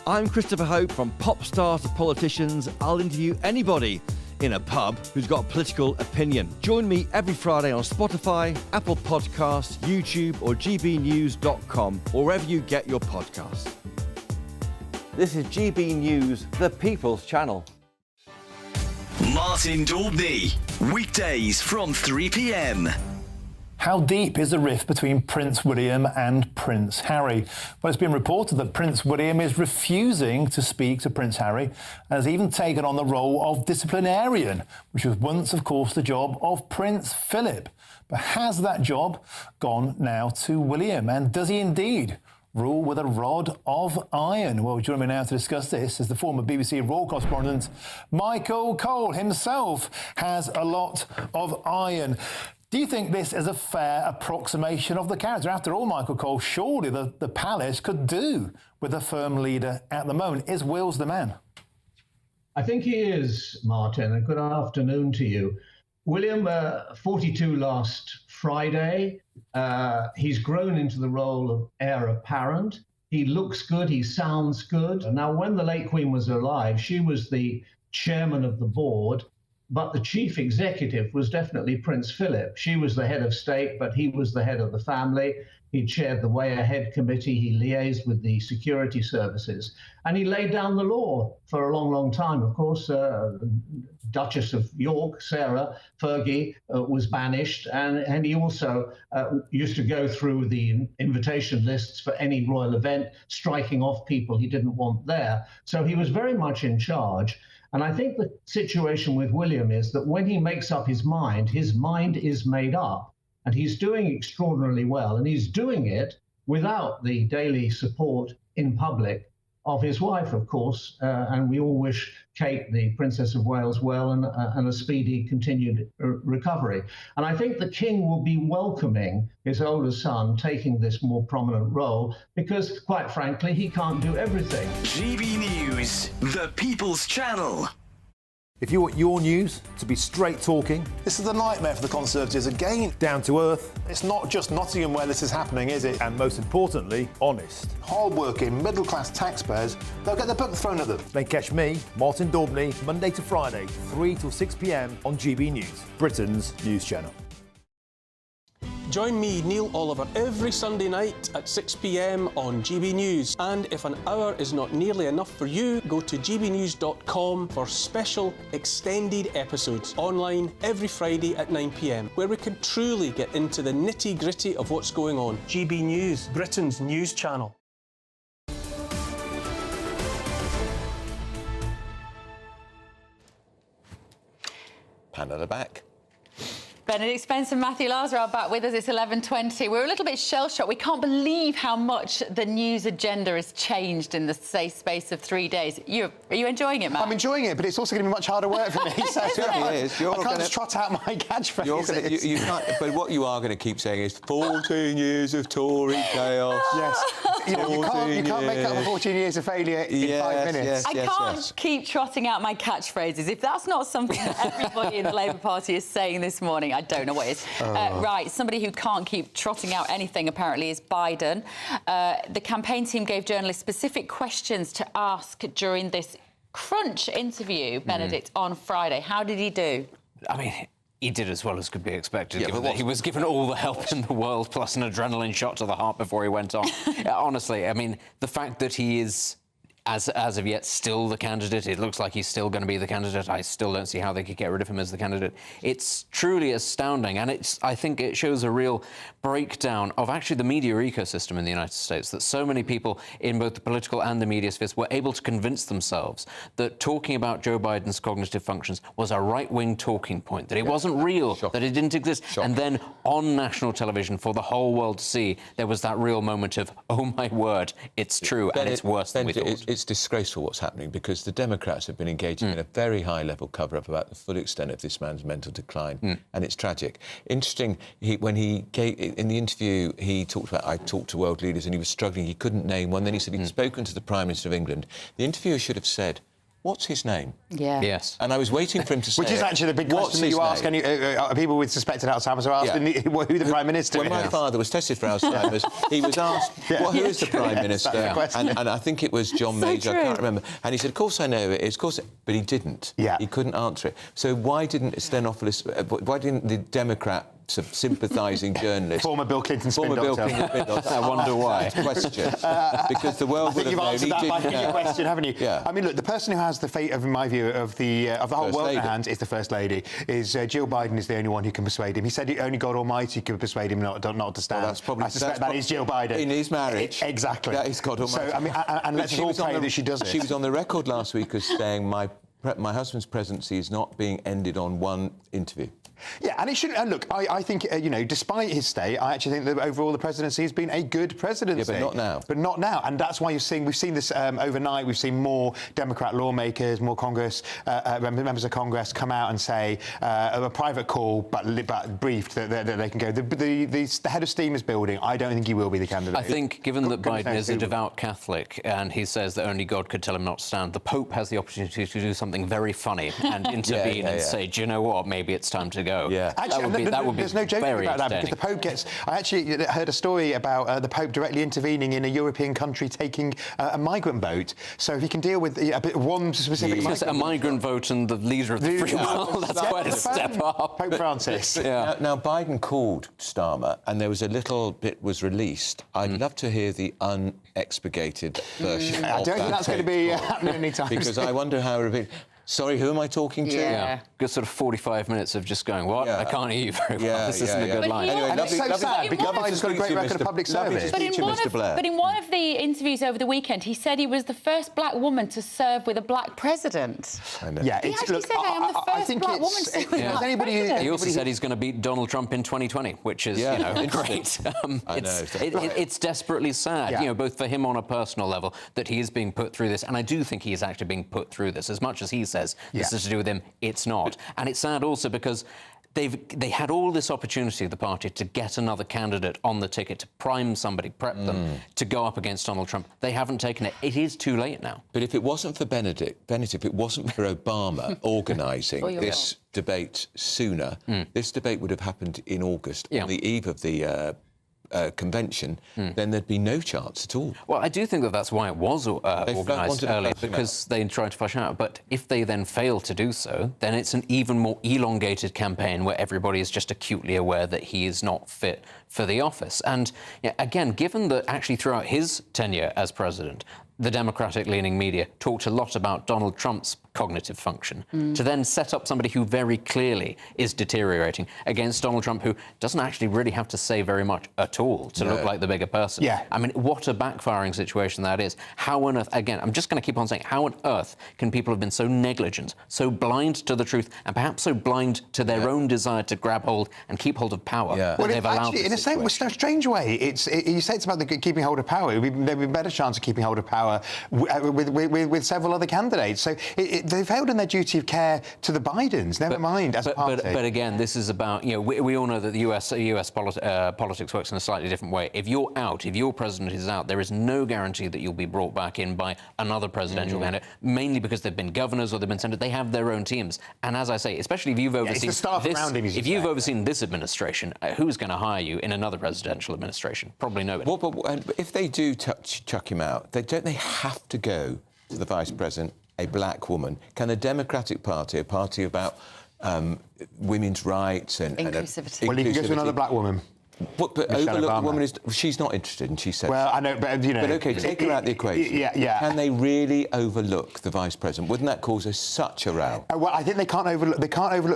I'm Christopher Hope. From pop stars to politicians, I'll interview anybody in a pub who's got a political opinion. Join me every Friday on Spotify, Apple Podcasts, YouTube or gbnews.com, or wherever you get your podcasts. This is GB News, the People's Channel. Martin Daubney, weekdays from 3 p.m. How deep is the rift between Prince William and Prince Harry? Well, it's been reported that Prince William is refusing to speak to Prince Harry and has even taken on the role of disciplinarian, which was once, of course, the job of Prince Philip. But has that job gone now to William? And does he indeed rule with a rod of iron? Well, joining me now to discuss this is the former BBC Royal correspondent Michael Cole. Himself has a lot of iron. Do you think this is a fair approximation of the character? After all, Michael Cole, surely the palace could do with a firm leader at the moment. Is Wills the man? I think he is, Martin, and good afternoon to you. William, 42 last Friday. He's grown into the role of heir apparent. He looks good, he sounds good. Now, when the late Queen was alive, she was the chairman of the board, but the chief executive was definitely Prince Philip. She was the head of state, but he was the head of the family. He chaired the Way Ahead Committee. He liaised with the security services. And he laid down the law for a long, long time. Of course, Duchess of York, Sarah, Fergie, was banished. And he also used to go through the invitation lists for any royal event, striking off people he didn't want there. So he was very much in charge. And I think the situation with William is that when he makes up his mind is made up. And he's doing extraordinarily well. And he's doing it without the daily support in public of his wife, of course. And we all wish Kate, the Princess of Wales, well and a speedy continued recovery. And I think the King will be welcoming his older son taking this more prominent role because, quite frankly, he can't do everything. GB News, the People's Channel. If you want your news to be straight talking... This is a nightmare for the Conservatives again. Down to earth. It's not just Nottingham where this is happening, is it? And most importantly, honest. Hard-working, middle-class taxpayers, they'll get the book thrown at them. Then catch me, Martin Daubney, Monday to Friday, 3 till 6 p.m. on GB News, Britain's news channel. Join me, Neil Oliver, every Sunday night at 6 p.m. on GB News. And if an hour is not nearly enough for you, go to gbnews.com for special extended episodes online every Friday at 9 p.m, where we can truly get into the nitty-gritty of what's going on. GB News, Britain's news channel. panel are back. Benedict Spence and Matthew Lazar are back with us. It's 11:20. We're a little bit shell-shocked. We can't believe how much the news agenda has changed in the space of 3 days. Are you enjoying it, Matt? I'm enjoying it, but it's also going to be much harder work for me. So It is. I can't just trot out my catchphrase. You can't, but what you are going to keep saying is 14 years of Tory chaos. Yes. You can't make up for 14 years of failure in 5 minutes. I can't keep trotting out my catchphrases. If that's not something that everybody in the Labour Party is saying this morning, I don't know what is. Right, somebody who can't keep trotting out anything, apparently, is Biden. The campaign team gave journalists specific questions to ask during this crunch interview, Benedict, on Friday. How did he do? I mean, he did as well as could be expected, given that he was given all the help in the world, plus an adrenaline shot to the heart before he went on. Honestly, I mean, the fact that he is, as of yet, still the candidate, it looks like he's still going to be the candidate. I still don't see how they could get rid of him as the candidate. It's truly astounding, and I think it shows a real breakdown of actually the media ecosystem in the United States, that so many people in both the political and the media spheres were able to convince themselves that talking about Joe Biden's cognitive functions was a right-wing talking point, that it wasn't real, that it didn't exist. And then on national television for the whole world to see, there was that real moment of, oh my word, it's true, and it's worse than we thought. It's disgraceful what's happening, because the Democrats have been engaging in a very high-level cover-up about the full extent of this man's mental decline, and it's tragic. Interesting, when he gave, in the interview, he talked about, I talked to world leaders, and he was struggling, he couldn't name one. Then he said he'd spoken to the Prime Minister of England. The interviewer should have said, what's his name? Yeah. Yes. And I was waiting for him to say Which is actually the big question that you ask. People with suspected Alzheimer's are asked who the Prime Minister is. When my father was tested for Alzheimer's, he was asked, who is the Prime Minister? And I think it was John Major, I can't remember. And he said, of course I know who it is, of course. But he didn't. He couldn't answer it. So why didn't the Democrat sympathising journalist, former Bill Clinton spin doctor. I wonder why. Question. Because the world would have known. You've answered that by your question, haven't you? Yeah. I mean, look, the person who has the fate of, in my view, of the whole world in their hands is the First Lady. Jill Biden is the only one who can persuade him. He said only God Almighty could persuade him not to stand. Well, I suspect that is Jill Biden. In his marriage. Exactly. That is God Almighty. So, I mean, and let's all pray that she does it. She was on the record last week as saying, my husband's presidency is not being ended on one interview. Yeah, and it shouldn't. And look, I think, despite his stay, I actually think that overall the presidency has been a good presidency. Yeah, but not now. But not now. And that's why we've seen this overnight. We've seen more Democrat lawmakers, more Congress, members of Congress come out and say a private call, but briefed that they can go. The head of steam is building. I don't think he will be the candidate. I think, given that Biden is a devout Catholic and he says that only God could tell him not to stand, the Pope has the opportunity to do something very funny and intervene and say, do you know what, maybe it's time to go. Yeah. Actually, that would be there's no joking about that, because the Pope gets... I actually heard a story about the Pope directly intervening in a European country taking a migrant vote. So if he can deal with one specific migrant... A migrant vote and the leader of the free world, that's quite a step up. Pope Francis. Now, Biden called Starmer, and there was a little bit was released. I'd love to hear the unexpurgated version. I don't think that's going to be happening anytime soon. Because I wonder how it would be... Sorry, who am I talking to? Yeah. Good sort of 45 minutes of just going, what? I can't hear you very well. This isn't a good line. Anyway, and it's so sad, because Biden's got a great record of public service. But in one of the interviews over the weekend, he said he was the first black woman to serve with a black president. I know. Yeah, he actually said, I am the first black woman to serve with a black president. He also said he's going to beat Donald Trump in 2020, which is, great. It's desperately sad, both for him on a personal level, that he is being put through this, and I do think he is actually being put through this. As much as he says this is to do with him, it's not. And it's sad also because they had all this opportunity, the party, to get another candidate on the ticket, to prime somebody, prep them to go up against Donald Trump. They haven't taken it. It is too late now. But if it wasn't for Benedict, if it wasn't for Obama organising this debate sooner, this debate would have happened in August, on the eve of the convention, then there'd be no chance at all. Well, I do think that that's why it was organised early, because they tried to flush out. But if they then fail to do so, then it's an even more elongated campaign where everybody is just acutely aware that he is not fit for the office. And again, given that actually throughout his tenure as president, the Democratic-leaning media talked a lot about Donald Trump's cognitive function, to then set up somebody who very clearly is deteriorating against Donald Trump, who doesn't actually really have to say very much at all to look like the bigger person. Yeah. I mean, what a backfiring situation that is. How on earth, again, I'm just going to keep on saying, how on earth can people have been so negligent, so blind to the truth, and perhaps so blind to their own desire to grab hold and keep hold of power that they've allowed actually, in a strange way, you say it's about the keeping hold of power. There'd be a better chance of keeping hold of power with several other candidates. So they failed in their duty of care to the Bidens, never mind as a party. But again, this is about, you know, we all know that the US politics works in a slightly different way. If you're out, if your president is out, there is no guarantee that you'll be brought back in by another presidential candidate, mainly because they've been governors or they've been senators. They have their own teams. And as I say, especially if you've overseen overseen this administration, who's going to hire you in another presidential administration? Probably nobody. Well, but if they do chuck him out, don't they have to go to the vice president, a black woman? Can the Democratic Party, a party about women's rights and inclusivity. Well, you can go to another black woman. But overlook the woman she's not interested, and she said. Well, I know, but you know. But OK, take her out the equation. Yeah. Can they really overlook the vice president? Wouldn't that cause us such a row? Well, I think they can't overlook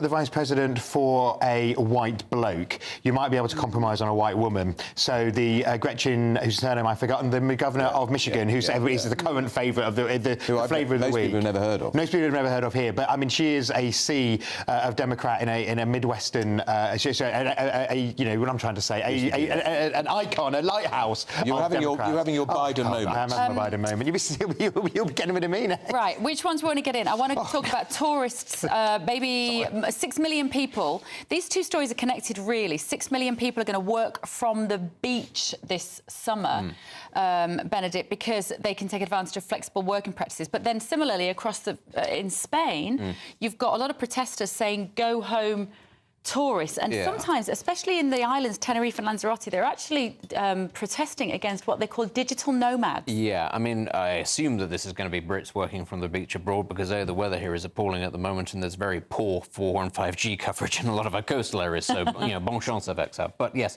the vice president for a white bloke. You might be able to compromise on a white woman. So the Gretchen, whose surname I've forgotten, the governor of Michigan, who's the current favourite of the flavour of the week. Most people have never heard of. Most people have never heard of here, but I mean, she is a C of Democrat in a Midwestern. You know what I'm trying to say. An icon, a lighthouse. You're having your Biden moment. I am having my Biden moment. You'll be getting rid of me now. Right, which ones we want to get in? I want to talk about tourists, maybe 6 million people. These two stories are connected, really. 6 million people are going to work from the beach this summer, Benedict, because they can take advantage of flexible working practices. But then similarly, across in Spain, you've got a lot of protesters saying, go home, tourists, and sometimes, especially in the islands, Tenerife and Lanzarote, they're actually protesting against what they call digital nomads. Yeah, I mean, I assume that this is going to be Brits working from the beach abroad because, the weather here is appalling at the moment and there's very poor 4 and 5G coverage in a lot of our coastal areas, so, bon chance avec ça. But yes,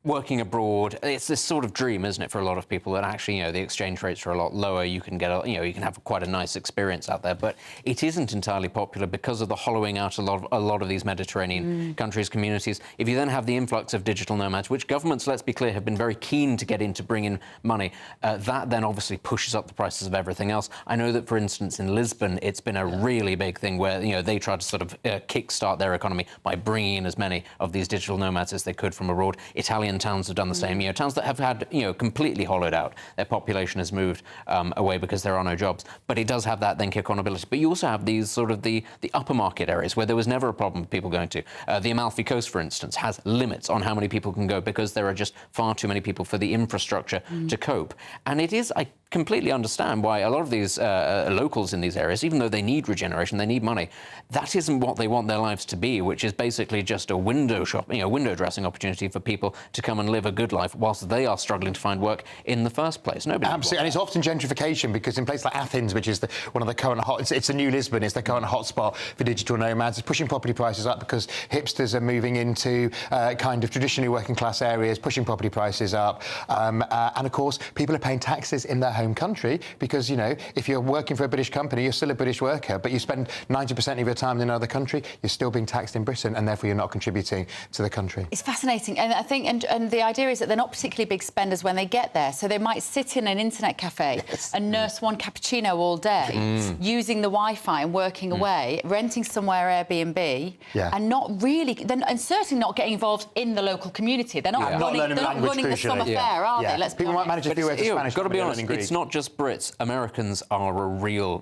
working abroad, it's this sort of dream, isn't it, for a lot of people that actually, the exchange rates are a lot lower. You can get, you can have quite a nice experience out there. But it isn't entirely popular because of the hollowing out a lot of these Mediterranean countries, communities. If you then have the influx of digital nomads, which governments, let's be clear, have been very keen to get in to bring in money, that then obviously pushes up the prices of everything else. I know that, for instance, in Lisbon, it's been a really big thing where, they tried to sort of kickstart their economy by bringing in as many of these digital nomads as they could from abroad. Italian towns have done the same. Towns that have had, completely hollowed out. Their population has moved away because there are no jobs. But it does have that then kick-on ability. But you also have these sort of the upper market areas where there was never a problem with people going to. The Amalfi Coast, for instance, has limits on how many people can go because there are just far too many people for the infrastructure to cope. And it is, I completely understand why a lot of these locals in these areas, even though they need regeneration, they need money, that isn't what they want their lives to be, which is basically just a window window dressing opportunity for people to come and live a good life whilst they are struggling to find work in the first place. Nobody. Absolutely, and it's often gentrification because in places like Athens, which is one of the current it's the new Lisbon, it's the current hotspot for digital nomads. It's pushing property prices up because hipsters are moving into kind of traditionally working class areas, pushing property prices up, and of course people are paying taxes in their home country because if you're working for a British company, you're still a British worker, but you spend 90% of your time in another country, you're still being taxed in Britain, and therefore you're not contributing to the country. It's fascinating, and I think, and the idea is that they're not particularly big spenders when they get there, so they might sit in an internet cafe and nurse one cappuccino all day, using the Wi-Fi and working away, renting somewhere Airbnb, and not really, and certainly not getting involved in the local community. They're not running the summer fair, are they? Let's be honest. Might manage a few words of Spanish. Got to be honest, it's not just Brits. Americans are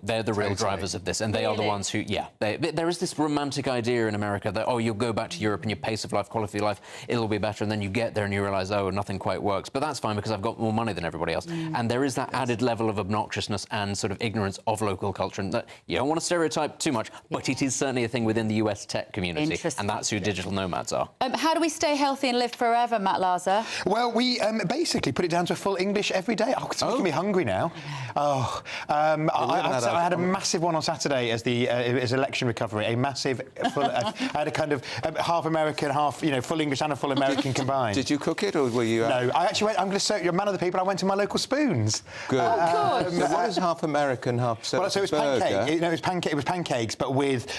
they're the real drivers of this, and they are the ones who, there is this romantic idea in America that, you'll go back to Europe and your pace of life, quality of life, it'll be better, and then you get there and you realise, nothing quite works. But that's fine because I've got more money than everybody else. And there is that added level of obnoxiousness and sort of ignorance of local culture, and that you don't want to stereotype too much, but it is certainly a thing within the US tech community, and that's who digital nomads are. How do we stay healthy and live forever, Matt Laza? Well, we basically put it down to a full English every day. It's making me hungry. hungry now. Oh, I had a massive one on Saturday as election recovery. A massive, I had a kind of half American, half full English and a full American combined. Did you cook it, or were you? No, I actually went. I'm going to say you're a man of the people. I went to my local Spoons. Good. Oh, good. So what is half American, half so it was pancake. It was pancakes, but with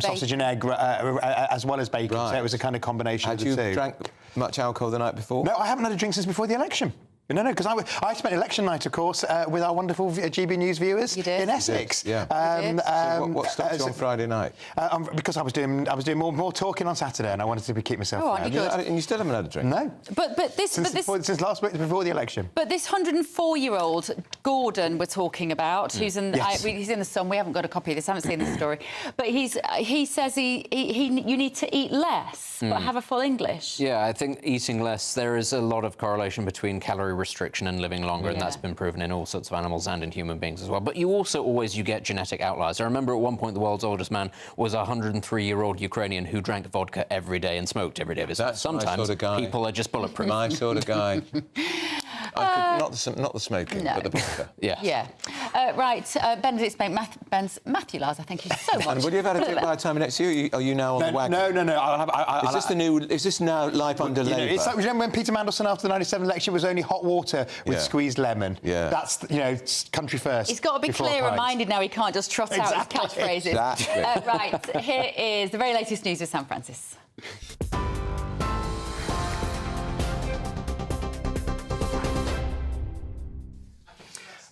sausage and egg as well as bacon. Right. So it was a kind of combination of the two. Had you drank much alcohol the night before? No, I haven't had a drink since before the election. No, because I spent election night, of course, with our wonderful GB News viewers in Essex. Yeah. So what stopped you on Friday night? Because I was doing more talking on Saturday, and I wanted to keep myself. Oh, and you still haven't had a drink? No. Since last week, before the election. But this 104-year-old Gordon we're talking about, who's in he's in the Sun. We haven't got a copy of this. I haven't seen this story. But he says you need to eat less, but have a full English. Yeah, I think eating less. There is a lot of correlation between calorie restriction and living longer, and that's been proven in all sorts of animals and in human beings as well. But you also get genetic outliers. I remember at one point the world's oldest man was a 100-year-old Ukrainian who drank vodka every day and smoked every day of his life. Sometimes my sort of guy. People are just bulletproof. My sort of guy. Not the smoking, but the vodka. Yeah. Right, Benedict's mate, Matthew Lars, I thank you so much. And would you have had a drink by the time next year? Are you now on the wagon? No. Is this now life under Labour? It's like, remember when Peter Mandelson after the 97 election was only hot water with squeezed lemon? Yeah. That's country first. He's got to be clear-minded now. He can't just trot out his catchphrases. Exactly. Right, here is the very latest news with Sam Francis.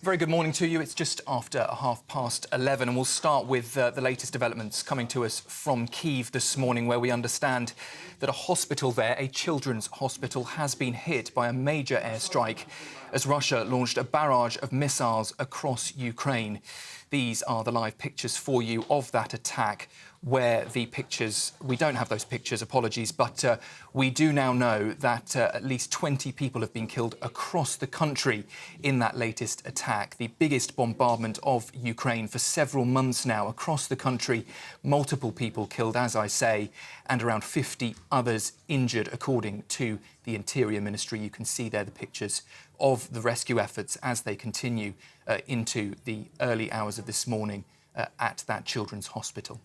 Very good morning to you. It's just after 11:30, and we'll start with the latest developments coming to us from Kyiv this morning, where we understand that a hospital there, a children's hospital, has been hit by a major airstrike as Russia launched a barrage of missiles across Ukraine. These are the live pictures for you of that attack, where the pictures... We don't have those pictures, apologies, but we do now know that at least 20 people have been killed across the country in that latest attack, the biggest bombardment of Ukraine for several months now across the country. Multiple people killed, as I say, and around 50 others injured, according to the Interior Ministry. You can see there the pictures of the rescue efforts as they continue into the early hours of this morning at that children's hospital.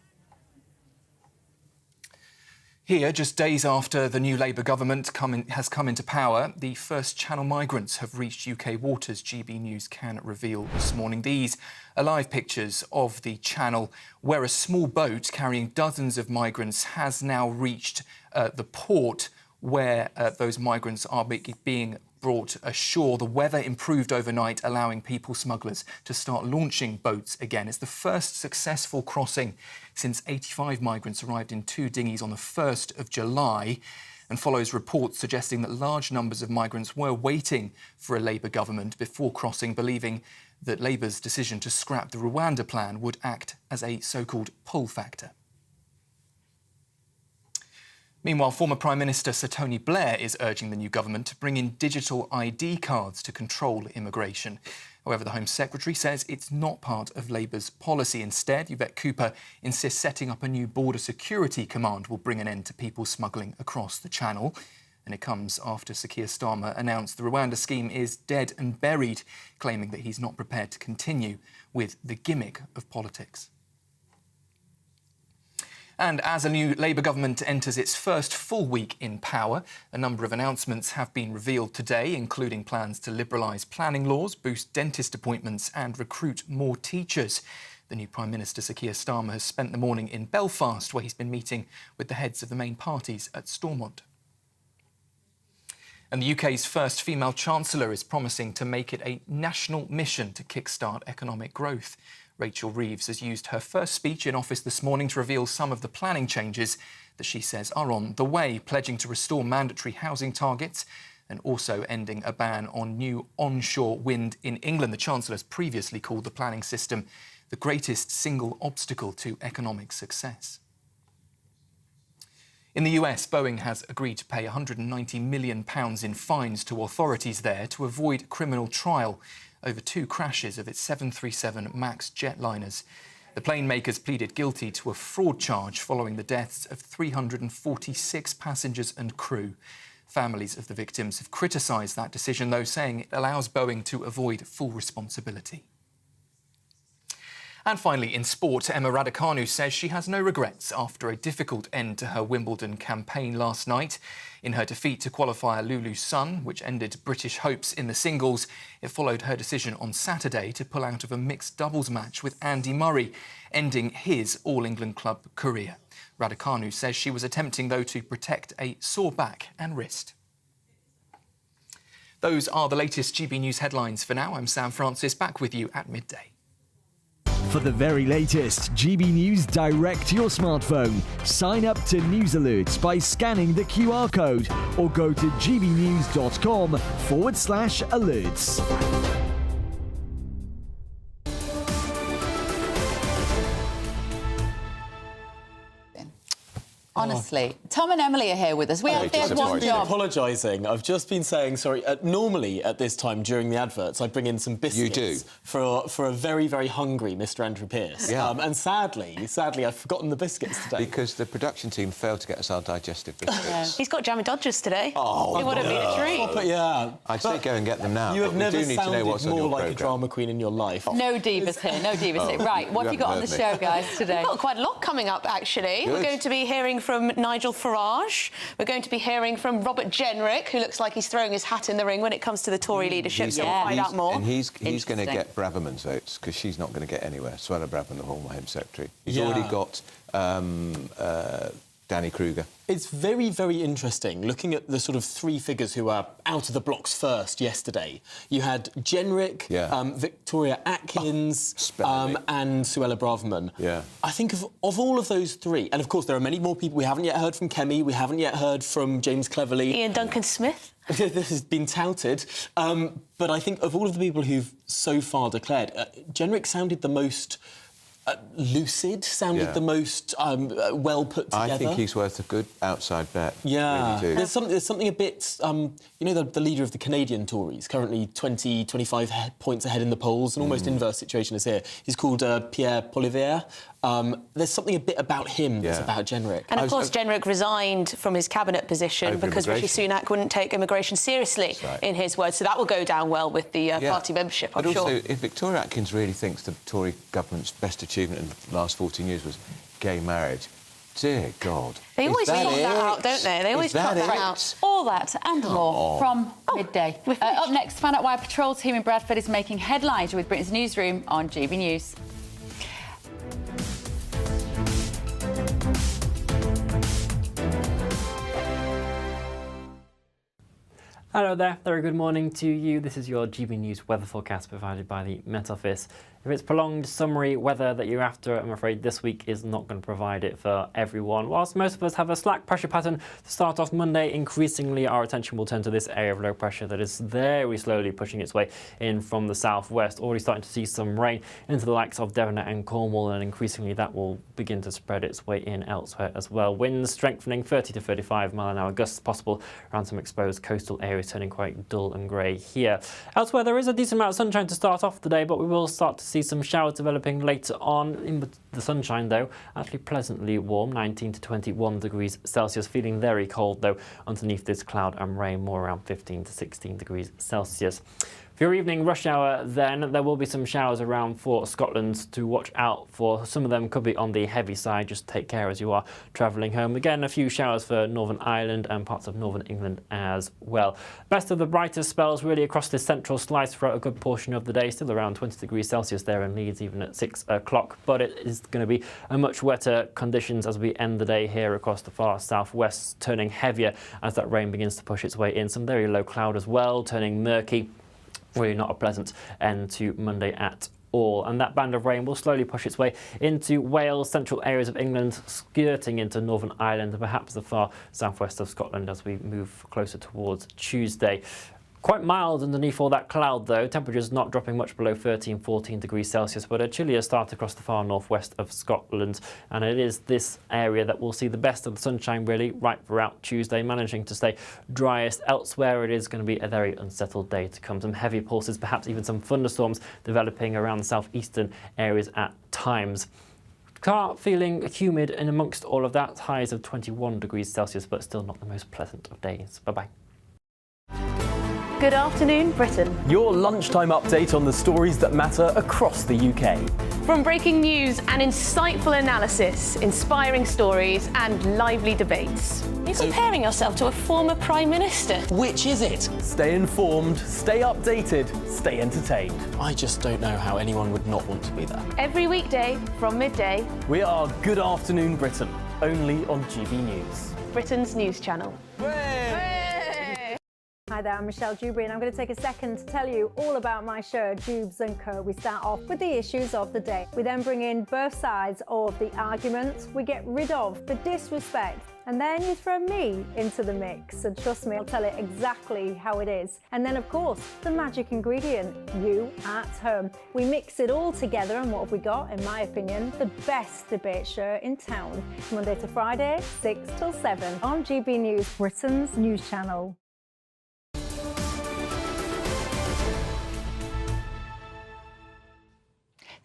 Here, just days after the new Labour government has come into power, the first Channel migrants have reached UK waters, GB News can reveal this morning. These are live pictures of the Channel, where a small boat carrying dozens of migrants has now reached the port where those migrants are being brought ashore. The weather improved overnight, allowing people smugglers to start launching boats again. It's the first successful crossing since 85 migrants arrived in 2 dinghies on the 1st of July, and follows reports suggesting that large numbers of migrants were waiting for a Labour government before crossing, believing that Labour's decision to scrap the Rwanda plan would act as a so-called pull factor. Meanwhile, former Prime Minister Sir Tony Blair is urging the new government to bring in digital ID cards to control immigration. However, the Home Secretary says it's not part of Labour's policy. Instead, Yvette Cooper insists setting up a new border security command will bring an end to people smuggling across the Channel. And it comes after Sir Keir Starmer announced the Rwanda scheme is dead and buried, claiming that he's not prepared to continue with the gimmick of politics. And as a new Labour government enters its first full week in power, a number of announcements have been revealed today, including plans to liberalise planning laws, boost dentist appointments and recruit more teachers. The new Prime Minister, Sir Keir Starmer, has spent the morning in Belfast, where he's been meeting with the heads of the main parties at Stormont. And the UK's first female Chancellor is promising to make it a national mission to kickstart economic growth. Rachel Reeves has used her first speech in office this morning to reveal some of the planning changes that she says are on the way, pledging to restore mandatory housing targets and also ending a ban on new onshore wind in England. The Chancellor has previously called the planning system the greatest single obstacle to economic success. In the US, Boeing has agreed to pay £190 million in fines to authorities there to avoid criminal trial over 2 crashes of its 737 MAX jetliners. The plane makers pleaded guilty to a fraud charge following the deaths of 346 passengers and crew. Families of the victims have criticised that decision, though, saying it allows Boeing to avoid full responsibility. And finally, in sport, Emma Raducanu says she has no regrets after a difficult end to her Wimbledon campaign last night. In her defeat to qualifier Lulu Sun, which ended British hopes in the singles, it followed her decision on Saturday to pull out of a mixed doubles match with Andy Murray, ending his All-England club career. Raducanu says she was attempting, though, to protect a sore back and wrist. Those are the latest GB News headlines for now. I'm Sam Francis, back with you at midday. For the very latest GB News direct to your smartphone, sign up to News Alerts by scanning the QR code or go to gbnews.com/alerts. Honestly, Tom and Emily are here with us. We have one job. Apologising. I've just been saying sorry. Normally at this time during the adverts, I bring in some biscuits. You do. For a very, very hungry Mr. Andrew Pearce. Yeah. And sadly, I've forgotten the biscuits today. Because the production team failed to get us our digestive biscuits. Yeah. He's got Jammy Dodgers today. Oh, it would have been a treat. But yeah. I'd say go and get them now. You have never we do need to know what's on more your like programme. a drama queen in your life. No divas here, no divas here. Right, what have you got on the show, guys, today? We've got quite a lot coming up, actually. Good. We're going to be hearing from Nigel Farage. We're going to be hearing from Robert Jenrick, who looks like he's throwing his hat in the ring when it comes to the Tory leadership, so we'll find out more. And he's going to get Braverman's votes, because she's not going to get anywhere. Suella Braverman, the former Home Secretary. He's already got Danny Kruger. It's very, very interesting looking at the sort of three figures who are out of the blocks first yesterday. You had Jenrick, Victoria Atkins, and Suella Braverman. Yeah. I think of all of those three, and of course there are many more people. We haven't yet heard from Kemi, we haven't yet heard from James Cleverly. Ian Duncan Smith. This has been touted. But I think of all of the people who've so far declared, Jenrick sounded the most lucid, sounded the most well put together. I think he's worth a good outside bet. Yeah. Really do. There's something a bit... you know, the leader of the Canadian Tories, currently 20, 25 points ahead in the polls, an almost inverse situation as here. He's called Pierre Poilievre. There's something a bit about him that's about Jenrick. And, of course, Jenrick resigned from his cabinet position because Rishi Sunak wouldn't take immigration seriously, in his words. So that will go down well with the party membership, I'm sure. But also, if Victoria Atkins really thinks the Tory government's best achievement in the last 14 years was gay marriage, dear God. They always put that out, don't they? They always put that out. All that and more from midday. Up next, find out why a patrol team in Bradford is making headlines with Britain's Newsroom on GB News. Hello there, very good morning to you. This is your GB News weather forecast provided by the Met Office. If it's prolonged summery weather that you're after, I'm afraid this week is not going to provide it for everyone. Whilst most of us have a slack pressure pattern to start off Monday, increasingly our attention will turn to this area of low pressure that is very slowly pushing its way in from the southwest. Already starting to see some rain into the likes of Devon and Cornwall, and increasingly that will begin to spread its way in elsewhere as well. Winds strengthening, 30 to 35 mile an hour gusts possible around some exposed coastal areas, turning quite dull and grey here. Elsewhere, there is a decent amount of sunshine to start off today, but we will start to see some showers developing later on. In the sunshine, though, actually pleasantly warm, 19 to 21 degrees Celsius. Feeling very cold, though, underneath this cloud and rain, more around 15 to 16 degrees Celsius. For your evening rush hour, then, there will be some showers around for Scotland to watch out for. Some of them could be on the heavy side. Just take care as you are travelling home. Again, a few showers for Northern Ireland and parts of Northern England as well. Best of the brightest spells really across this central slice throughout a good portion of the day. Still around 20 degrees Celsius there in Leeds, even at 6 o'clock. But it is going to be a much wetter conditions as we end the day here across the far southwest, turning heavier as that rain begins to push its way in. Some very low cloud as well, turning murky. Really not a pleasant end to Monday at all. And that band of rain will slowly push its way into Wales, central areas of England, skirting into Northern Ireland and perhaps the far southwest of Scotland as we move closer towards Tuesday. Quite mild underneath all that cloud, though. Temperatures not dropping much below 13, 14 degrees Celsius, but a chillier start across the far northwest of Scotland. And it is this area that will see the best of the sunshine, really, right throughout Tuesday, managing to stay driest. Elsewhere, it is going to be a very unsettled day to come. Some heavy pulses, perhaps even some thunderstorms developing around the southeastern areas at times. car feeling humid, and amongst all of that, highs of 21 degrees Celsius, but still not the most pleasant of days. Bye-bye. Good afternoon, Britain. Your lunchtime update on the stories that matter across the UK. From breaking news and insightful analysis, inspiring stories and lively debates. You're comparing yourself to a former Prime Minister. Which is it? Stay informed, stay updated, stay entertained. I just don't know how anyone would not want to be there. Every weekday from midday. We are Good Afternoon Britain, only on GB News. Britain's news channel. Hi there, I'm Michelle Dewberry and I'm going to take a second to tell you all about my show, Dubes & Co. We start off with the issues of the day. We then bring in both sides of the argument. We get rid of the disrespect. And then you throw me into the mix. And trust me, I'll tell it exactly how it is. And then, of course, the magic ingredient, you at home. We mix it all together and what have we got, in my opinion, the best debate show in town. Monday to Friday, 6 till 7 on GB News, Britain's news channel.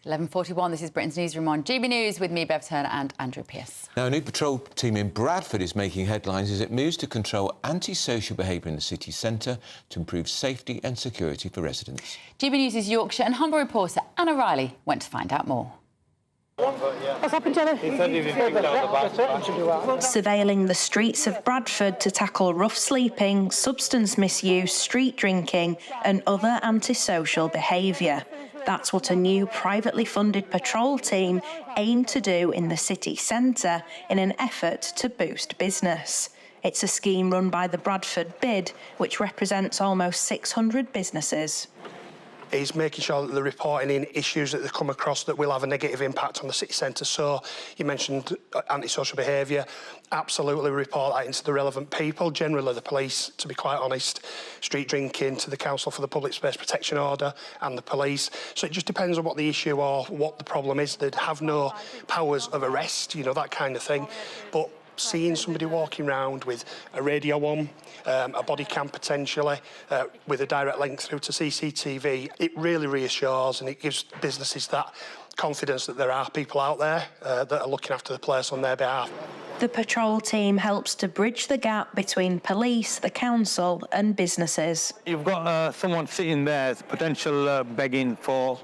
(11:41). This is Britain's Newsroom on GB News with me, Bev Turner, and Andrew Pearce. Now, a new patrol team in Bradford is making headlines as it moves to control antisocial behaviour in the city centre to improve safety and security for residents. GB News' Yorkshire and Humber reporter Anna Riley went to find out more. What's happened, Jenny? Surveilling the streets of Bradford to tackle rough sleeping, substance misuse, street drinking and other antisocial behaviour. That's what a new privately funded patrol team aimed to do in the city centre in an effort to boost business. It's a scheme run by the Bradford Bid, which represents almost 600 businesses. Is making sure that they're reporting in issues that they come across that will have a negative impact on the city centre. So you mentioned antisocial behaviour, absolutely report that into the relevant people, generally the police, to be quite honest, street drinking to the Council for the Public Space Protection Order and the police. So it just depends on what the issue or what the problem is. They'd have no powers of arrest, you know, that kind of thing. But seeing somebody walking around with a radio on, a body cam potentially, with a direct link through to CCTV, it really reassures and it gives businesses that confidence that there are people out there that are looking after the place on their behalf. The patrol team helps to bridge the gap between police, the council and businesses. You've got someone sitting there, potential begging for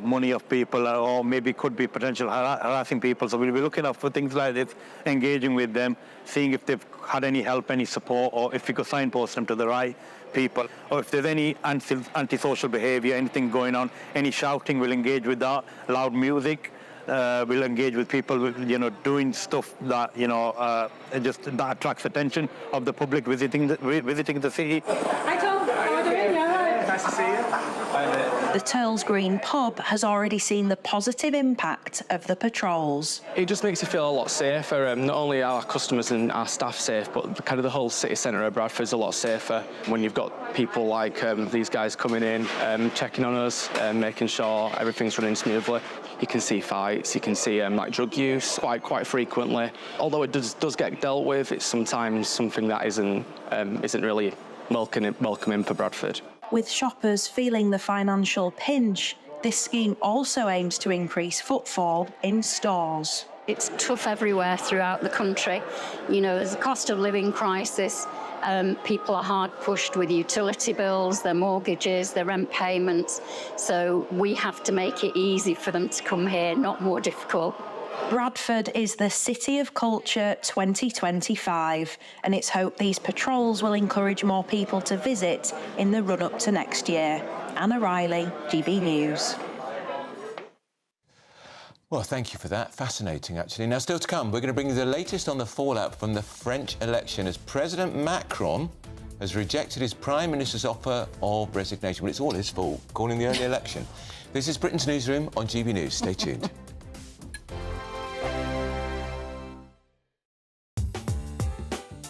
money of people, or maybe could be potential harassing people. So we'll be looking out for things like this, engaging with them, seeing if they've had any help, any support, or if we could signpost them to the right people. Or if there's any antisocial behaviour, anything going on, any shouting, we'll engage with that. Loud music. We'll engage with people, you know, doing stuff that, you know, just that attracts attention of the public visiting the city. Hi Tom, how are you doing? Nice to see you. The Turles Green pub has already seen the positive impact of the patrols. It just makes it feel a lot safer. Not only are our customers and our staff safe, but kind of the whole city centre of Bradford is a lot safer when you've got people like these guys coming in, checking on us, making sure everything's running smoothly. You can see fights, you can see like drug use quite frequently. Although it does get dealt with, it's sometimes something that isn't really welcoming for Bradford. With shoppers feeling the financial pinch, this scheme also aims to increase footfall in stores. It's tough everywhere throughout the country. You know, there's a cost of living crisis. People are hard pushed with utility bills, their mortgages, their rent payments. So we have to make it easy for them to come here, not more difficult. Bradford is the City of Culture 2025, and it's hoped these patrols will encourage more people to visit in the run-up to next year. Anna Riley, GB News. Well, thank you for that. Fascinating, actually. Now, still to come, we're going to bring you the latest on the fallout from the French election as President Macron has rejected his Prime Minister's offer of resignation. Well, it's all his fault, calling the early election. This is Britain's Newsroom on GB News. Stay tuned.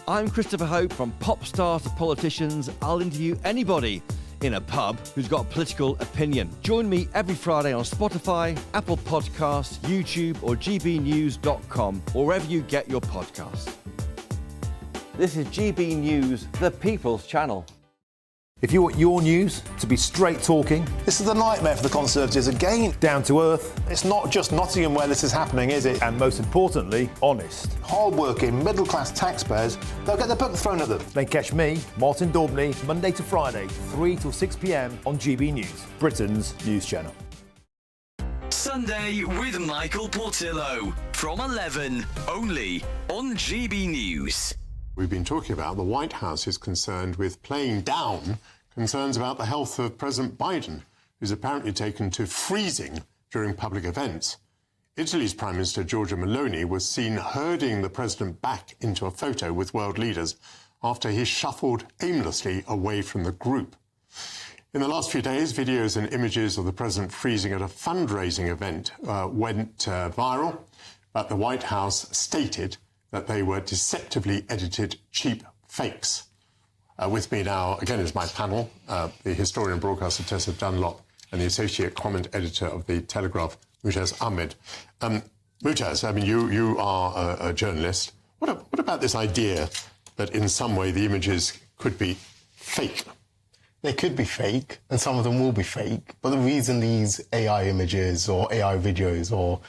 I'm Christopher Hope. From pop stars to politicians, I'll interview anybody in a pub who's got a political opinion. Join me every Friday on Spotify, Apple Podcasts, YouTube or gbnews.com, or wherever you get your podcasts. This is GB News, the People's Channel. If you want your news to be straight talking, this is a nightmare for the Conservatives again. down to earth, It's not just Nottingham where this is happening, is it? and most importantly, honest, Hard-working, middle-class taxpayers, they'll get their book thrown at them. then catch me, Martin Daubney, Monday to Friday, 3 till 6 p.m. on GB News, Britain's news channel. Sunday with Michael Portillo from 11, only on GB News. We've been talking about the White House is concerned with playing down concerns about the health of President Biden, who's apparently taken to freezing during public events. Italy's Prime Minister Giorgia Meloni was seen herding the president back into a photo with world leaders after he shuffled aimlessly away from the group. In the last few days, videos and images of the president freezing at a fundraising event went viral, but the White House stated that they were deceptively edited cheap fakes. With me now, again, is my panel, the historian and broadcaster Tessa Dunlop and the associate comment editor of The Telegraph, Mujaz Ahmed. Mujaz, I mean, you are a journalist. What about this idea that in some way the images could be fake? They could be fake, and some of them will be fake, but the reason these AI images or AI videos or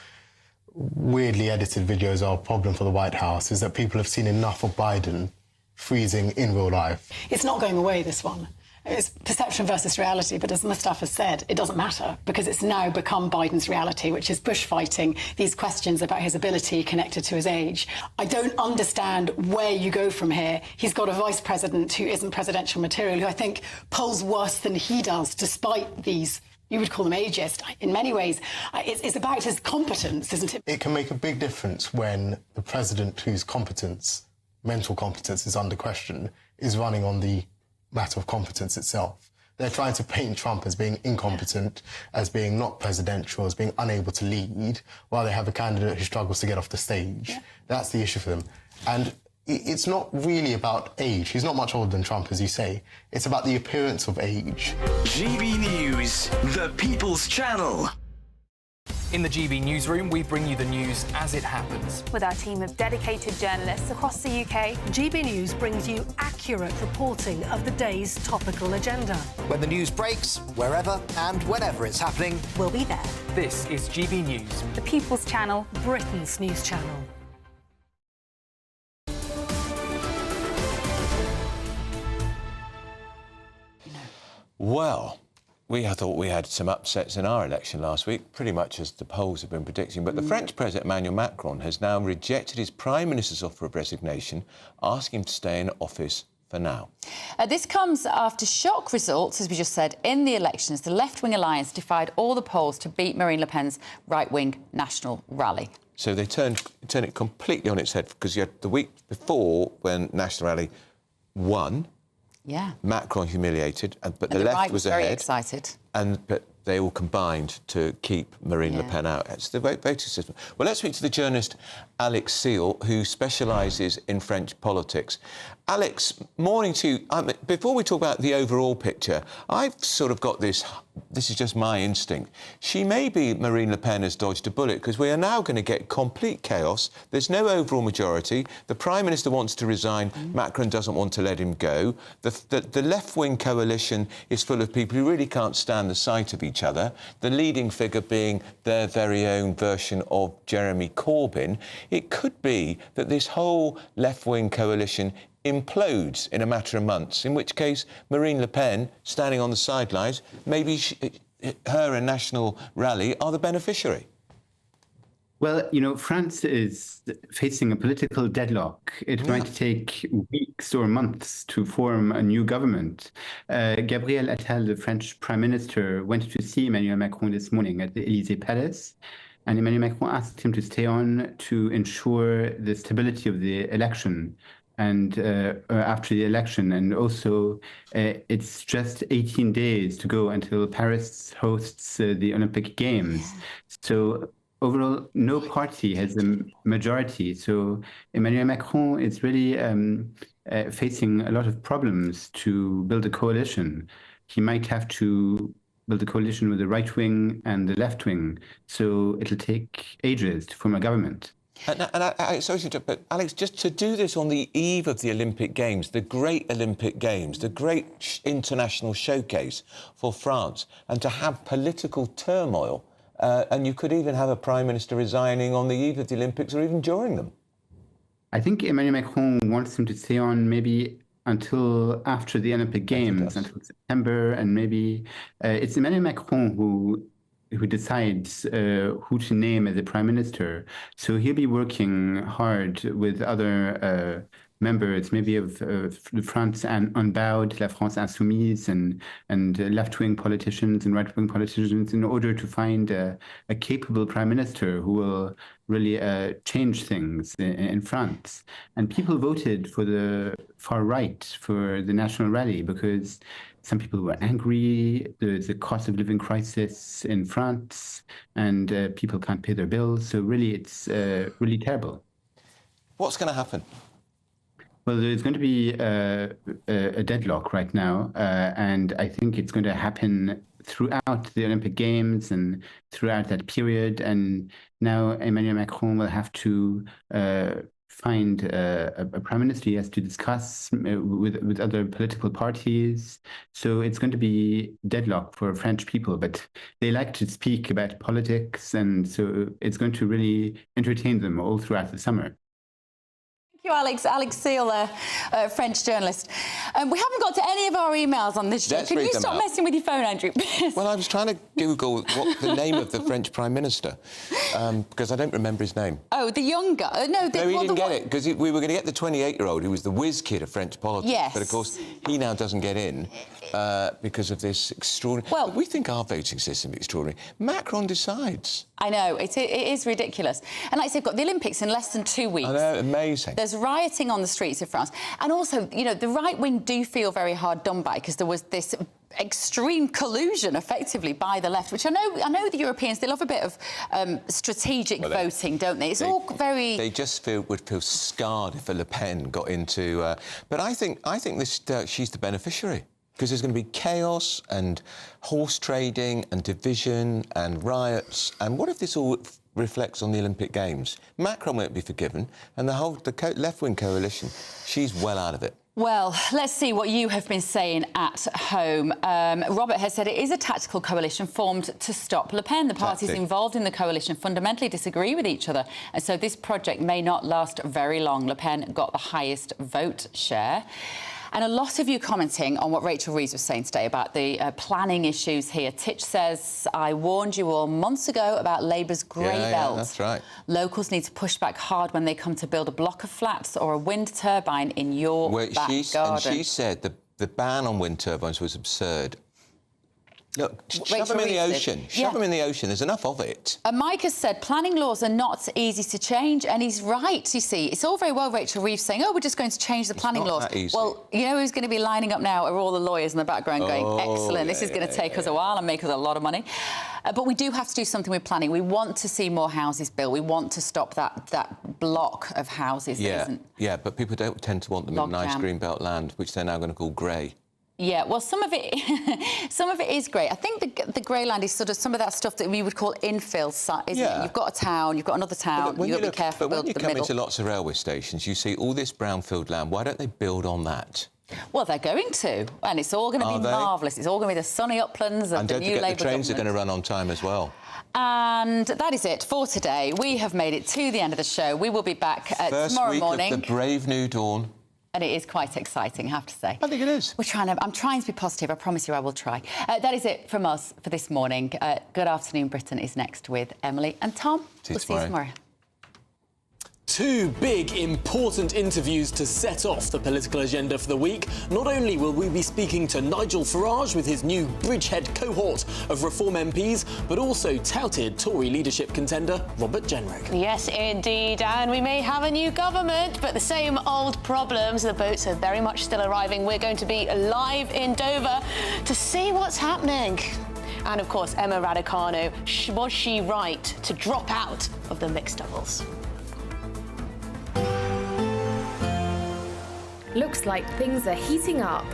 weirdly edited videos are a problem for the White House is that people have seen enough of Biden freezing in real life. It's not going away, this one. It's perception versus reality, but as Mustafa said, it doesn't matter because it's now become Biden's reality, which is bushfighting these questions about his ability connected to his age. I don't understand where you go from here. He's got a vice president who isn't presidential material, who I think polls worse than he does, despite these, you would call them ageist. In many ways, it's about his competence, isn't it? It can make a big difference when the president whose competence, mental competence, is under question is running on the matter of competence itself. They're trying to paint Trump as being incompetent, as being not presidential, as being unable to lead, while they have a candidate who struggles to get off the stage. Yeah. That's the issue for them. And it's not really about age. He's not much older than Trump, as you say. It's about the appearance of age. GB News, the People's Channel. In the GB Newsroom, we bring you the news as it happens. With our team of dedicated journalists across the UK, GB News brings you accurate reporting of the day's topical agenda. When the news breaks, wherever and whenever it's happening, we'll be there. This is GB News, the People's Channel, Britain's news channel. Well, we thought we had some upsets in our election last week, pretty much as the polls have been predicting. But the French President Emmanuel Macron has now rejected his Prime Minister's offer of resignation, asking him to stay in office for now. This comes after shock results, as we just said, in the elections. The left-wing alliance defied all the polls to beat Marine Le Pen's right-wing National Rally. So they turned it completely on its head, because you had the week before when National Rally won. Yeah. Macron humiliated, but the left right was very ahead. Excited. But they all combined to keep Marine Le Pen out. It's the voting system. Well, let's speak to the journalist Alex Seal, who specialises in French politics. Alex, morning to you. Before we talk about the overall picture, I've sort of got this is just my instinct. She may be Marine Le Pen has dodged a bullet, because we are now going to get complete chaos. There's no overall majority. The Prime Minister wants to resign. Macron doesn't want to let him go. The left-wing coalition is full of people who really can't stand the sight of each other, the leading figure being their very own version of Jeremy Corbyn. It could be that this whole left-wing coalition implodes in a matter of months, in which case Marine Le Pen, standing on the sidelines, maybe her and National Rally are the beneficiary. Well, you know, France is facing a political deadlock. It might take weeks or months to form a new government. Gabriel Attal, the French Prime Minister, went to see Emmanuel Macron this morning at the Élysée Palace, and Emmanuel Macron asked him to stay on to ensure the stability of the election and after the election. And also, it's just 18 days to go until Paris hosts the Olympic Games. Yeah. So overall, no party has a majority. So Emmanuel Macron is really facing a lot of problems to build a coalition. He might have to build a coalition with the right wing and the left wing. So it'll take ages to form a government. But Alex, just to do this on the eve of the Olympic Games, the great Olympic Games, the great international showcase for France, and to have political turmoil, and you could even have a Prime Minister resigning on the eve of the Olympics or even during them. I think Emmanuel Macron wants him to stay on maybe until after the Olympic Games, until September, and maybe it's Emmanuel Macron who decides who to name as the prime minister. So he'll be working hard with other members, maybe of France and Unbowed, La France Insoumise, and left-wing politicians and right-wing politicians, in order to find a capable prime minister who will really change things in France. And people voted for the far right, for the National Rally, because some people were angry. There's a cost of living crisis in France, and people can't pay their bills. So really, it's really terrible. What's going to happen? Well, there's going to be a deadlock right now, and I think it's going to happen throughout the Olympic Games and throughout that period. And now Emmanuel Macron will have to find a prime minister. He has to discuss with other political parties. So it's going to be deadlock for French people, but they like to speak about politics, and so it's going to really entertain them all throughout the summer. Thank you, Alex Seal, French journalist. We haven't got to any of our emails on this show. Can you stop messing with your phone, Andrew? Well, I was trying to Google what the name of the French Prime Minister, because I don't remember his name. Oh, the young guy? No, he didn't get it, because we were going to get the 28-year-old who was the whiz kid of French politics. Yes. But, of course, he now doesn't get in because of this extraordinary... Well, we think our voting system is extraordinary. Macron decides. I know, it is ridiculous. And like I said, we've got the Olympics in less than 2 weeks. I know, amazing. There's rioting on the streets of France. And also, you know, the right wing do feel very hard done by, because there was this extreme collusion, effectively, by the left, which I know the Europeans, they love a bit of strategic voting, don't they? It's all very... They just would feel scarred if a Le Pen got into... but I think this she's the beneficiary, because there's going to be chaos and horse trading and division and riots. And what if this all reflects on the Olympic Games? Macron won't be forgiven, and the left-wing coalition, she's well out of it. Well, let's see what you have been saying at home. Robert has said it is a tactical coalition formed to stop Le Pen. The parties involved in the coalition fundamentally disagree with each other, and so this project may not last very long. Le Pen got the highest vote share. And a lot of you commenting on what Rachel Reeves was saying today about the planning issues here. Titch says, I warned you all months ago about Labour's grey belt. Yeah, that's right. Locals need to push back hard when they come to build a block of flats or a wind turbine in your back garden. And she said the ban on wind turbines was absurd. Look, shove them in the ocean. Shove them in the ocean. There's enough of it. Mike has said planning laws are not easy to change, and he's right, you see. It's all very well Rachel Reeves saying, oh, we're just going to change the planning laws. That easy. Well, you know who's going to be lining up now are all the lawyers in the background going, excellent, this is going to take us a while and make us a lot of money. But we do have to do something with planning. We want to see more houses built. We want to stop that block of houses that isn't... Yeah, but people don't tend to want them in nice greenbelt land, which they're now going to call grey. Yeah, well, some of it is great. I think the grey land is sort of some of that stuff that we would call infill, isn't it? You've got a town, you've got another town, you've got to be careful. But when you come into lots of railway stations, you see all this brownfield land. Why don't they build on that? Well, they're going to, and it's all going to be marvellous. It's all going to be the sunny uplands of the new Labour government. And don't forget the trains are going to run on time as well. And that is it for today. We have made it to the end of the show. We will be back tomorrow morning. First week of the brave new dawn. And it is quite exciting, I have to say. I think it is. I'm trying to be positive. I promise you I will try. That is it from us for this morning. Good Afternoon Britain is next with Emily and Tom. We'll see you tomorrow. Two big, important interviews to set off the political agenda for the week. Not only will we be speaking to Nigel Farage with his new Bridgehead cohort of Reform MPs, but also touted Tory leadership contender Robert Jenrick. Yes, indeed, and we may have a new government, but the same old problems. The boats are very much still arriving. We're going to be live in Dover to see what's happening. And, of course, Emma Raducanu, was she right to drop out of the mixed doubles? Looks like things are heating up.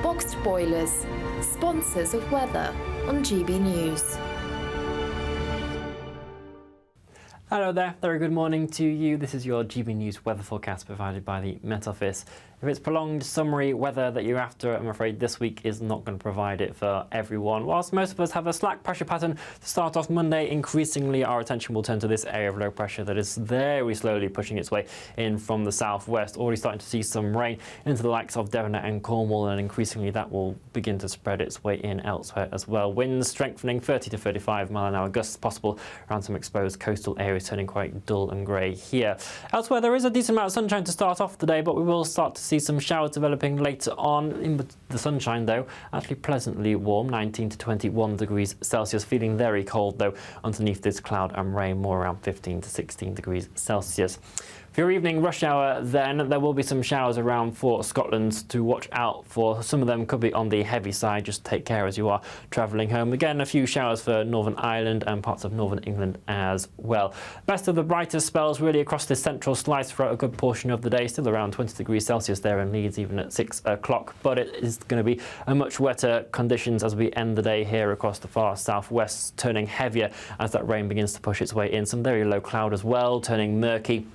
Boxed boilers, sponsors of weather on GB News. Hello there, very good morning to you. This is your GB News weather forecast provided by the Met Office. If it's prolonged summery weather that you're after, I'm afraid this week is not going to provide it for everyone. Whilst most of us have a slack pressure pattern to start off Monday, increasingly our attention will turn to this area of low pressure that is very slowly pushing its way in from the southwest. Already starting to see some rain into the likes of Devon and Cornwall, and increasingly that will begin to spread its way in elsewhere as well. Winds strengthening, 30 to 35 mile an hour gusts possible around some exposed coastal areas, turning quite dull and grey here. Elsewhere, there is a decent amount of sunshine to start off the day, but we will start to see some showers developing later on. In the sunshine, though, actually pleasantly warm, 19 to 21 degrees Celsius. Feeling very cold, though, underneath this cloud and rain, more around 15 to 16 degrees Celsius. For your evening rush hour, then, there will be some showers around for Scotland to watch out for. Some of them could be on the heavy side. Just take care as you are travelling home. Again, a few showers for Northern Ireland and parts of Northern England as well. Best of the brightest spells really across this central slice throughout a good portion of the day. Still around 20 degrees Celsius there in Leeds, even at 6 o'clock. But it is going to be a much wetter conditions as we end the day here across the far southwest, turning heavier as that rain begins to push its way in. Some very low cloud as well, turning murky.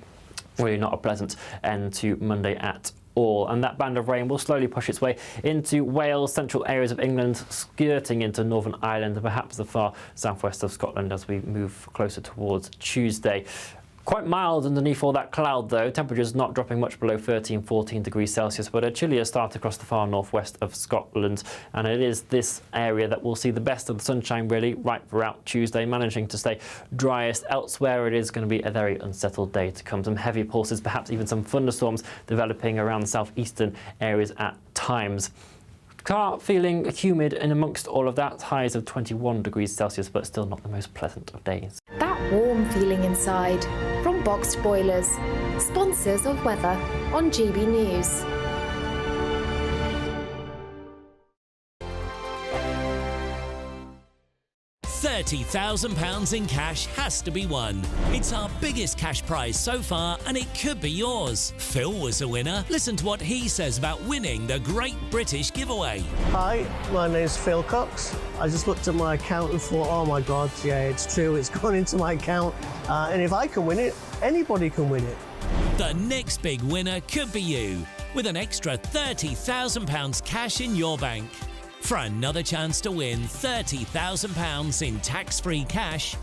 Really not a pleasant end to Monday at all. And that band of rain will slowly push its way into Wales, central areas of England, skirting into Northern Ireland and perhaps the far southwest of Scotland as we move closer towards Tuesday. Quite mild underneath all that cloud, though. Temperatures not dropping much below 13, 14 degrees Celsius, but a chillier start across the far northwest of Scotland. And it is this area that will see the best of the sunshine, really, right throughout Tuesday, managing to stay driest. Elsewhere, it is going to be a very unsettled day to come. Some heavy pulses, perhaps even some thunderstorms developing around the southeastern areas at times. Feeling humid in amongst all of that, highs of 21 degrees Celsius, but still not the most pleasant of days. That warm feeling inside from Boxed Boilers, sponsors of weather on GB News. £30,000 in cash has to be won. It's our biggest cash prize so far, and it could be yours. Phil was a winner. Listen to what he says about winning the Great British Giveaway. Hi, my name's Phil Cox. I just looked at my account and thought, oh my God, yeah, it's true, it's gone into my account. And if I can win it, anybody can win it. The next big winner could be you, with an extra £30,000 cash in your bank. For another chance to win £30,000 in tax-free cash,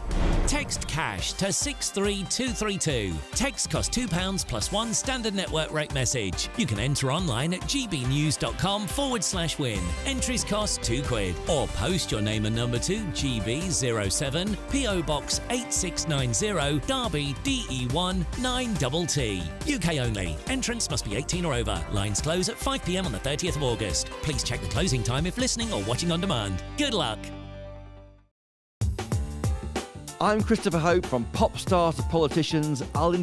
text CASH to 63232. Text costs £2 plus one standard network rate message. You can enter online at gbnews.com/win. Entries cost £2. Or post your name and number to GB07 PO Box 8690 Derby DE1 9TT. UK only. Entrance must be 18 or over. Lines close at 5 p.m. on the 30th of August. Please check the closing time if listening or watching on demand. Good luck. I'm Christopher Hope. From pop stars to politicians, I'll